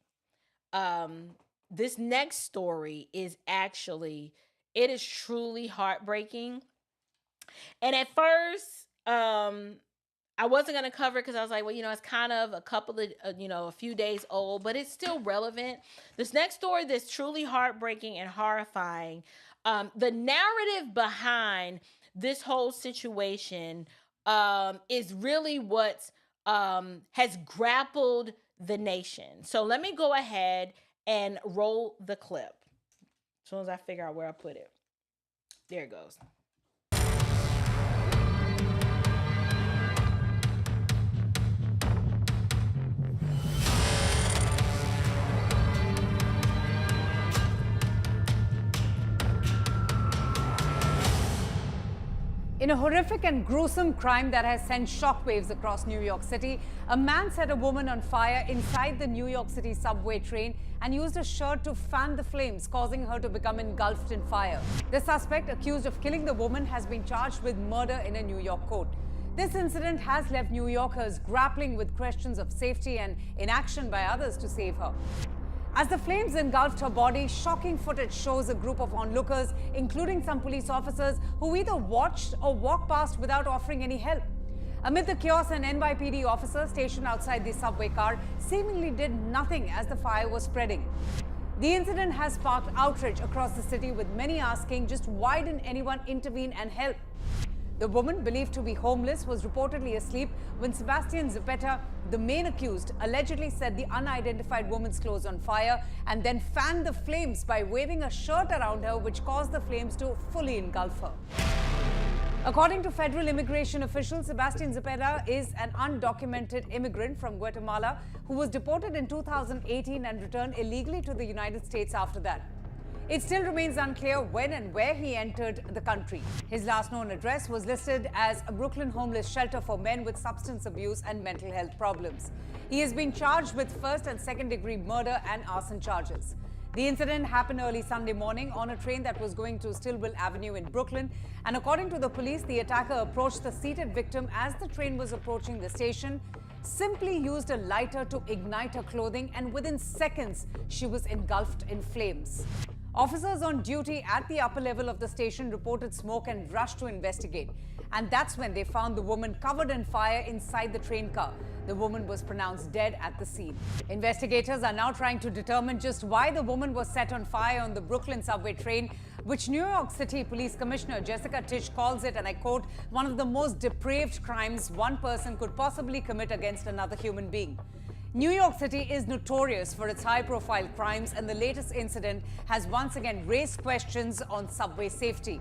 This next story is actually, it is truly heartbreaking. And at first, I wasn't going to cover it because I was like, well, it's kind of a couple of, a few days old, but it's still relevant. This next story that's truly heartbreaking and horrifying. The narrative behind this whole situation is really what has grappled the nation. So let me go ahead and roll the clip. As soon as I figure out where I put it. There it goes. In a horrific and gruesome crime that has sent shockwaves across New York City, a man set a woman on fire inside the New York City subway train and used a shirt to fan the flames, causing her to become engulfed in fire. The suspect, accused of killing the woman, has been charged with murder in a New York court. This incident has left New Yorkers grappling with questions of safety and inaction by others to save her. As the flames engulfed her body, shocking footage shows a group of onlookers, including some police officers, who either watched or walked past without offering any help. Amid the chaos, an NYPD officer stationed outside the subway car seemingly did nothing as the fire was spreading. The incident has sparked outrage across the city, with many asking just why didn't anyone intervene and help? The woman, believed to be homeless, was reportedly asleep when Sebastian Zapata, the main accused, allegedly set the unidentified woman's clothes on fire and then fanned the flames by waving a shirt around her, which caused the flames to fully engulf her. According to federal immigration officials, Sebastian Zapata is an undocumented immigrant from Guatemala who was deported in 2018 and returned illegally to the United States after that. It still remains unclear when and where he entered the country. His last known address was listed as a Brooklyn homeless shelter for men with substance abuse and mental health problems. He has been charged with first and second degree murder and arson charges. The incident happened early Sunday morning on a train that was going to Stillwell Avenue in Brooklyn. And according to the police, the attacker approached the seated victim as the train was approaching the station, simply used a lighter to ignite her clothing, and within seconds, she was engulfed in flames. Officers on duty at the upper level of the station reported smoke and rushed to investigate. And that's when they found the woman covered in fire inside the train car. The woman was pronounced dead at the scene. Investigators are now trying to determine just why the woman was set on fire on the Brooklyn subway train, which New York City Police Commissioner Jessica Tisch calls it, and I quote, one of the most depraved crimes one person could possibly commit against another human being. New York City is notorious for its high-profile crimes, and the latest incident has once again raised questions on subway safety.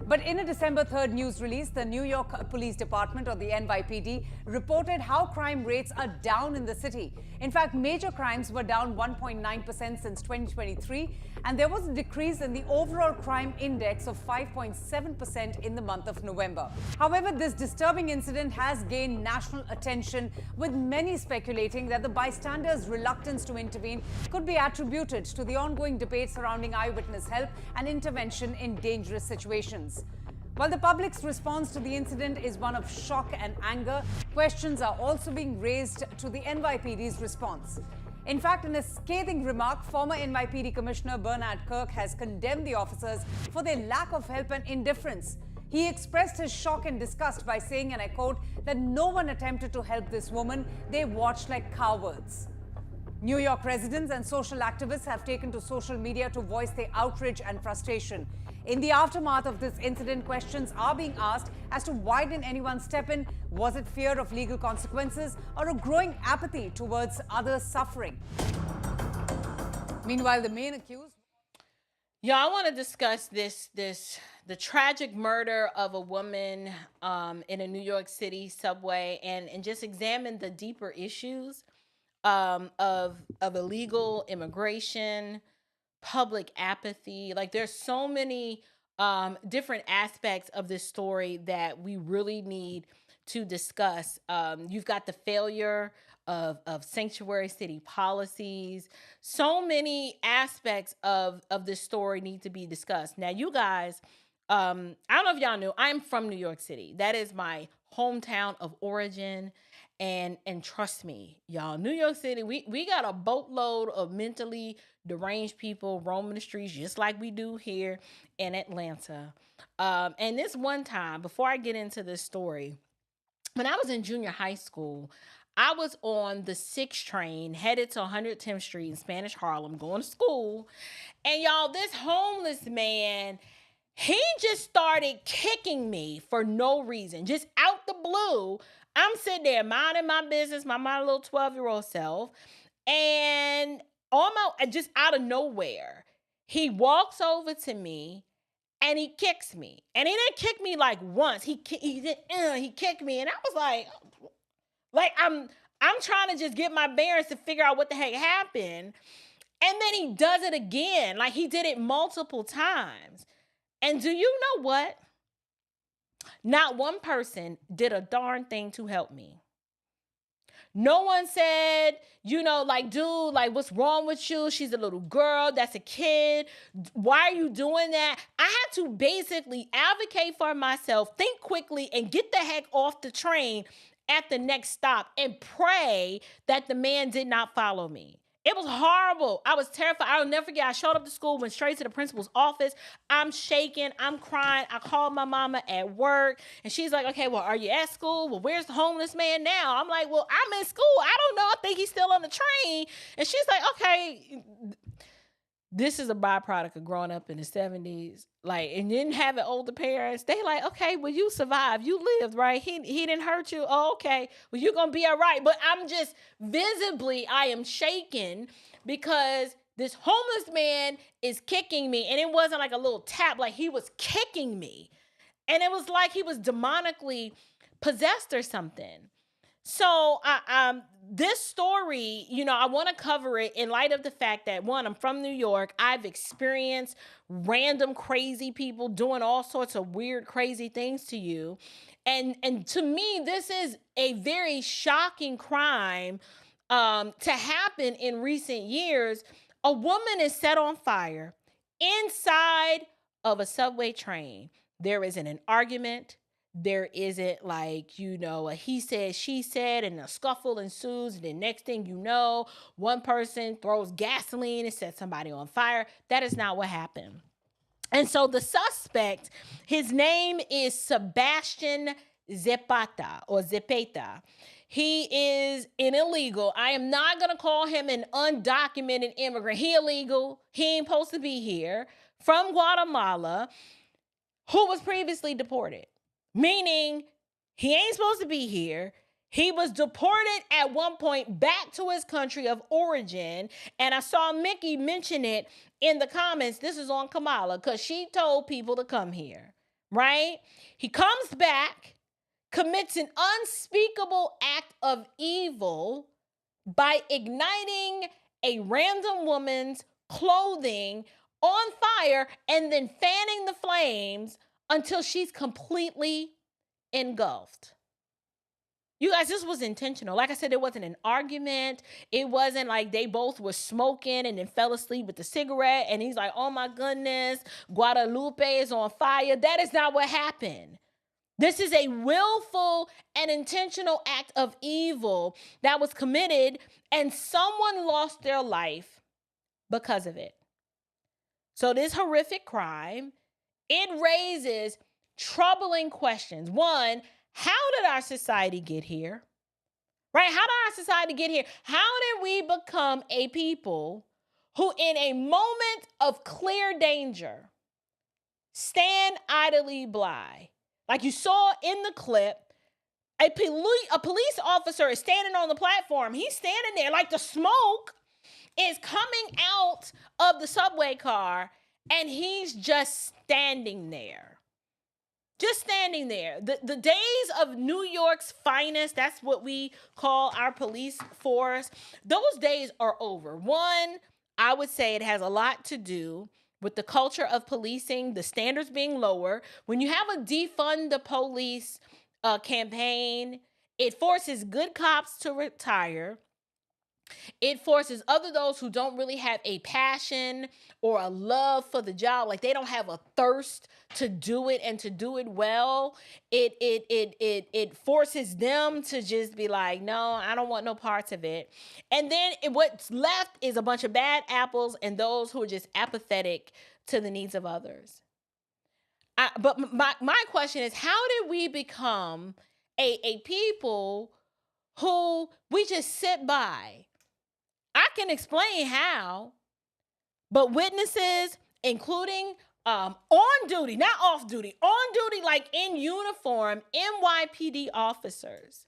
But in a December 3rd news release, the New York Police Department, or the NYPD, reported how crime rates are down in the city. In fact, major crimes were down 1.9% since 2023, and there was a decrease in the overall crime index of 5.7% in the month of November. However, this disturbing incident has gained national attention, with many speculating that the bystanders' reluctance to intervene could be attributed to the ongoing debate surrounding eyewitness help and intervention in dangerous situations. While the public's response to the incident is one of shock and anger, questions are also being raised to the NYPD's response. In fact, in a scathing remark, former NYPD Commissioner Bernard Kirk has condemned the officers for their lack of help and indifference. He expressed his shock and disgust by saying, and I quote, that no one attempted to help this woman. They watched like cowards. New York residents and social activists have taken to social media to voice their outrage and frustration. In the aftermath of this incident, questions are being asked as to why didn't anyone step in? Was it fear of legal consequences or a growing apathy towards others' suffering? Meanwhile, the main accused... Y'all, I want to discuss the tragic murder of a woman in a New York City subway, and just examine the deeper issues of illegal immigration, public apathy. Like, there's so many different aspects of this story that we really need to discuss. You've got the failure of sanctuary city policies. So many aspects of this story need to be discussed. Now, you guys I don't know if y'all knew, I'm from New York City. That is my hometown of origin. And trust me, y'all, New York City, we got a boatload of mentally deranged people roaming the streets just like we do here in Atlanta. And this one time, before I get into this story, when I was in junior high school, I was on the 6 train headed to 110th Street in Spanish Harlem going to school. And y'all, this homeless man, he just started kicking me for no reason, just out the blue. I'm sitting there minding my business, my little 12-year-old self, and just out of nowhere, he walks over to me and he kicks me. And he didn't kick me like once. He kicked me, and I was like I'm trying to just get my bearings to figure out what the heck happened. And then he does it again. Like, he did it multiple times. And do you know what? Not one person did a darn thing to help me. No one said, like, dude, like, what's wrong with you? She's a little girl. That's a kid. Why are you doing that? I had to basically advocate for myself, think quickly, and get the heck off the train at the next stop and pray that the man did not follow me. It was horrible. I was terrified. I'll never forget. I showed up to school, went straight to the principal's office. I'm shaking. I'm crying. I called my mama at work, and she's like, okay, well, are you at school? Well, where's the homeless man now? I'm like, well, I'm in school. I don't know. I think he's still on the train. And she's like, okay, this is a byproduct of growing up in the 70s. Like, and then having older parents, they like, okay, well, you survived. You lived, right? He didn't hurt you. Oh, okay. Well, you're going to be all right. But I'm just visibly, I am shaken because this homeless man is kicking me. And it wasn't like a little tap, like he was kicking me. And it was like he was demonically possessed or something. So this story, I want to cover it in light of the fact that, one, I'm from New York. I've experienced random crazy people doing all sorts of weird, crazy things to you. And to me, this is a very shocking crime to happen in recent years. A woman is set on fire inside of a subway train. There isn't an argument. There isn't like, a he said, she said, and a scuffle ensues. And the next thing you know, one person throws gasoline and sets somebody on fire. That is not what happened. And so the suspect, his name is Sebastian Zapata or Zepeta. He is an illegal. I am not going to call him an undocumented immigrant. He illegal. He ain't supposed to be here. From Guatemala, who was previously deported. Meaning he ain't supposed to be here. He was deported at one point back to his country of origin. And I saw Mickey mention it in the comments. This is on Kamala because she told people to come here, right? He comes back, commits an unspeakable act of evil by igniting a random woman's clothing on fire and then fanning the flames until she's completely engulfed. You guys, this was intentional. Like I said, it wasn't an argument. It wasn't like they both were smoking and then fell asleep with the cigarette. And he's like, oh my goodness, Guadalupe is on fire. That is not what happened. This is a willful and intentional act of evil that was committed, and someone lost their life because of it. So this horrific crime, it raises troubling questions. One, how did our society get here? Right? How did our society get here? How did we become a people who, in a moment of clear danger, stand idly by? Like you saw in the clip, a police officer is standing on the platform. He's standing there like the smoke is coming out of the subway car, and he's just standing there. Just standing there. The days of New York's finest, that's what we call our police force, those days are over. One, I would say it has a lot to do with the culture of policing, the standards being lower. When you have a defund the police campaign, it forces good cops to retire. It forces those who don't really have a passion or a love for the job, like they don't have a thirst to do it and to do it well. It forces them to just be like, no, I don't want no parts of it. And then what's left is a bunch of bad apples and those who are just apathetic to the needs of others. But my question is, how did we become a people who we just sit by? I can explain how, but witnesses, including on duty, not off duty, on duty, like in uniform, NYPD officers,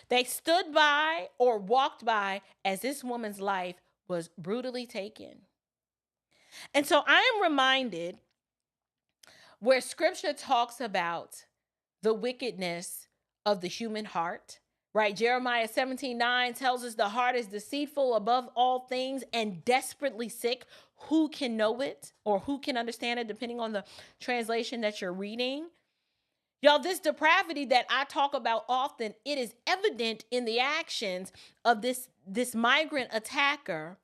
they stood by or walked by as this woman's life was brutally taken. And so I am reminded where Scripture talks about the wickedness of the human heart. Right, Jeremiah 17:9 tells us the heart is deceitful above all things and desperately sick. Who can know it or who can understand it, depending on the translation that you're reading? Y'all, this depravity that I talk about often, it is evident in the actions of this migrant attacker,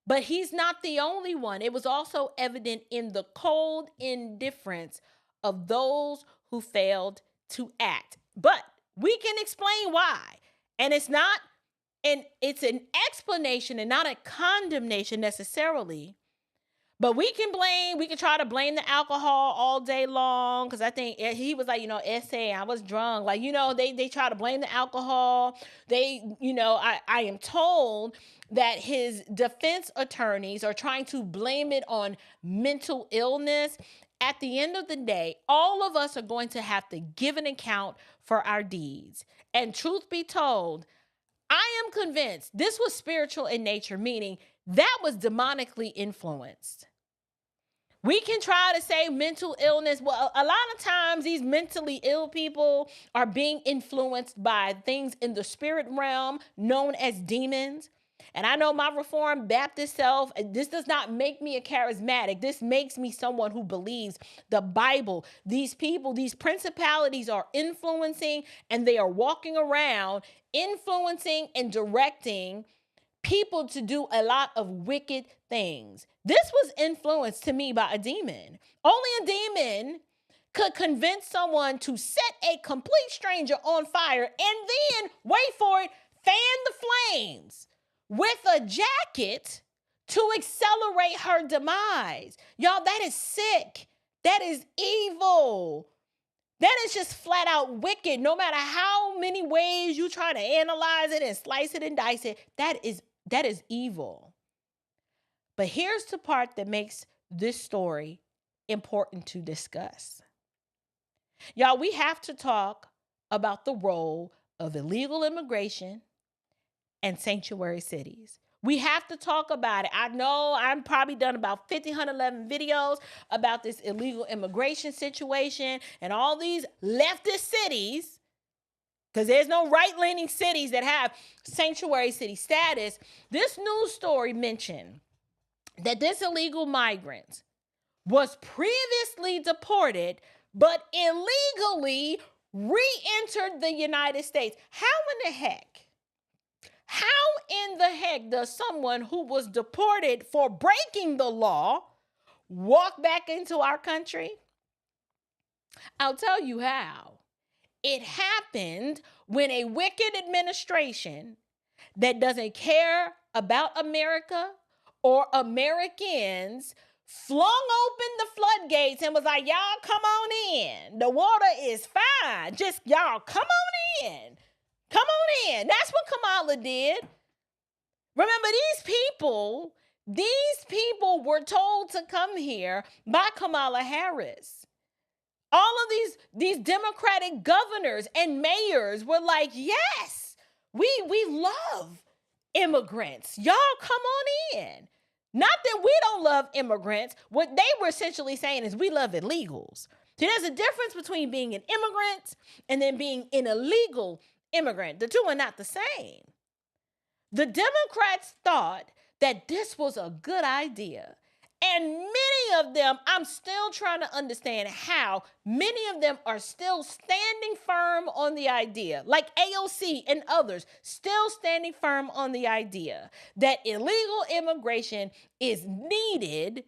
but he's not the only one. It was also evident in the cold indifference of those who failed to act. But we can explain why. And it's an explanation and not a condemnation necessarily. But we can try to blame the alcohol all day long. Because I think he was like, essay, I was drunk. Like, they try to blame the alcohol. I am told that his defense attorneys are trying to blame it on mental illness. At the end of the day, all of us are going to have to give an account for our deeds. And truth be told, I am convinced this was spiritual in nature, meaning that was demonically influenced. We can try to say mental illness. Well, a lot of times these mentally ill people are being influenced by things in the spirit realm known as demons. And I know my Reformed Baptist self, this does not make me a charismatic. This makes me someone who believes the Bible. These people, these principalities are influencing, and they are walking around influencing and directing people to do a lot of wicked things. This was influenced to me by a demon. Only a demon could convince someone to set a complete stranger on fire and then, wait for it, fan the flames with a jacket to accelerate her demise. Y'all, that is sick. That is evil. That is just flat out wicked. No matter how many ways you try to analyze it and slice it and dice it, that is evil. But here's the part that makes this story important to discuss. Y'all, we have to talk about the role of illegal immigration and sanctuary cities. We have to talk about it. I know I'm probably done about 1,511 videos about this illegal immigration situation and all these leftist cities, because there's no right-leaning cities that have sanctuary city status. This news story mentioned that this illegal migrant was previously deported, but illegally re-entered the United States. How in the heck does someone who was deported for breaking the law walk back into our country? I'll tell you how. It happened when a wicked administration that doesn't care about America or Americans flung open the floodgates and was like, y'all come on in. The water is fine. Just y'all come on in. Come on in. That's what Kamala did. Remember, these people were told to come here by Kamala Harris. All of these Democratic governors and mayors were like, yes, we love immigrants. Y'all come on in. Not that we don't love immigrants. What they were essentially saying is we love illegals. See, there's a difference between being an immigrant and then being an illegal immigrant. The two are not the same. The Democrats thought that this was a good idea. And many of them, I'm still trying to understand how many of them are still standing firm on the idea, like AOC and others, still standing firm on the idea that illegal immigration is needed,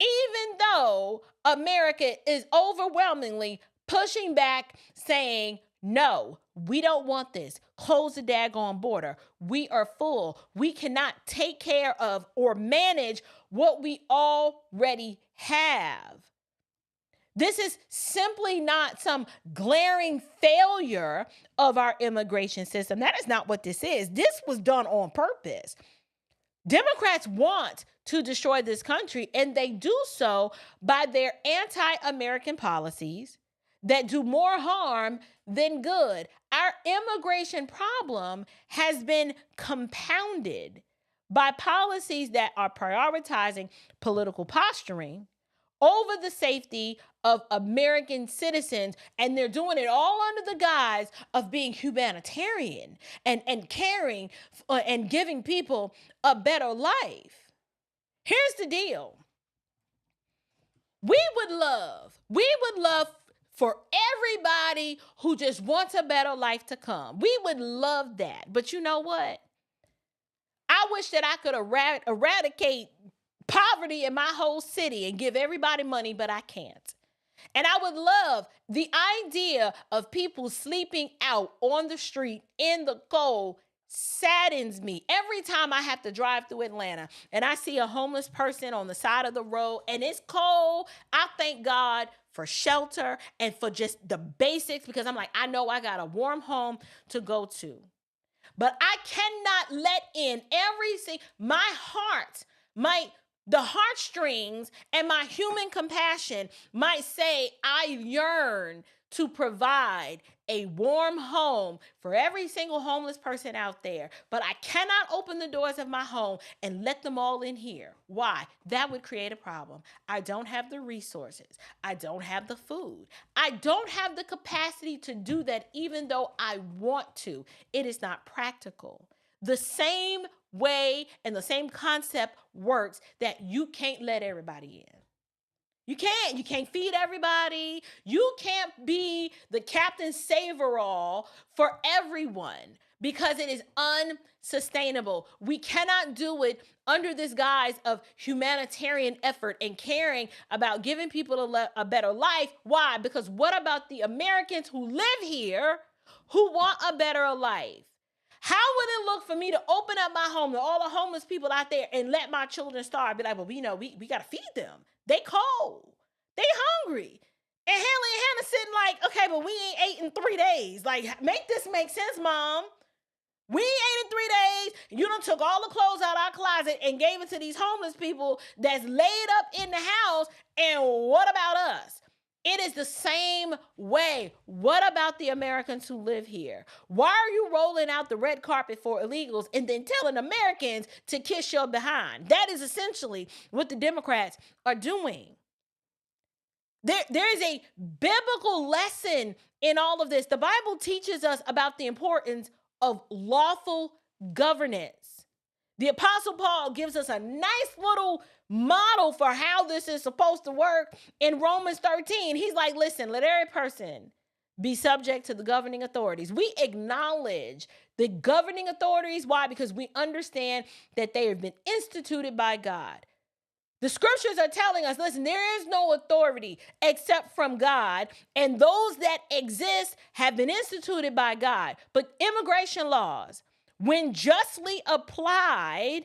even though America is overwhelmingly pushing back, saying, no, we don't want this. Close the daggone border. We are full. We cannot take care of or manage what we already have. This is simply not some glaring failure of our immigration system. That is not what this is. This was done on purpose. Democrats want to destroy this country, and they do so by their anti-American policies that do more harm than good. Our immigration problem has been compounded by policies that are prioritizing political posturing over the safety of American citizens, and they're doing it all under the guise of being humanitarian and caring and giving people a better life. Here's the deal. We would love for everybody who just wants a better life to come. We would love that. But you know what? I wish that I could eradicate poverty in my whole city and give everybody money, but I can't. And I would love the idea of people sleeping out on the street in the cold saddens me. Every time I have to drive through Atlanta and I see a homeless person on the side of the road and it's cold, I thank God for shelter and for just the basics, because I'm like, I know I got a warm home to go to. But I cannot let in my heart, the heartstrings and my human compassion might say, I yearn to provide a warm home for every single homeless person out there. But I cannot open the doors of my home and let them all in here. Why? That would create a problem. I don't have the resources. I don't have the food. I don't have the capacity to do that, even though I want to. It is not practical. The same way and the same concept works that you can't let everybody in. You can't feed everybody. You can't be the Captain Save-all for everyone, because it is unsustainable. We cannot do it under this guise of humanitarian effort and caring about giving people a better life. Why? Because what about the Americans who live here who want a better life? How would it look for me to open up my home to all the homeless people out there and let my children starve? Be like, well, we got to feed them. They cold. They hungry. And Haley and Hannah sitting like, okay, but we ain't ate in 3 days. Like, make this make sense, Mom. We ain't ate in 3 days. You done took all the clothes out of our closet and gave it to these homeless people that's laid up in the house. And what about us? It is the same way. What about the Americans who live here? Why are you rolling out the red carpet for illegals and then telling Americans to kiss your behind? That is essentially what the Democrats are doing. There is a biblical lesson in all of this. The Bible teaches us about the importance of lawful governance. The Apostle Paul gives us a nice little model for how this is supposed to work in Romans 13. He's like, listen, let every person be subject to the governing authorities. We acknowledge the governing authorities. Why? Because we understand that they have been instituted by God. The scriptures are telling us, listen, there is no authority except from God, and those that exist have been instituted by God. But immigration laws, when justly applied,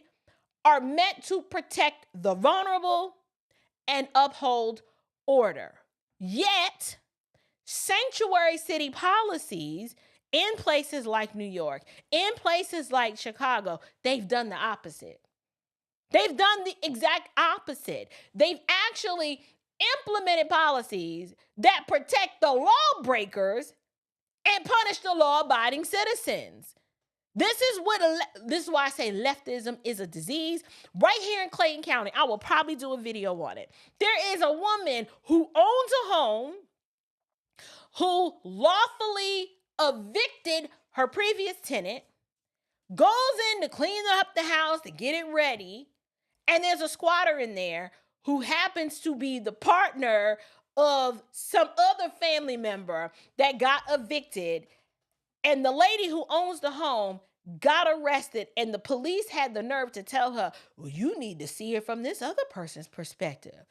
are meant to protect the vulnerable and uphold order. Yet, sanctuary city policies in places like New York, in places like Chicago, they've done the opposite. They've done the exact opposite. They've actually implemented policies that protect the lawbreakers and punish the law-abiding citizens. This is why I say leftism is a disease. Right here in Clayton County, I will probably do a video on it. There is a woman who owns a home who lawfully evicted her previous tenant, goes in to clean up the house to get it ready, and there's a squatter in there who happens to be the partner of some other family member that got evicted, and the lady who owns the home got arrested, and the police had the nerve to tell her, well, you need to see it from this other person's perspective.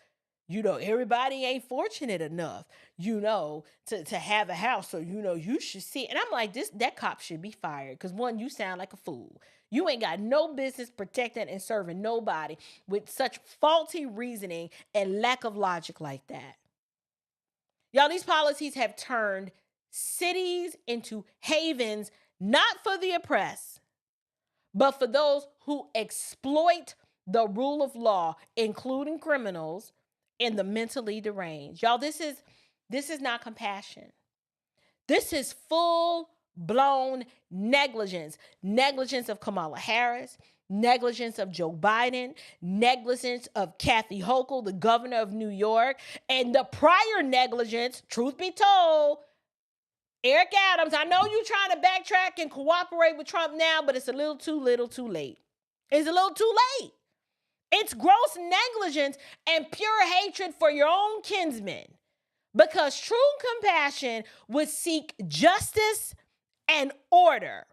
You know, everybody ain't fortunate enough, you know, to have a house. So, you know, you should see it. And I'm like, that cop should be fired. Because one, you sound like a fool. You ain't got no business protecting and serving nobody with such faulty reasoning and lack of logic like that. Y'all, these policies have turned cities into havens, not for the oppressed, but for those who exploit the rule of law, including criminals and the mentally deranged. Y'all, this is not compassion. This is full-blown negligence. Negligence of Kamala Harris, negligence of Joe Biden, negligence of Kathy Hochul, the governor of New York, and the prior negligence, truth be told, Eric Adams. I know you're trying to backtrack and cooperate with Trump now, but it's a little too too late. It's a little too late. It's gross negligence and pure hatred for your own kinsmen, because true compassion would seek justice and order,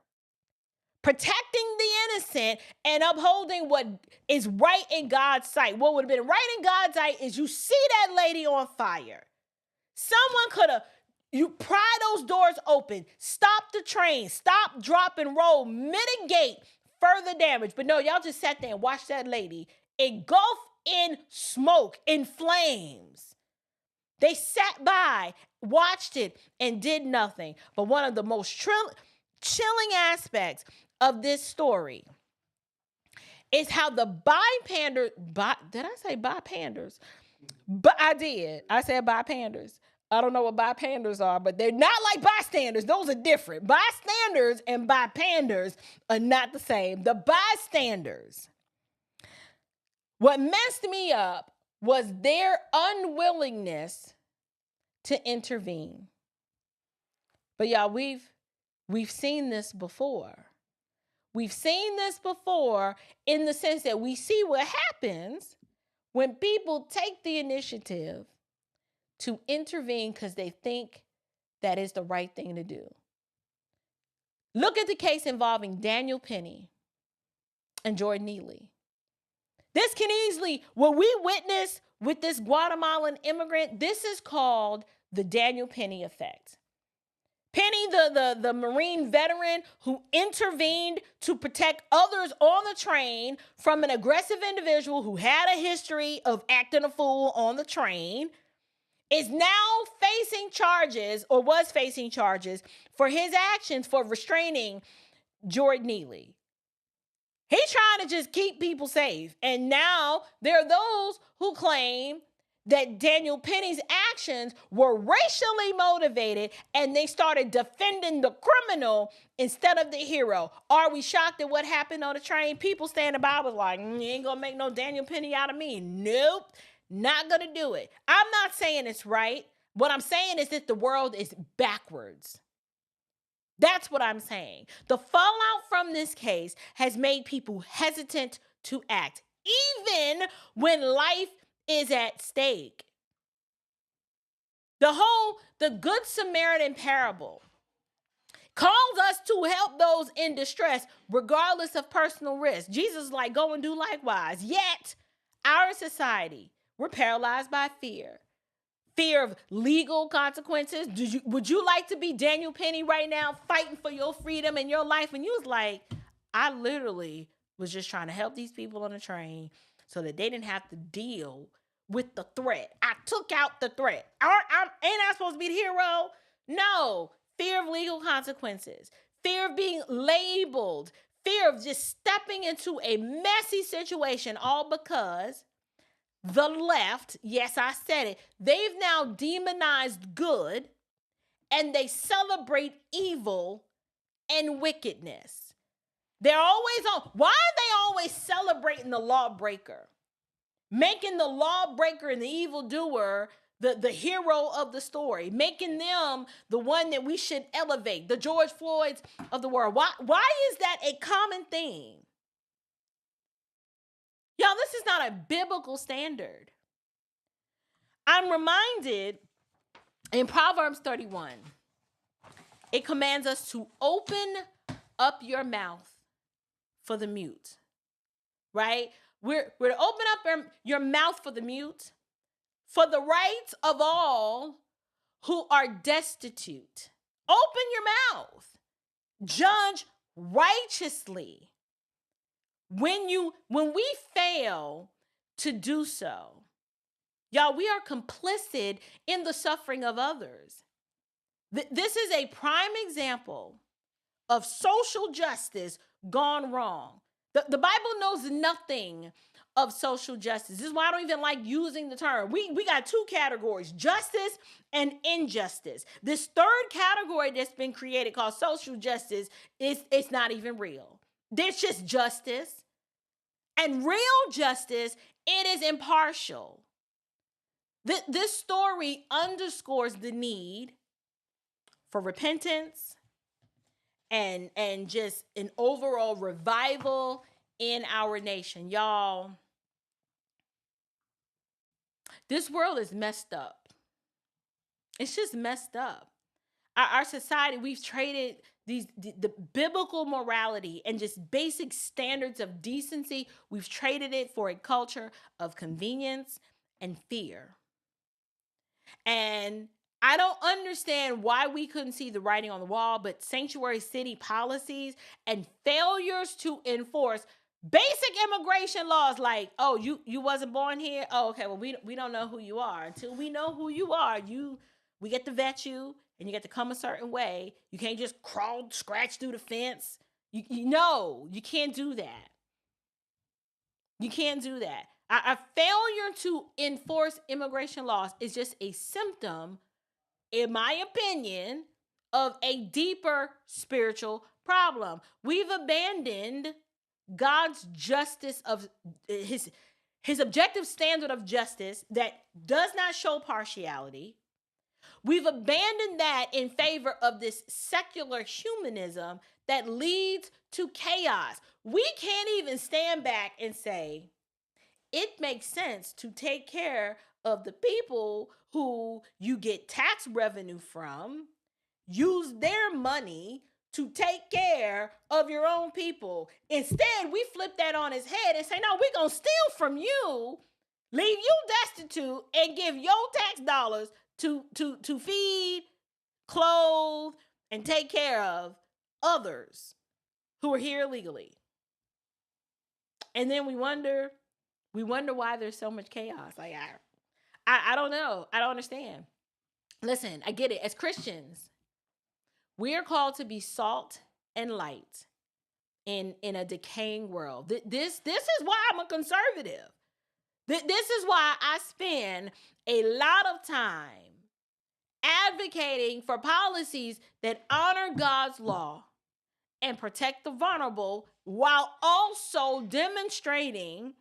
protecting the innocent and upholding what is right in God's sight. What would have been right in God's sight is you see that lady on fire. Someone could have, you pry those doors open, stop the train, stop, drop, and roll, mitigate further damage. But no, y'all just sat there and watched that lady engulf in smoke, in flames. They sat by, watched it, and did nothing. But one of the most chilling aspects of this story is how the bypander, did I say bypanders? But I did. I said bypanders. I don't know what bypanders are, but they're not like bystanders. Those are different. Bystanders and bypanders are not the same. The bystanders, what messed me up was their unwillingness to intervene. But y'all, we've seen this before. We've seen this before in the sense that we see what happens when people take the initiative to intervene because they think that is the right thing to do. Look at the case involving Daniel Penny and Jordan Neely. This can easily, what we witnessed with this Guatemalan immigrant, this is called the Daniel Penny effect. Penny, the Marine veteran who intervened to protect others on the train from an aggressive individual who had a history of acting a fool on the train, is now facing charges, or was facing charges, for his actions for restraining Jordan Neely. He's trying to just keep people safe. And now there are those who claim that Daniel Penny's actions were racially motivated and they started defending the criminal instead of the hero. Are we shocked at what happened on the train? People standing by was like, you ain't gonna make no Daniel Penny out of me. Nope, not gonna do it. I'm not saying it's right. What I'm saying is that the world is backwards. That's what I'm saying. The fallout from this case has made people hesitant to act, even when life is at stake. The Good Samaritan parable calls us to help those in distress, regardless of personal risk. Jesus is like, go and do likewise. Yet, our society, we're paralyzed by fear. Fear of legal consequences. Would you like to be Daniel Penny right now, fighting for your freedom and your life? And you was like, I literally was just trying to help these people on the train so that they didn't have to deal with the threat. I took out the threat. Ain't I supposed to be the hero? No. Fear of legal consequences. Fear of being labeled. Fear of just stepping into a messy situation, all because the left, yes, I said it, they've now demonized good and they celebrate evil and wickedness. They're always on. Why are they always celebrating the lawbreaker? Making the lawbreaker and the evildoer the hero of the story. Making them the one that we should elevate. The George Floyds of the world. Why is that a common theme? Y'all, this is not a biblical standard. I'm reminded in Proverbs 31, it commands us to open up your mouth for the mute, right? We're to open up your mouth for the mute, for the rights of all who are destitute. Open your mouth. Judge righteously. When we fail to do so, y'all, we are complicit in the suffering of others. This is a prime example of social justice gone wrong. The Bible knows nothing of social justice. This is why I don't even like using the term. We got two categories, justice and injustice. This third category that's been created called social justice it's not even real. There's just justice. And real justice, it is impartial. This story underscores the need for repentance and just an overall revival in our nation. Y'all, this world is messed up. It's just messed up. Our society, we've traded the biblical morality and just basic standards of decency, we've traded it for a culture of convenience and fear. And I don't understand why we couldn't see the writing on the wall, but sanctuary city policies and failures to enforce basic immigration laws like, oh, you wasn't born here? Oh, okay, well, we don't know who you are. Until we know who you are, we get to vet you, and you get to come a certain way. You can't just crawl, scratch through the fence. You can't do that. You can't do that. A failure to enforce immigration laws is just a symptom, in my opinion, of a deeper spiritual problem. We've abandoned God's justice of his objective standard of justice that does not show partiality. We've abandoned that in favor of this secular humanism that leads to chaos. We can't even stand back and say, it makes sense to take care of the people who you get tax revenue from, use their money to take care of your own people. Instead, we flip that on his head and say, no, we're going to steal from you, leave you destitute, and give your tax dollars to feed, clothe, and take care of others who are here illegally. And then we wonder why there's so much chaos. Like, I don't know. I don't understand. Listen, I get it. As Christians, we are called to be salt and light in a decaying world. This is why I'm a conservative. This is why I spend a lot of time advocating for policies that honor God's law and protect the vulnerable while also demonstrating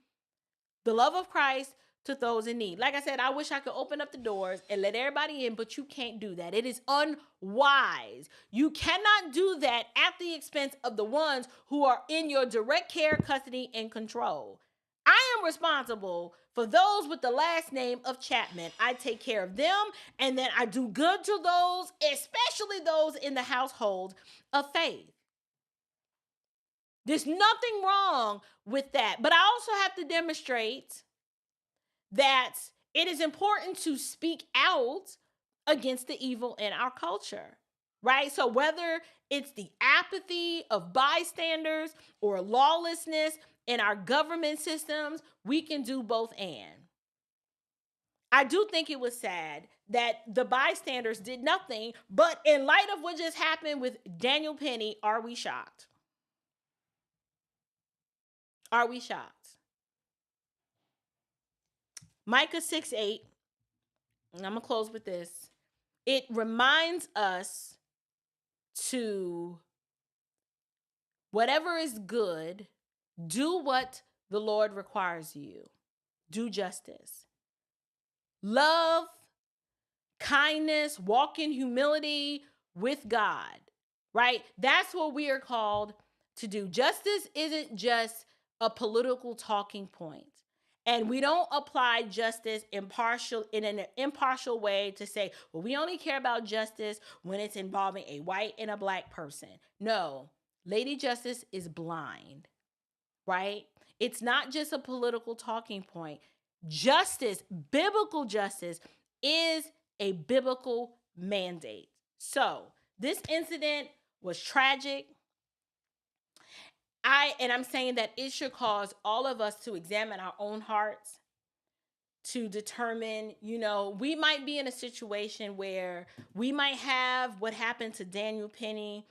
the love of Christ to those in need. Like I said, I wish I could open up the doors and let everybody in, but you can't do that. It is unwise. You cannot do that at the expense of the ones who are in your direct care, custody, and control. I am responsible for those with the last name of Chapman. I take care of them, and then I do good to those, especially those in the household of faith. There's nothing wrong with that. But I also have to demonstrate that it is important to speak out against the evil in our culture, right? So whether it's the apathy of bystanders or lawlessness in our government systems, we can do both and. I do think it was sad that the bystanders did nothing, but in light of what just happened with Daniel Penny, are we shocked? Are we shocked? Micah 6:8, and I'm going to close with this. It reminds us to, whatever is good, do what the Lord requires you. Do justice. Love, kindness, walk in humility with God, right? That's what we are called to do. Justice isn't just a political talking point. And we don't apply justice in an impartial way to say, well, we only care about justice when it's involving a white and a black person. No, Lady Justice is blind, right? It's not just a political talking point. Justice, biblical justice, is a biblical mandate. So this incident was tragic. I'm saying that it should cause all of us to examine our own hearts, to determine, we might be in a situation where we might have what happened to Daniel Penny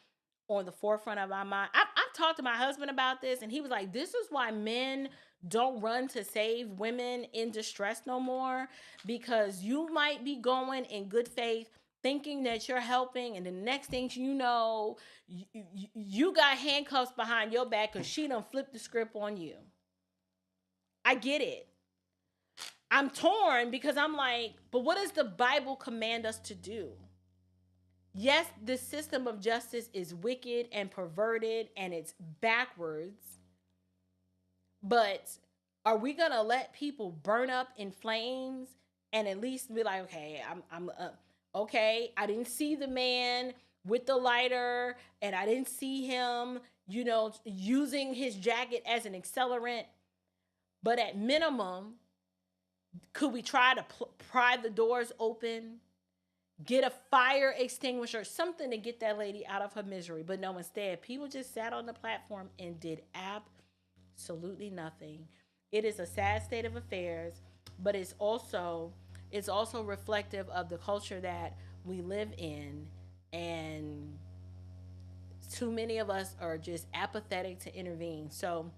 on the forefront of our mind. I've talked to my husband about this, and he was like, this is why men don't run to save women in distress no more, because you might be going in good faith thinking that you're helping, and the next thing you know, you got handcuffs behind your back because she done flipped the script on you. I get it. I'm torn because I'm like, but what does the Bible command us to do? Yes, the system of justice is wicked and perverted and it's backwards, but are we going to let people burn up in flames and at least be like, okay, okay, I didn't see the man with the lighter and I didn't see him, using his jacket as an accelerant, but at minimum, could we try to pry the doors open, get a fire extinguisher, something to get that lady out of her misery? But no, instead, people just sat on the platform and did absolutely nothing. It is a sad state of affairs, but it's also reflective of the culture that we live in, and too many of us are just apathetic to intervene. So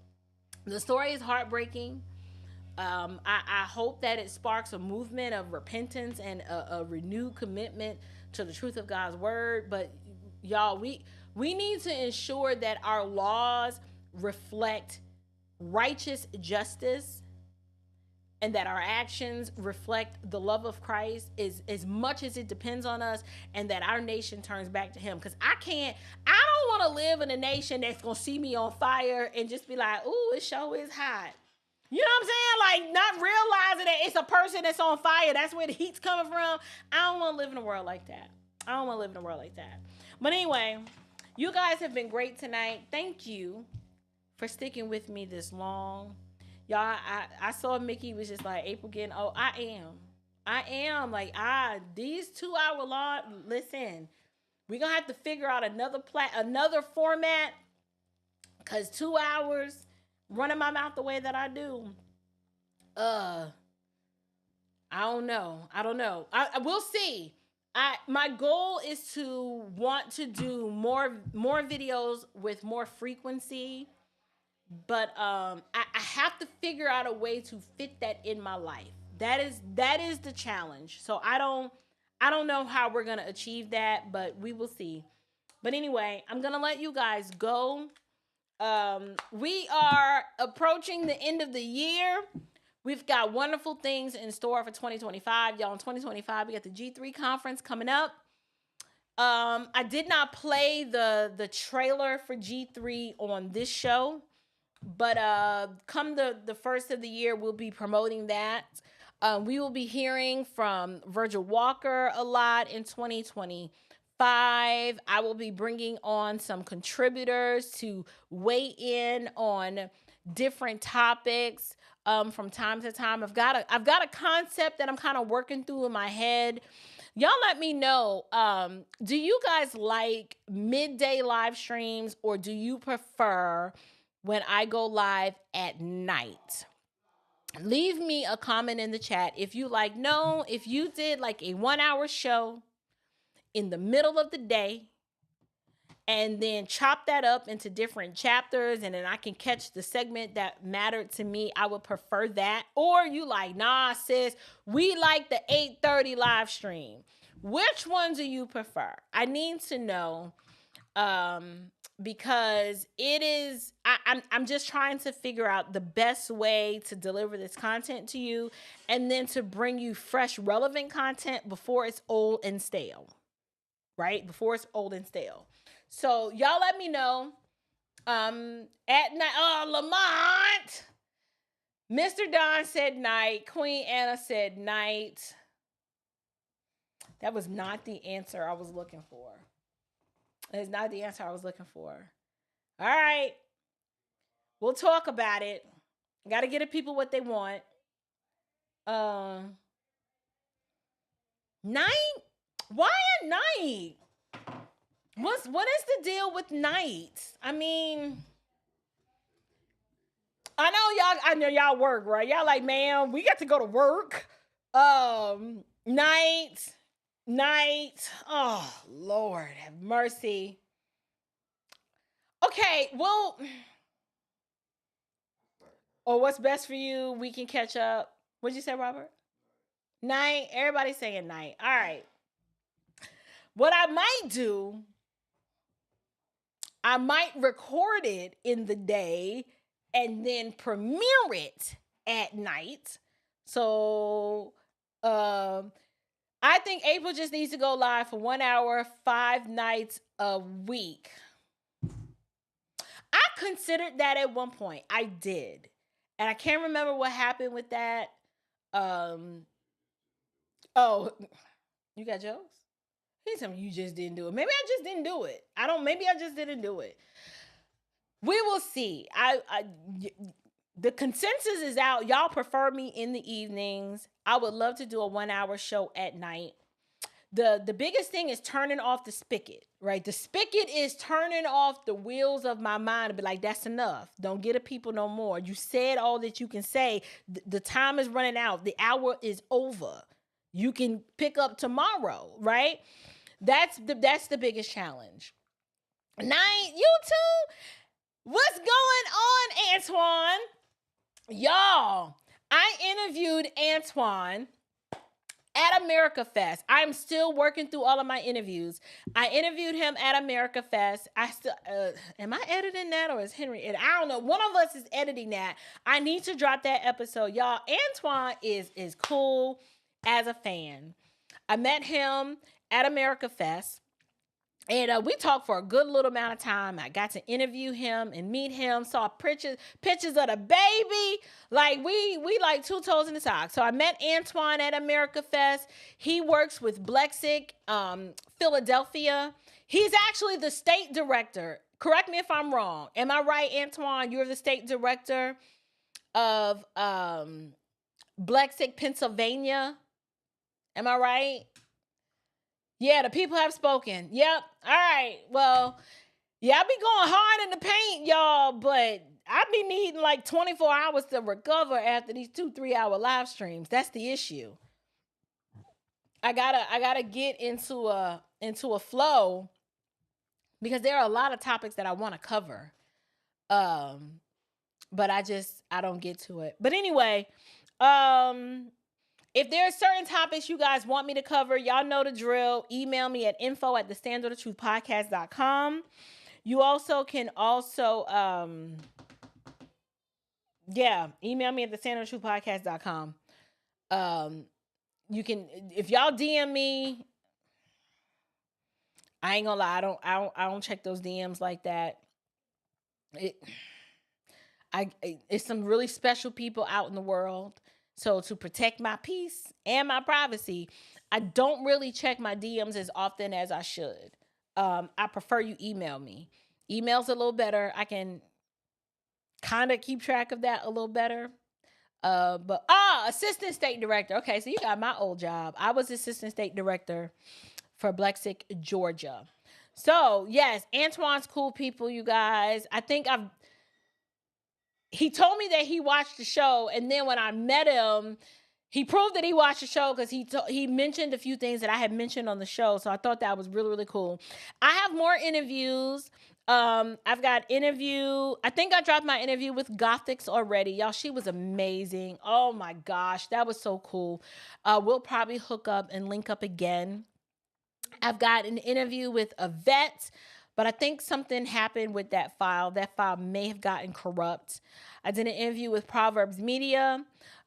the story is heartbreaking. I hope that it sparks a movement of repentance and a renewed commitment to the truth of God's word. But y'all, we need to ensure that our laws reflect righteous justice and that our actions reflect the love of Christ as much as it depends on us, and that our nation turns back to him. Because I don't want to live in a nation that's going to see me on fire and just be like, ooh, it sure is hot. You know what I'm saying? Like, not realizing that it's a person that's on fire. That's where the heat's coming from. I don't want to live in a world like that. But anyway, you guys have been great tonight. Thank you for sticking with me this long. Y'all, I saw Mickey was just like, April getting old. I am. Like, these 2 hour long, listen, we're going to have to figure out another format, because 2 hours running my mouth the way that I do, I don't know. I will see. My goal is to want to do more videos with more frequency, but I have to figure out a way to fit that in my life. That is the challenge. So I don't know how we're gonna achieve that, but we will see. But anyway, I'm gonna let you guys go. We are approaching the end of the year. We've got wonderful things in store for 2025. Y'all, in 2025, we got the G3 conference coming up. I did not play the trailer for G3 on this show, but come the first of the year, we'll be promoting that. We will be hearing from Virgil Walker a lot in 2025. I will be bringing on some contributors to weigh in on different topics from time to time. I've got a concept that I'm kind of working through in my head. Y'all let me know. Do you guys like midday live streams, or do you prefer when I go live at night? Leave me a comment in the chat if you if you did like a 1 hour show in the middle of the day and then chop that up into different chapters, and then I can catch the segment that mattered to me. I would prefer that. Or you like, nah, sis, we like the 8:30 live stream. Which one do you prefer? I need to know, because I'm just trying to figure out the best way to deliver this content to you, and then to bring you fresh, relevant content before it's old and stale. Right? Before it's old and stale. So y'all let me know. At night, Lamont, Mr. Don said night. Queen Anna said night. That was not the answer I was looking for. It's not the answer I was looking for. All right. We'll talk about it. Got to get the people what they want. Night? Why at night? What is the deal with night? I mean, I know y'all work, right? Y'all like, man, we got to go to work. Night. Oh, Lord, have mercy. Okay, well, what's best for you? We can catch up. What'd you say, Robert? Night. Everybody's saying night. All right. What I might do, I might record it in the day and then premiere it at night. So, I think April just needs to go live for 1 hour, 5 nights a week. I considered that at one point. I did. And I can't remember what happened with that. Oh, you got jokes? He's telling me you just didn't do it. Maybe I just didn't do it. Maybe I just didn't do it. We will see. The consensus is out. Y'all prefer me in the evenings. I would love to do a 1 hour show at night. The biggest thing is turning off the spigot, right? The spigot is turning off the wheels of my mind and be like, that's enough. Don't get at people no more. You said all that you can say. The time is running out. The hour is over. You can pick up tomorrow, right? That's the biggest challenge. Night, YouTube. What's going on, Antoine? Y'all, I interviewed Antoine at America Fest. I'm still working through all of my interviews. I interviewed him at America Fest. I still, am I editing that or is Henry? I don't know. One of us is editing that. I need to drop that episode. Y'all, Antoine is cool as a fan. I met him at America Fest. And we talked for a good little amount of time. I got to interview him and meet him. Saw pictures of the baby. Like we like two toes in the sock. So I met Antoine at America Fest. He works with Blexic, Philadelphia. He's actually the state director. Correct me if I'm wrong. Am I right, Antoine? You're the state director of Blexic, Pennsylvania. Am I right? Yeah, the people have spoken. Yep. All right. Well, yeah, I be going hard in the paint, y'all, but I be needing like 24 hours to recover after these 2-3 hour live streams. That's the issue. I gotta get into a flow because there are a lot of topics that I want to cover. But I don't get to it. But anyway, if there are certain topics you guys want me to cover, y'all know the drill. Email me at info@thestandardthetruthpodcast.com. You also can email me at thestandardthetruthpodcast.com. You can, if y'all DM me, I ain't gonna lie, I don't check those DMs like that. It's some really special people out in the world. So to protect my peace and my privacy, I don't really check my DMs as often as I should. I prefer you email me. Email's a little better. I can kind of keep track of that a little better. Assistant state director. Okay, so you got my old job. I was assistant state director for Blexic, Georgia. So yes, Antoine's cool people, you guys. I think he told me that he watched the show, and then when I met him, he proved that he watched the show because he mentioned a few things that I had mentioned on the show. So I thought that was really, really cool. I have more interviews. I've got I think I dropped my interview with Gothics already. Y'all, she was amazing. Oh my gosh, that was so cool. We'll probably hook up and link up again. I've got an interview with a vet, but I think something happened with that file. That file may have gotten corrupt. I did an interview with Proverbs Media.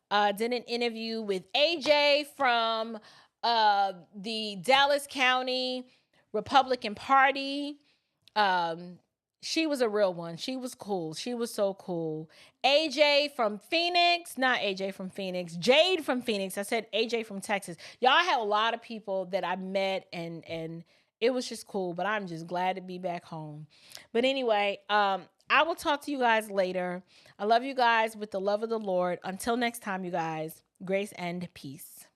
Did an interview with AJ from the Dallas County Republican Party. she was a real one. She was cool. She was so cool. AJ from Phoenix, not AJ from Phoenix, Jade from Phoenix. I said AJ from Texas. Y'all had a lot of people that I met and it was just cool, but I'm just glad to be back home. But anyway, I will talk to you guys later. I love you guys with the love of the Lord. Until next time, you guys, grace and peace.